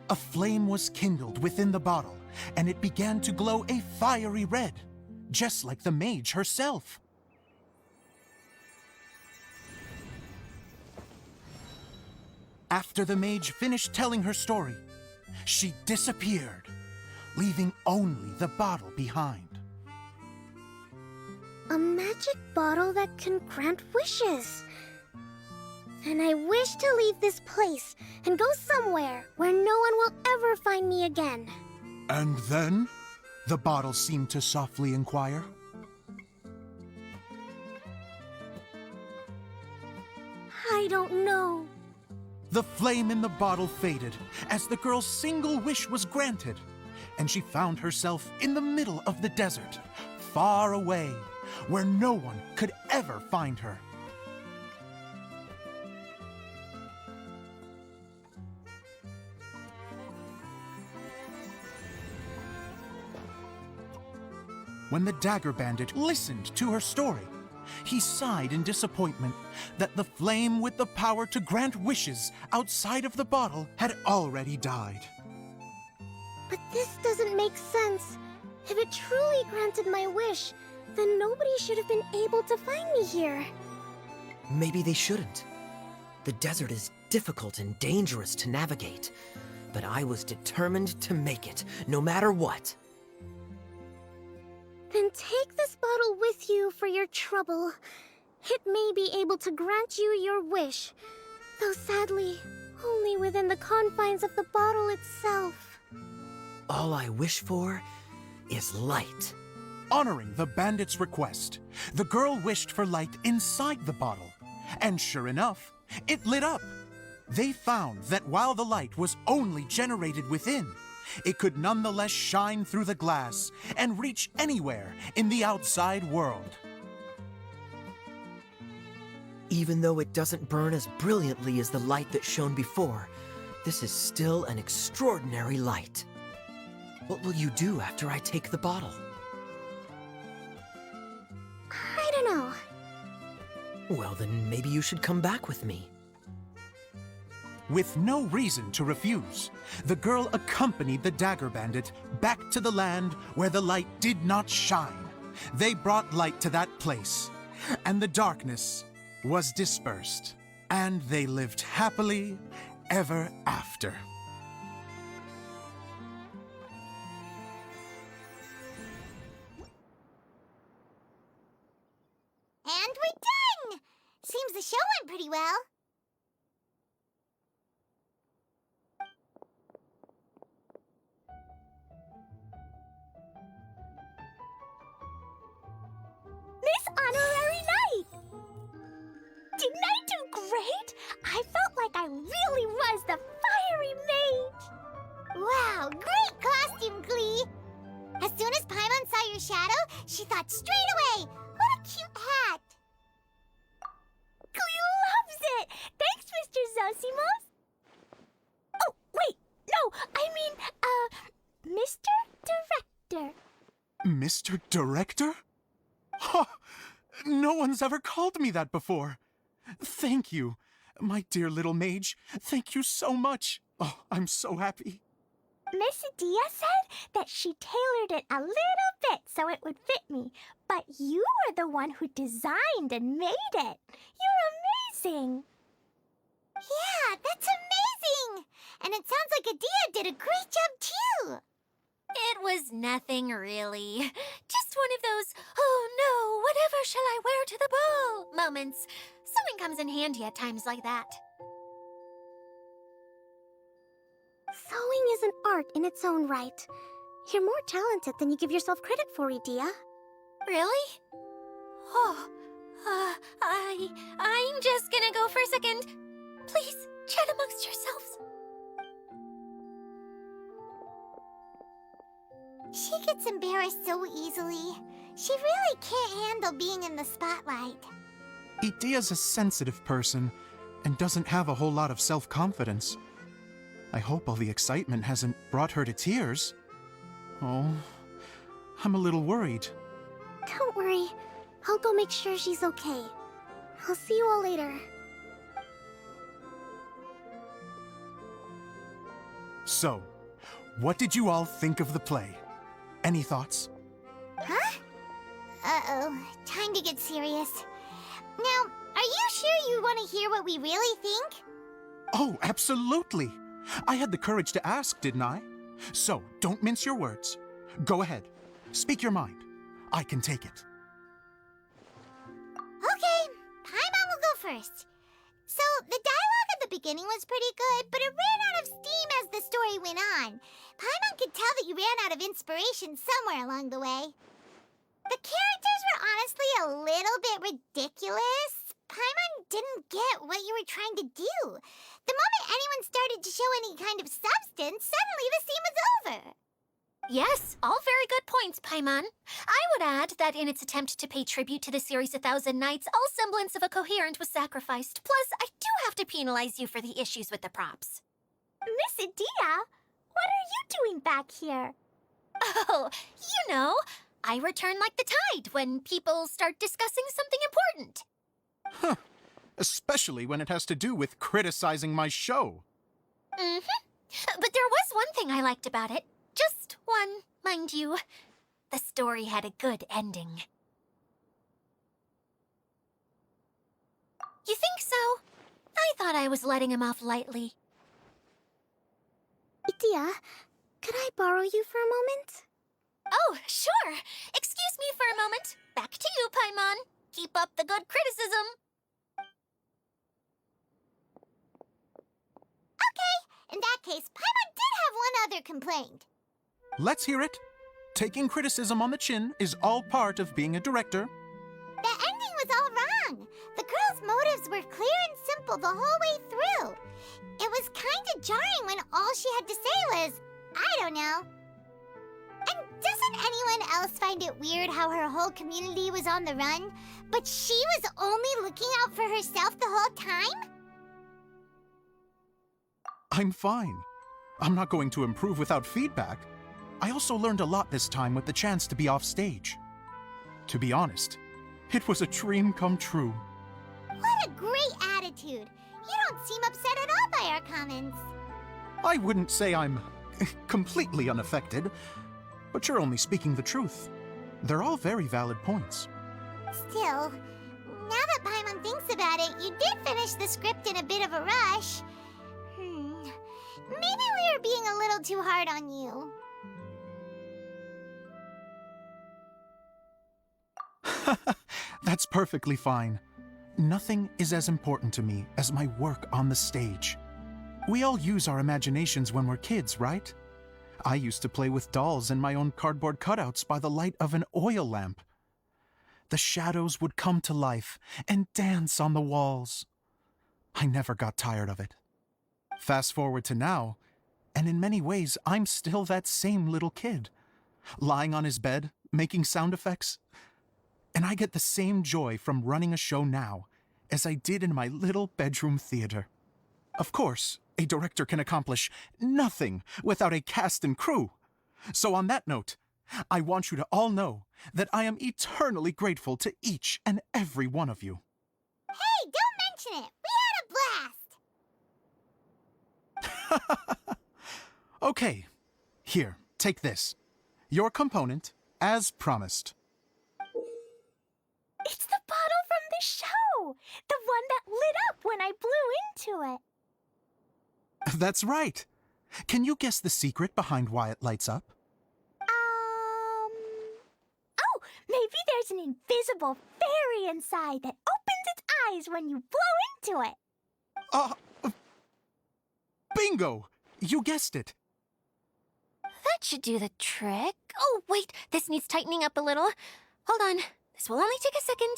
Speaker 14: A flame was kindled within the bottle, and it began to glow a fiery red, just like the mage herself. After the mage finished telling her story, she disappeared, leaving only the bottle behind.
Speaker 13: A magic bottle that can grant wishes. And I wish to leave this place and go somewhere where no one will ever find me again.
Speaker 14: And then? The bottle seemed to softly inquire.
Speaker 13: I don't know.
Speaker 14: The flame in the bottle faded as the girl's single wish was granted, and she found herself in the middle of the desert, far away, where no one could ever find her. When the Dagger Bandit listened to her story, he sighed in disappointment that the flame with the power to grant wishes outside of the bottle had already died.
Speaker 13: But this doesn't make sense. If it truly granted my wish, then nobody should have been able to find me here.
Speaker 4: Maybe they shouldn't. The desert is difficult and dangerous to navigate, but I was determined to make it, no matter what.
Speaker 13: Then take this bottle with you for your trouble. It may be able to grant you your wish, though sadly, only within the confines of the bottle itself.
Speaker 4: All I wish for is light.
Speaker 14: Honoring the bandit's request, the girl wished for light inside the bottle, and sure enough, it lit up. They found that while the light was only generated within, it could nonetheless shine through the glass and reach anywhere in the outside world.
Speaker 4: Even though it doesn't burn as brilliantly as the light that shone before, this is still an extraordinary light. What will you do after I take the bottle?
Speaker 13: I don't know.
Speaker 4: Well, then maybe you should come back with me.
Speaker 14: With no reason to refuse, the girl accompanied the Dagger Bandit back to the land where the light did not shine. They brought light to that place, and the darkness was dispersed, and they lived happily ever after.
Speaker 2: And we're done! Seems the show went pretty well.
Speaker 3: Miss Honorary Knight! Didn't I do great? I felt like I really was the fiery mage.
Speaker 2: Wow, great costume, Glee! As soon as Paimon saw your shadow, she thought straight away, what a cute hat!
Speaker 3: Glee loves it! Thanks, Mr. Zosimos! Oh, wait, no, I mean, Mr. Director.
Speaker 14: Mr. Director? Ha! No one's ever called me that before. Thank you, my dear little mage. Thank you so much. Oh, I'm so happy.
Speaker 3: Miss Adia said that she tailored it a little bit so it would fit me, but you were the one who designed and made it. You're amazing.
Speaker 2: Yeah, that's amazing! And it sounds like Adia did a great job, too!
Speaker 6: It was nothing, really. Just one of those, oh no, whatever shall I wear to the ball moments. Sewing comes in handy at times like that.
Speaker 13: Sewing is an art in its own right. You're more talented than you give yourself credit for, Idia.
Speaker 6: Really? Oh, I'm just gonna go for a second. Please, chat amongst yourselves.
Speaker 2: She gets embarrassed so easily. She really can't handle being in the spotlight.
Speaker 14: Idia's a sensitive person and doesn't have a whole lot of self-confidence. I hope all the excitement hasn't brought her to tears. Oh, I'm a little worried.
Speaker 13: Don't worry. I'll go make sure she's okay. I'll see you all later.
Speaker 14: So, what did you all think of the play? Any thoughts?
Speaker 2: Huh? Uh-oh, time to get serious. Now, are you sure you want to hear what we really think?
Speaker 14: Oh, absolutely. I had the courage to ask, didn't I? So, don't mince your words. Go ahead. Speak your mind. I can take it.
Speaker 2: Okay, Paimon will go first. So, the dialogue at the beginning was pretty good, but it ran out of steam as the story went on. Paimon could tell that you ran out of inspiration somewhere along the way. The characters were honestly a little bit ridiculous. Paimon didn't get what you were trying to do. The moment anyone started to show any kind of substance, suddenly the scene was over.
Speaker 6: Yes, all very good points, Paimon. I would add that in its attempt to pay tribute to the series 1,000 Nights, all semblance of a coherent was sacrificed. Plus, I do have to penalize you for the issues with the props.
Speaker 3: Miss Adia, what are you doing back here?
Speaker 6: Oh, you know, I return like the tide when people start discussing something important.
Speaker 14: Huh. Especially when it has to do with criticizing my show.
Speaker 6: Mm-hmm. But there was one thing I liked about it. Just one, mind you. The story had a good ending. You think so? I thought I was letting him off lightly.
Speaker 13: Idia, could I borrow you for a moment?
Speaker 6: Oh, sure. Excuse me for a moment. Back to you, Paimon. Keep up the good criticism.
Speaker 2: Okay, in that case, Paimon did have one other complaint.
Speaker 14: Let's hear it. Taking criticism on the chin is all part of being a director.
Speaker 2: The ending was all wrong. The girl's motives were clear and simple the whole way through. It was kind of jarring when all she had to say was, I don't know. And doesn't anyone else find it weird how her whole community was on the run, but she was only looking out for herself the whole time?
Speaker 14: I'm fine. I'm not going to improve without feedback. I also learned a lot this time with the chance to be off stage. To be honest, it was a dream come true.
Speaker 2: What a great attitude. You don't seem upset at all by our comments.
Speaker 14: I wouldn't say I'm completely unaffected, but you're only speaking the truth. They're all very valid points.
Speaker 2: Still, now that Paimon thinks about it, you did finish the script in a bit of a rush. Maybe we were being a little too hard on you.
Speaker 14: That's perfectly fine. Nothing is as important to me as my work on the stage. We all use our imaginations when we're kids, right? I used to play with dolls and my own cardboard cutouts by the light of an oil lamp. The shadows would come to life and dance on the walls. I never got tired of it. Fast forward to now, and in many ways, I'm still that same little kid, lying on his bed, making sound effects. And I get the same joy from running a show now as I did in my little bedroom theater. Of course, a director can accomplish nothing without a cast and crew. So on that note, I want you to all know that I am eternally grateful to each and every one of you.
Speaker 2: Hey, don't mention it. We had a blast.
Speaker 14: Okay, here, take this. Your component, as promised.
Speaker 3: It's the bottle from the show! The one that lit up when I blew into it.
Speaker 14: That's right. Can you guess the secret behind why it lights up?
Speaker 3: Oh, maybe there's an invisible fairy inside that opens its eyes when you blow into it.
Speaker 14: Bingo! You guessed it.
Speaker 6: That should do the trick. Oh, wait, this needs tightening up a little. Hold on, this will only take a second.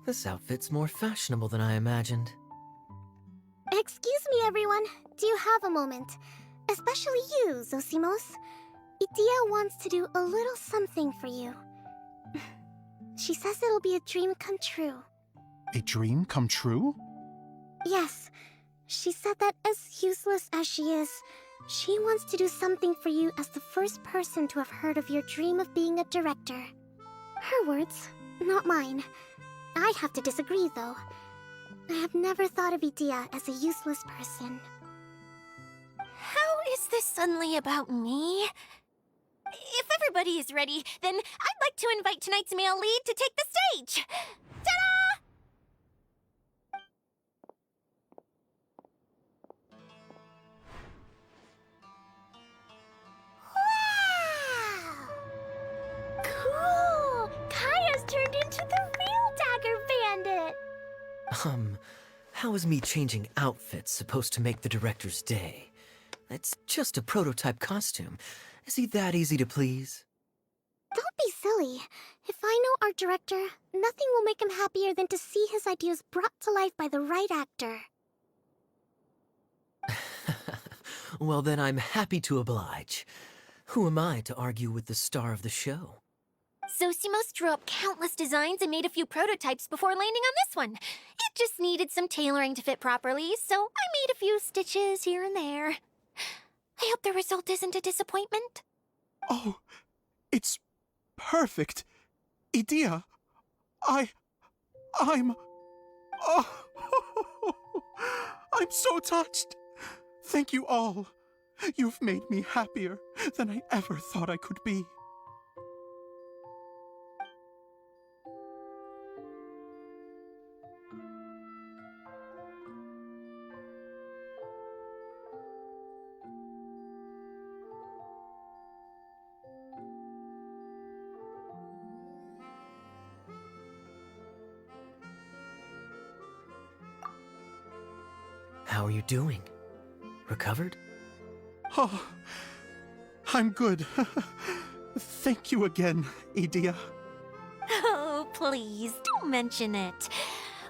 Speaker 4: This outfit's more fashionable than I imagined.
Speaker 13: Excuse me, everyone. Do you have a moment? Especially you, Zosimos. Idia wants to do a little something for you. She says it'll be a dream come true.
Speaker 14: A dream come true?
Speaker 13: Yes. She said that as useless as she is, she wants to do something for you as the first person to have heard of your dream of being a director. Her words, not mine. I have to disagree, though. I have never thought of Idia as a useless person.
Speaker 6: How is this suddenly about me? If everybody is ready, then I'd like to invite tonight's male lead to take the stage. Ta-da!
Speaker 2: Wow!
Speaker 3: Cool! Kaya's turned into the real Dagger Bandit!
Speaker 4: How is me changing outfits supposed to make the director's day? It's just a prototype costume. Is he that easy to please?
Speaker 13: Don't be silly. If I know our director, nothing will make him happier than to see his ideas brought to life by the right actor.
Speaker 4: Well, then I'm happy to oblige. Who am I to argue with the star of the show?
Speaker 6: Zosimos drew up countless designs and made a few prototypes before landing on this one. It just needed some tailoring to fit properly, so I made a few stitches here and there. I hope the result isn't a disappointment.
Speaker 14: Oh, it's perfect. Idia, I'm... Oh, I'm so touched. Thank you all. You've made me happier than I ever thought I could be.
Speaker 4: How are you doing? Recovered?
Speaker 14: Oh, I'm good. Thank you again, Idia.
Speaker 6: Oh, please, don't mention it.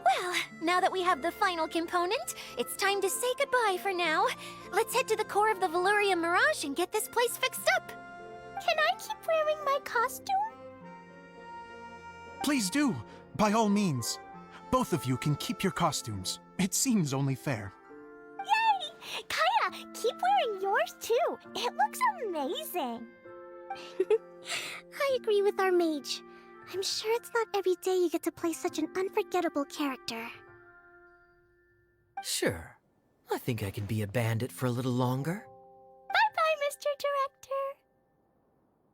Speaker 6: Well, Now that we have the final component, it's time to say goodbye for now. Let's head to the core of the Valyria Mirage and get this place fixed up.
Speaker 3: Can I keep wearing my costume?
Speaker 14: Please do, by all means. Both of you can keep your costumes. It seems only fair.
Speaker 3: Yay! Kaya, keep wearing yours too. It looks amazing.
Speaker 13: I agree with our mage. I'm sure it's not every day you get to play such an unforgettable character.
Speaker 4: Sure. I think I can be a bandit for a little longer.
Speaker 3: Bye-bye, Mr. Director.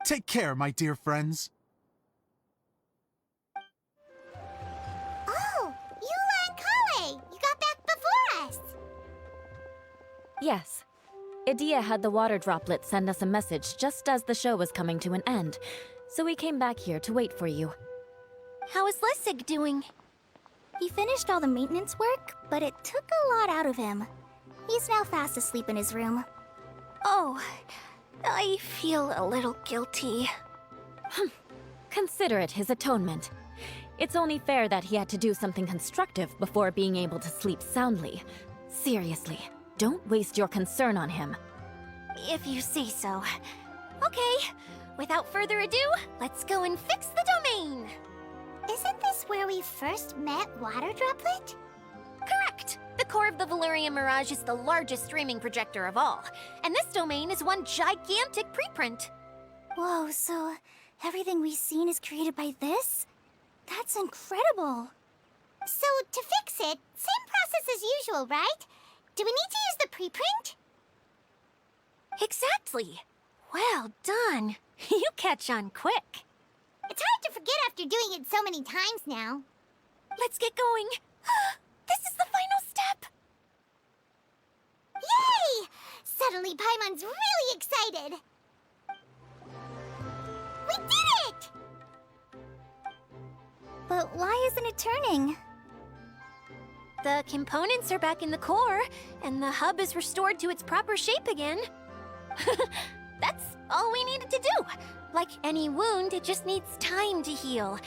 Speaker 14: Take care, my dear friends.
Speaker 2: Oh, Eula and Kale! You got back before us!
Speaker 7: Yes. Idea had the water droplet send us a message just as the show was coming to an end, so we came back here to wait for you.
Speaker 6: How is Lessig doing?
Speaker 5: He finished all the maintenance work, but it took a lot out of him. He's now fast asleep in his room.
Speaker 6: Oh, I feel a little guilty.
Speaker 7: Consider it his atonement. It's only fair that he had to do something constructive before being able to sleep soundly. Seriously, don't waste your concern on him.
Speaker 6: If you say so. Okay, without further ado, let's go and fix the domain!
Speaker 2: Isn't this where we first met Water Droplet?
Speaker 6: Correct! The core of the Valyria Mirage is the largest streaming projector of all, and this domain is one gigantic preprint.
Speaker 5: Whoa, so everything we've seen is created by this? That's incredible.
Speaker 2: So, to fix it, same process as usual, right? Do we need to use the preprint?
Speaker 6: Exactly! Well done! You catch on quick.
Speaker 2: It's hard to forget after doing it so many times now.
Speaker 6: Let's get going. This is the final step.
Speaker 2: Yay! Suddenly Paimon's really excited. We did it!
Speaker 5: But why isn't it turning?
Speaker 6: The components are back in the core, and the hub is restored to its proper shape again. That's all we needed to do. Like any wound, it just needs time to heal.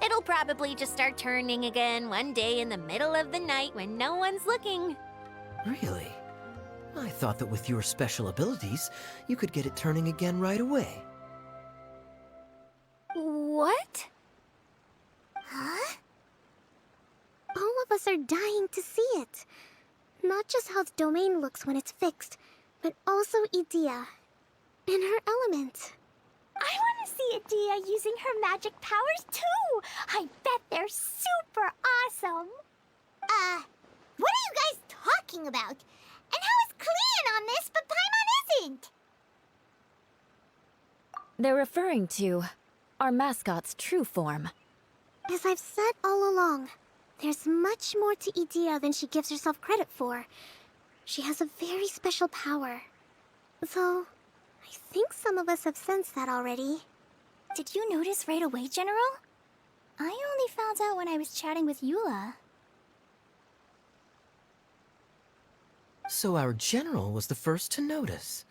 Speaker 6: It'll probably just start turning again one day in the middle of the night when no one's looking.
Speaker 4: Really? I thought that with your special abilities, you could get it turning again right away.
Speaker 6: What?
Speaker 2: Huh?
Speaker 13: All of us are dying to see it. Not just how the domain looks when it's fixed, but also Idea. In her element.
Speaker 3: I want to see Idea using her magic powers too! I bet they're super awesome!
Speaker 2: What are you guys talking about? And how is Clean on this, but Paimon isn't?
Speaker 7: They're referring to our mascot's true form.
Speaker 13: As I've said all along, there's much more to Idea than she gives herself credit for. She has a very special power. Though, I think some of us have sensed that already.
Speaker 5: Did you notice right away, General? I only found out when I was chatting with Eula.
Speaker 4: So our general was the first to notice.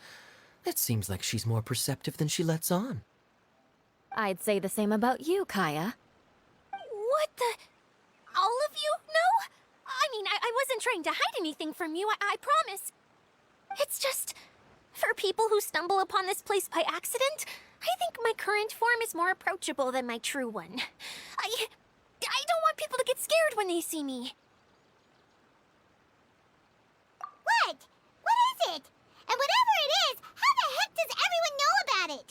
Speaker 4: It seems like she's more perceptive than she lets on.
Speaker 7: I'd say the same about you, Kaya.
Speaker 6: What the? All of you? No? I mean, I wasn't trying to hide anything from you, I promise. It's just, for people who stumble upon this place by accident, I think my current form is more approachable than my true one. I don't want people to get scared when they see me.
Speaker 2: What? What is it? And whatever it is, how the heck does everyone know about it?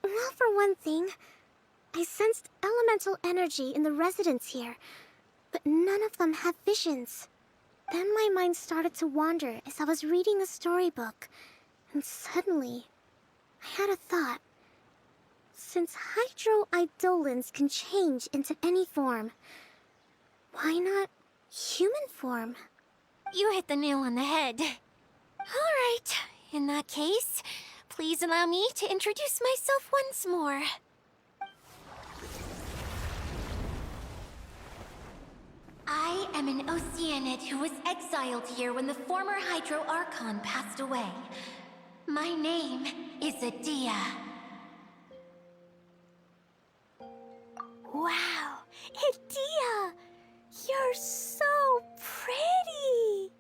Speaker 13: Well, for one thing, I sensed elemental energy in the residents here, but none of them have visions. Then my mind started to wander as I was reading a storybook, and suddenly, I had a thought. Since hydro-eidolons can change into any form, why not human form?
Speaker 6: You hit the nail on the head. All right, in that case, please allow me to introduce myself once more. I am an Oceanid who was exiled here when the former Hydro Archon passed away. My name is Adia.
Speaker 3: Wow, Idea! You're so pretty!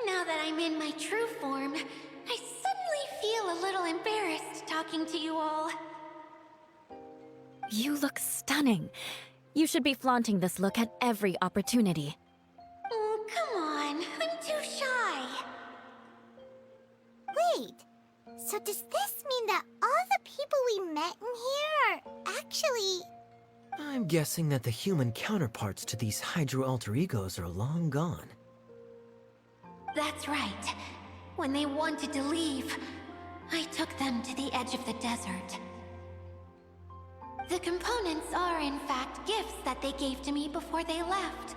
Speaker 6: Now that I'm in my true form, I suddenly feel a little embarrassed talking to you all.
Speaker 7: You look stunning. You should be flaunting this look at every opportunity.
Speaker 6: Oh, come on. I'm too shy.
Speaker 2: Wait, so does this mean that all the people we met in here are actually...
Speaker 4: I'm guessing that the human counterparts to these Hydro alter egos are long gone.
Speaker 6: That's right. When they wanted to leave, I took them to the edge of the desert. The components are, in fact, gifts that they gave to me before they left.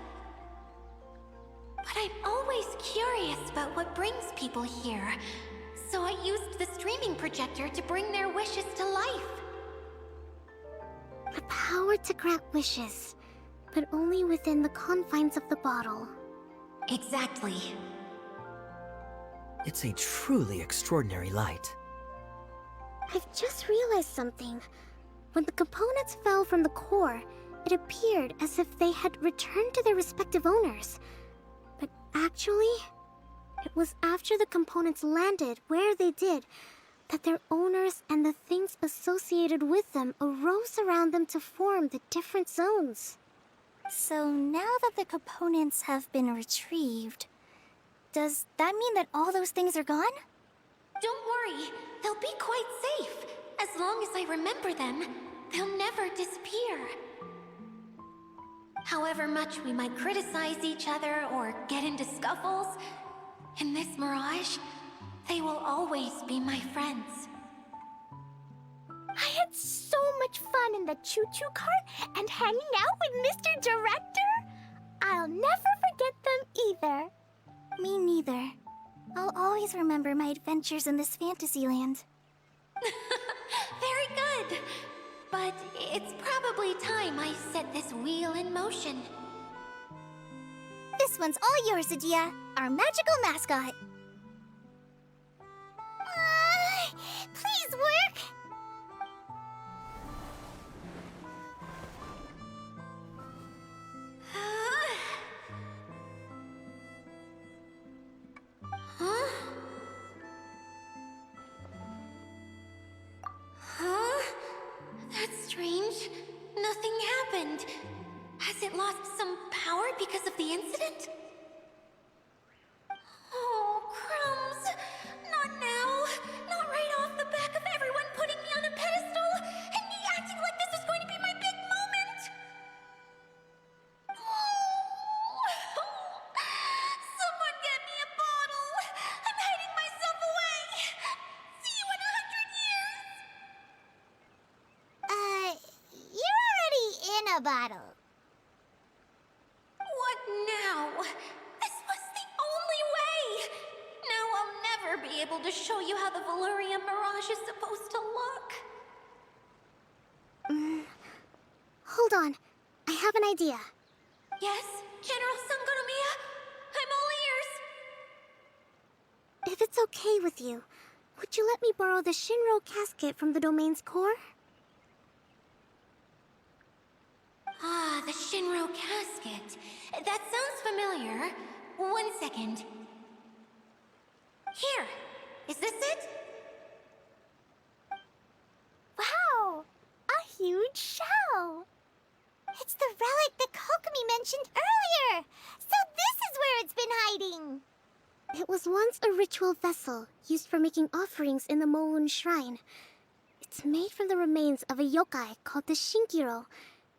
Speaker 6: But I'm always curious about what brings people here, so I used the streaming projector to bring their wishes to life.
Speaker 13: The power to grant wishes, but only within the confines of the bottle.
Speaker 6: Exactly.
Speaker 4: It's a truly extraordinary light.
Speaker 13: I've just realized something. When the components fell from the core, it appeared as if they had returned to their respective owners. But actually, it was after the components landed where they did that their owners and the things associated with them arose around them to form the different zones.
Speaker 5: So now that the components have been retrieved, does that mean that all those things are gone?
Speaker 6: Don't worry, they'll be quite safe. As long as I remember them, they'll never disappear. However much we might criticize each other or get into scuffles, in this mirage, they will always be my friends.
Speaker 3: I had so much fun in the choo-choo cart and hanging out with Mr. Director. I'll never forget them either.
Speaker 5: Me neither. I'll always remember my adventures in this fantasy land.
Speaker 6: Very good. But it's probably time I set this wheel in motion.
Speaker 5: This one's all yours, Adia, our magical mascot.
Speaker 2: Please work!
Speaker 6: Huh? Huh? That's strange. Nothing happened. Has it lost some power because of the incident? Oh, crumbs! Not now! Not right off the back of everyone putting me on a pedestal and me acting like this is going to be my big moment! Someone get me a bottle! I'm hiding myself away! See you in 100 years!
Speaker 2: You're already in a bottle.
Speaker 6: What now? This was the only way! Now I'll never be able to show you how the Valurian Mirage is supposed to look.
Speaker 13: Hold on. I have an idea.
Speaker 6: Yes, General Sangonomiya? I'm all ears!
Speaker 13: If it's okay with you, would you let me borrow the Shinro casket from the domain's core?
Speaker 6: Ah, the Shinro casket. That sounds familiar. 1 second. Here. Is this it?
Speaker 3: Wow! A huge shell!
Speaker 2: It's the relic that Kokomi mentioned earlier! So this is where it's been hiding!
Speaker 13: It was once a ritual vessel used for making offerings in the Moon Shrine. It's made from the remains of a yokai called the Shinkiro,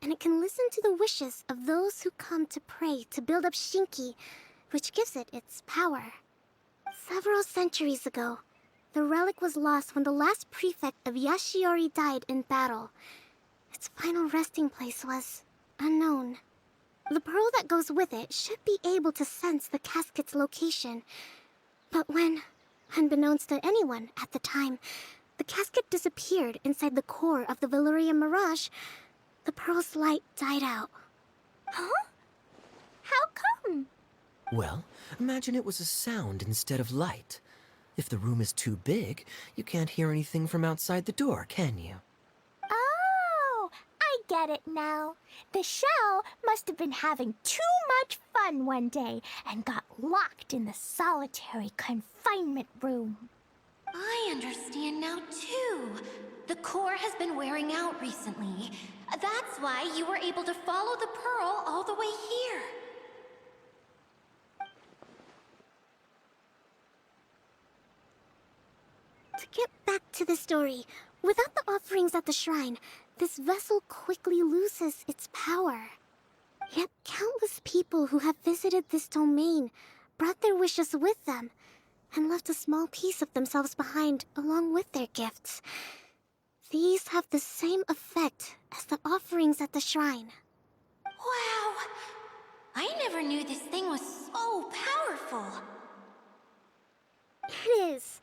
Speaker 13: and it can listen to the wishes of those who come to pray to build up Shinki, which gives it its power. Several centuries ago, the relic was lost when the last prefect of Yashiori died in battle. Its final resting place was unknown. The pearl that goes with it should be able to sense the casket's location. But when, unbeknownst to anyone at the time, the casket disappeared inside the core of the Valurian Mirage, the pearl's light died out.
Speaker 3: Huh? How come?
Speaker 4: Well, imagine it was a sound instead of light. If the room is too big, you can't hear anything from outside the door, can you?
Speaker 3: Oh, I get it now. The shell must have been having too much fun one day and got locked in the solitary confinement room.
Speaker 6: I understand now, too. The core has been wearing out recently. That's why you were able to follow the pearl all the way here.
Speaker 13: To get back to the story, without the offerings at the shrine, this vessel quickly loses its power. Yet countless people who have visited this domain brought their wishes with them and left a small piece of themselves behind along with their gifts. These have the same effect as the offerings at the shrine.
Speaker 6: Wow! I never knew this thing was so powerful.
Speaker 13: It is.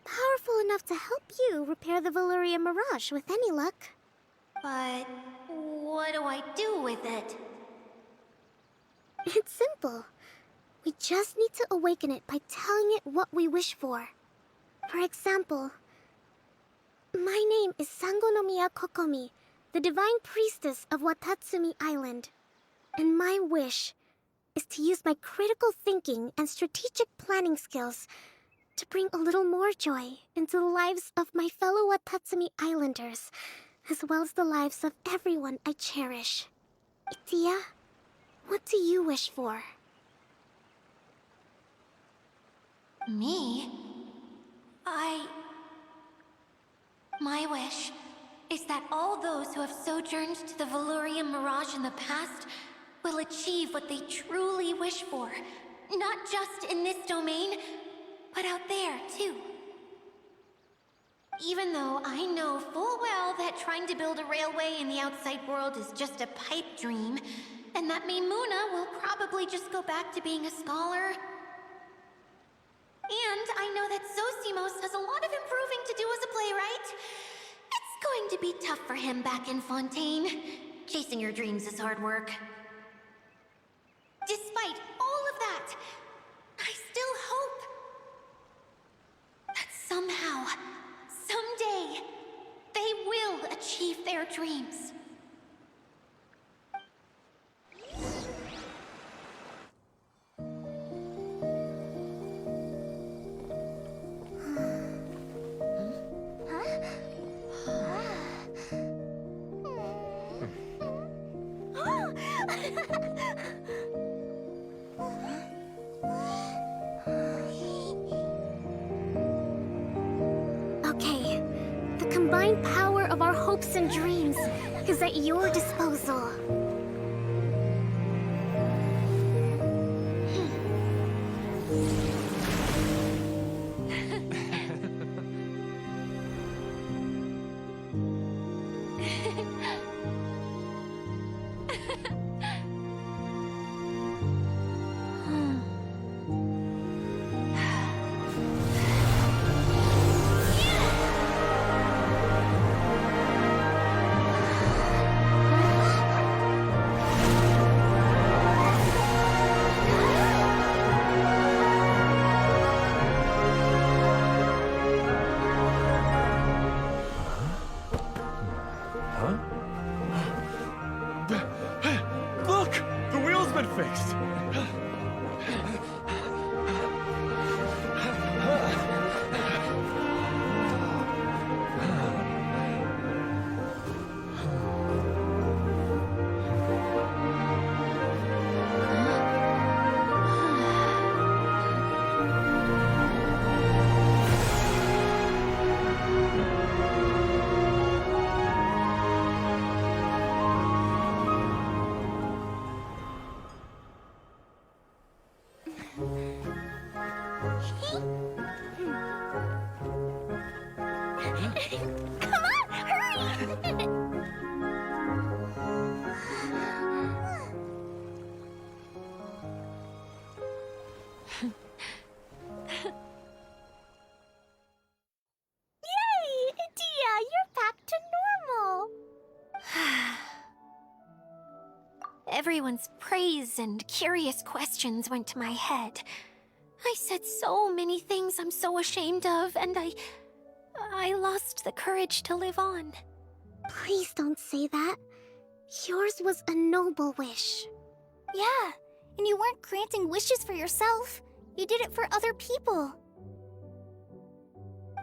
Speaker 13: Powerful enough to help you repair the Valyria Mirage with any luck.
Speaker 6: But what do I do with it?
Speaker 13: It's simple. We just need to awaken it by telling it what we wish for. For example, my name is Sangonomiya Kokomi, the divine priestess of Watatsumi Island. And my wish is to use my critical thinking and strategic planning skills to bring a little more joy into the lives of my fellow Watatsumi Islanders, as well as the lives of everyone I cherish. Itia, what do you wish for?
Speaker 6: Me? My wish is that all those who have sojourned to the Valyria Mirage in the past will achieve what they truly wish for. Not just in this domain, but out there, too. Even though I know full well that trying to build a railway in the outside world is just a pipe dream, and that Maimuna will probably just go back to being a scholar. And I know that Zosimos has a lot of improving to do as a playwright. It's going to be tough for him back in Fontaine. Chasing your dreams is hard work. Despite all of that, I still hope that somehow, someday, they will achieve their dreams.
Speaker 13: Okay, the combined power of our hopes and dreams is at your disposal.
Speaker 8: Look! The wheel's been fixed!
Speaker 3: Come on, hurry! Yay! Dia, you're back to normal!
Speaker 6: Everyone's praise and curious questions went to my head. I said so many things I'm so ashamed of, and I lost the courage to live on.
Speaker 13: Please don't say that. Yours was a noble wish.
Speaker 5: Yeah, and you weren't granting wishes for yourself. You did it for other people.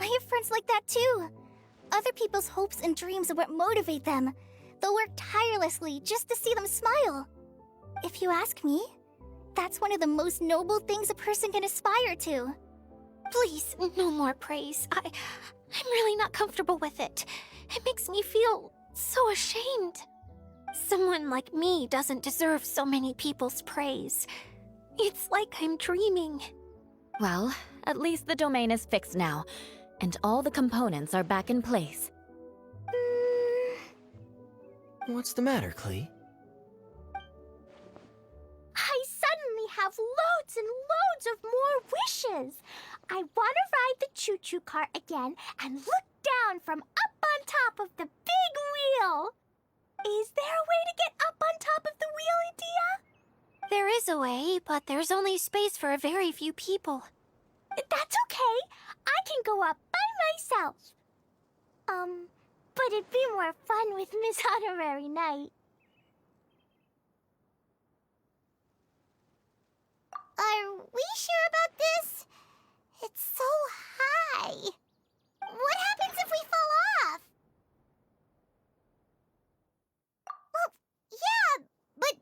Speaker 5: I have friends like that too. Other people's hopes and dreams are what motivate them. They'll work tirelessly just to see them smile. If you ask me, that's one of the most noble things a person can aspire to.
Speaker 6: Please, no more praise. I'm really not comfortable with it. It makes me feel so ashamed. Someone like me doesn't deserve so many people's praise. It's like I'm dreaming.
Speaker 7: Well, at least the domain is fixed now, and all the components are back in place.
Speaker 4: What's the matter, Klee?
Speaker 3: I suddenly have loads and loads of more wishes. I want to ride the choo-choo cart again and look down from up on top of the big wheel. Is there a way to get up on top of the wheel, Edea?
Speaker 6: There is a way, but there's only space for a very few people.
Speaker 3: That's okay. I can go up by myself. But it'd be more fun with Miss Honorary Knight.
Speaker 2: Are we sure about this? It's so high. What happens if we fall off? Well, yeah, but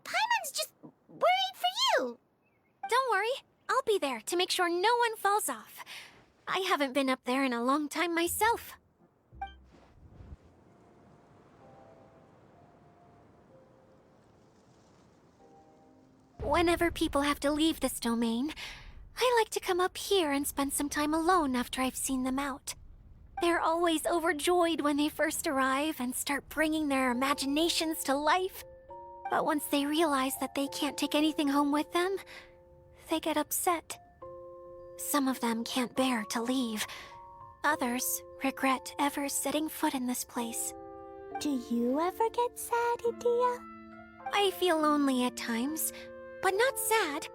Speaker 2: Paimon's just worried for you.
Speaker 6: Don't worry, I'll be there to make sure no one falls off. I haven't been up there in a long time myself. Whenever people have to leave this domain, I like to come up here and spend some time alone after I've seen them out. They're always overjoyed when they first arrive and start bringing their imaginations to life. But once they realize that they can't take anything home with them, they get upset. Some of them can't bear to leave. Others regret ever setting foot in this place.
Speaker 3: Do you ever get sad, Edea?
Speaker 6: I feel lonely at times, but not sad.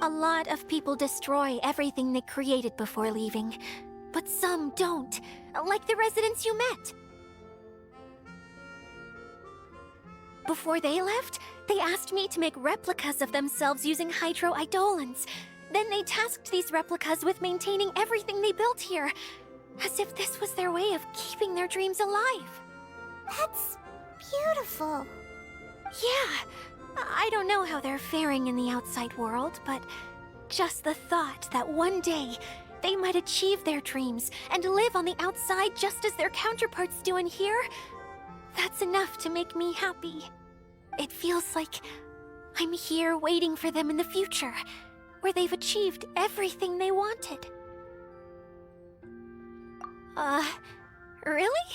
Speaker 6: A lot of people destroy everything they created before leaving, but some don't, like the residents you met. Before they left, they asked me to make replicas of themselves using hydro-eidolons. Then they tasked these replicas with maintaining everything they built here, as if this was their way of keeping their dreams alive.
Speaker 2: That's beautiful.
Speaker 6: Yeah, I don't know how they're faring in the outside world, but just the thought that one day they might achieve their dreams and live on the outside just as their counterparts do in here, that's enough to make me happy. It feels like I'm here waiting for them in the future, where they've achieved everything they wanted. Really?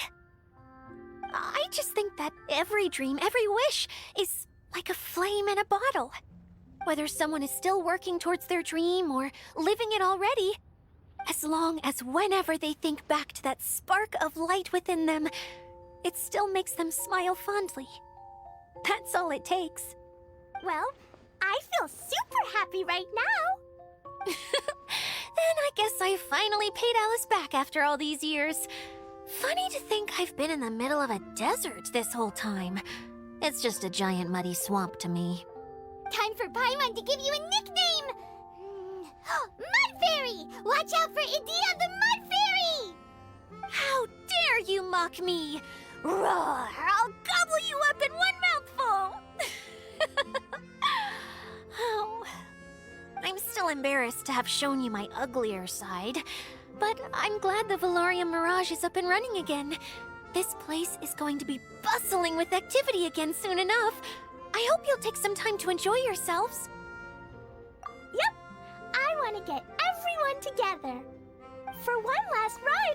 Speaker 6: I just think that every dream, every wish, is like a flame in a bottle. Whether someone is still working towards their dream or living it already, as long as whenever they think back to that spark of light within them, it still makes them smile fondly. That's all it takes.
Speaker 3: Well, I feel super happy right now.
Speaker 6: Then I guess I finally paid Alice back after all these years. Funny to think I've been in the middle of a desert this whole time. It's just a giant muddy swamp to me.
Speaker 2: Time for Paimon to give you a nickname! Mud Fairy! Watch out for Edea the Mud Fairy!
Speaker 6: How dare you mock me! Roar! I'll gobble you up in one mouthful! Oh, I'm still embarrassed to have shown you my uglier side, but I'm glad the Valorium Mirage is up and running again. This place is going to be bustling with activity again soon enough. I hope you'll take some time to enjoy yourselves.
Speaker 3: Yep, I want to get everyone together. For one last ride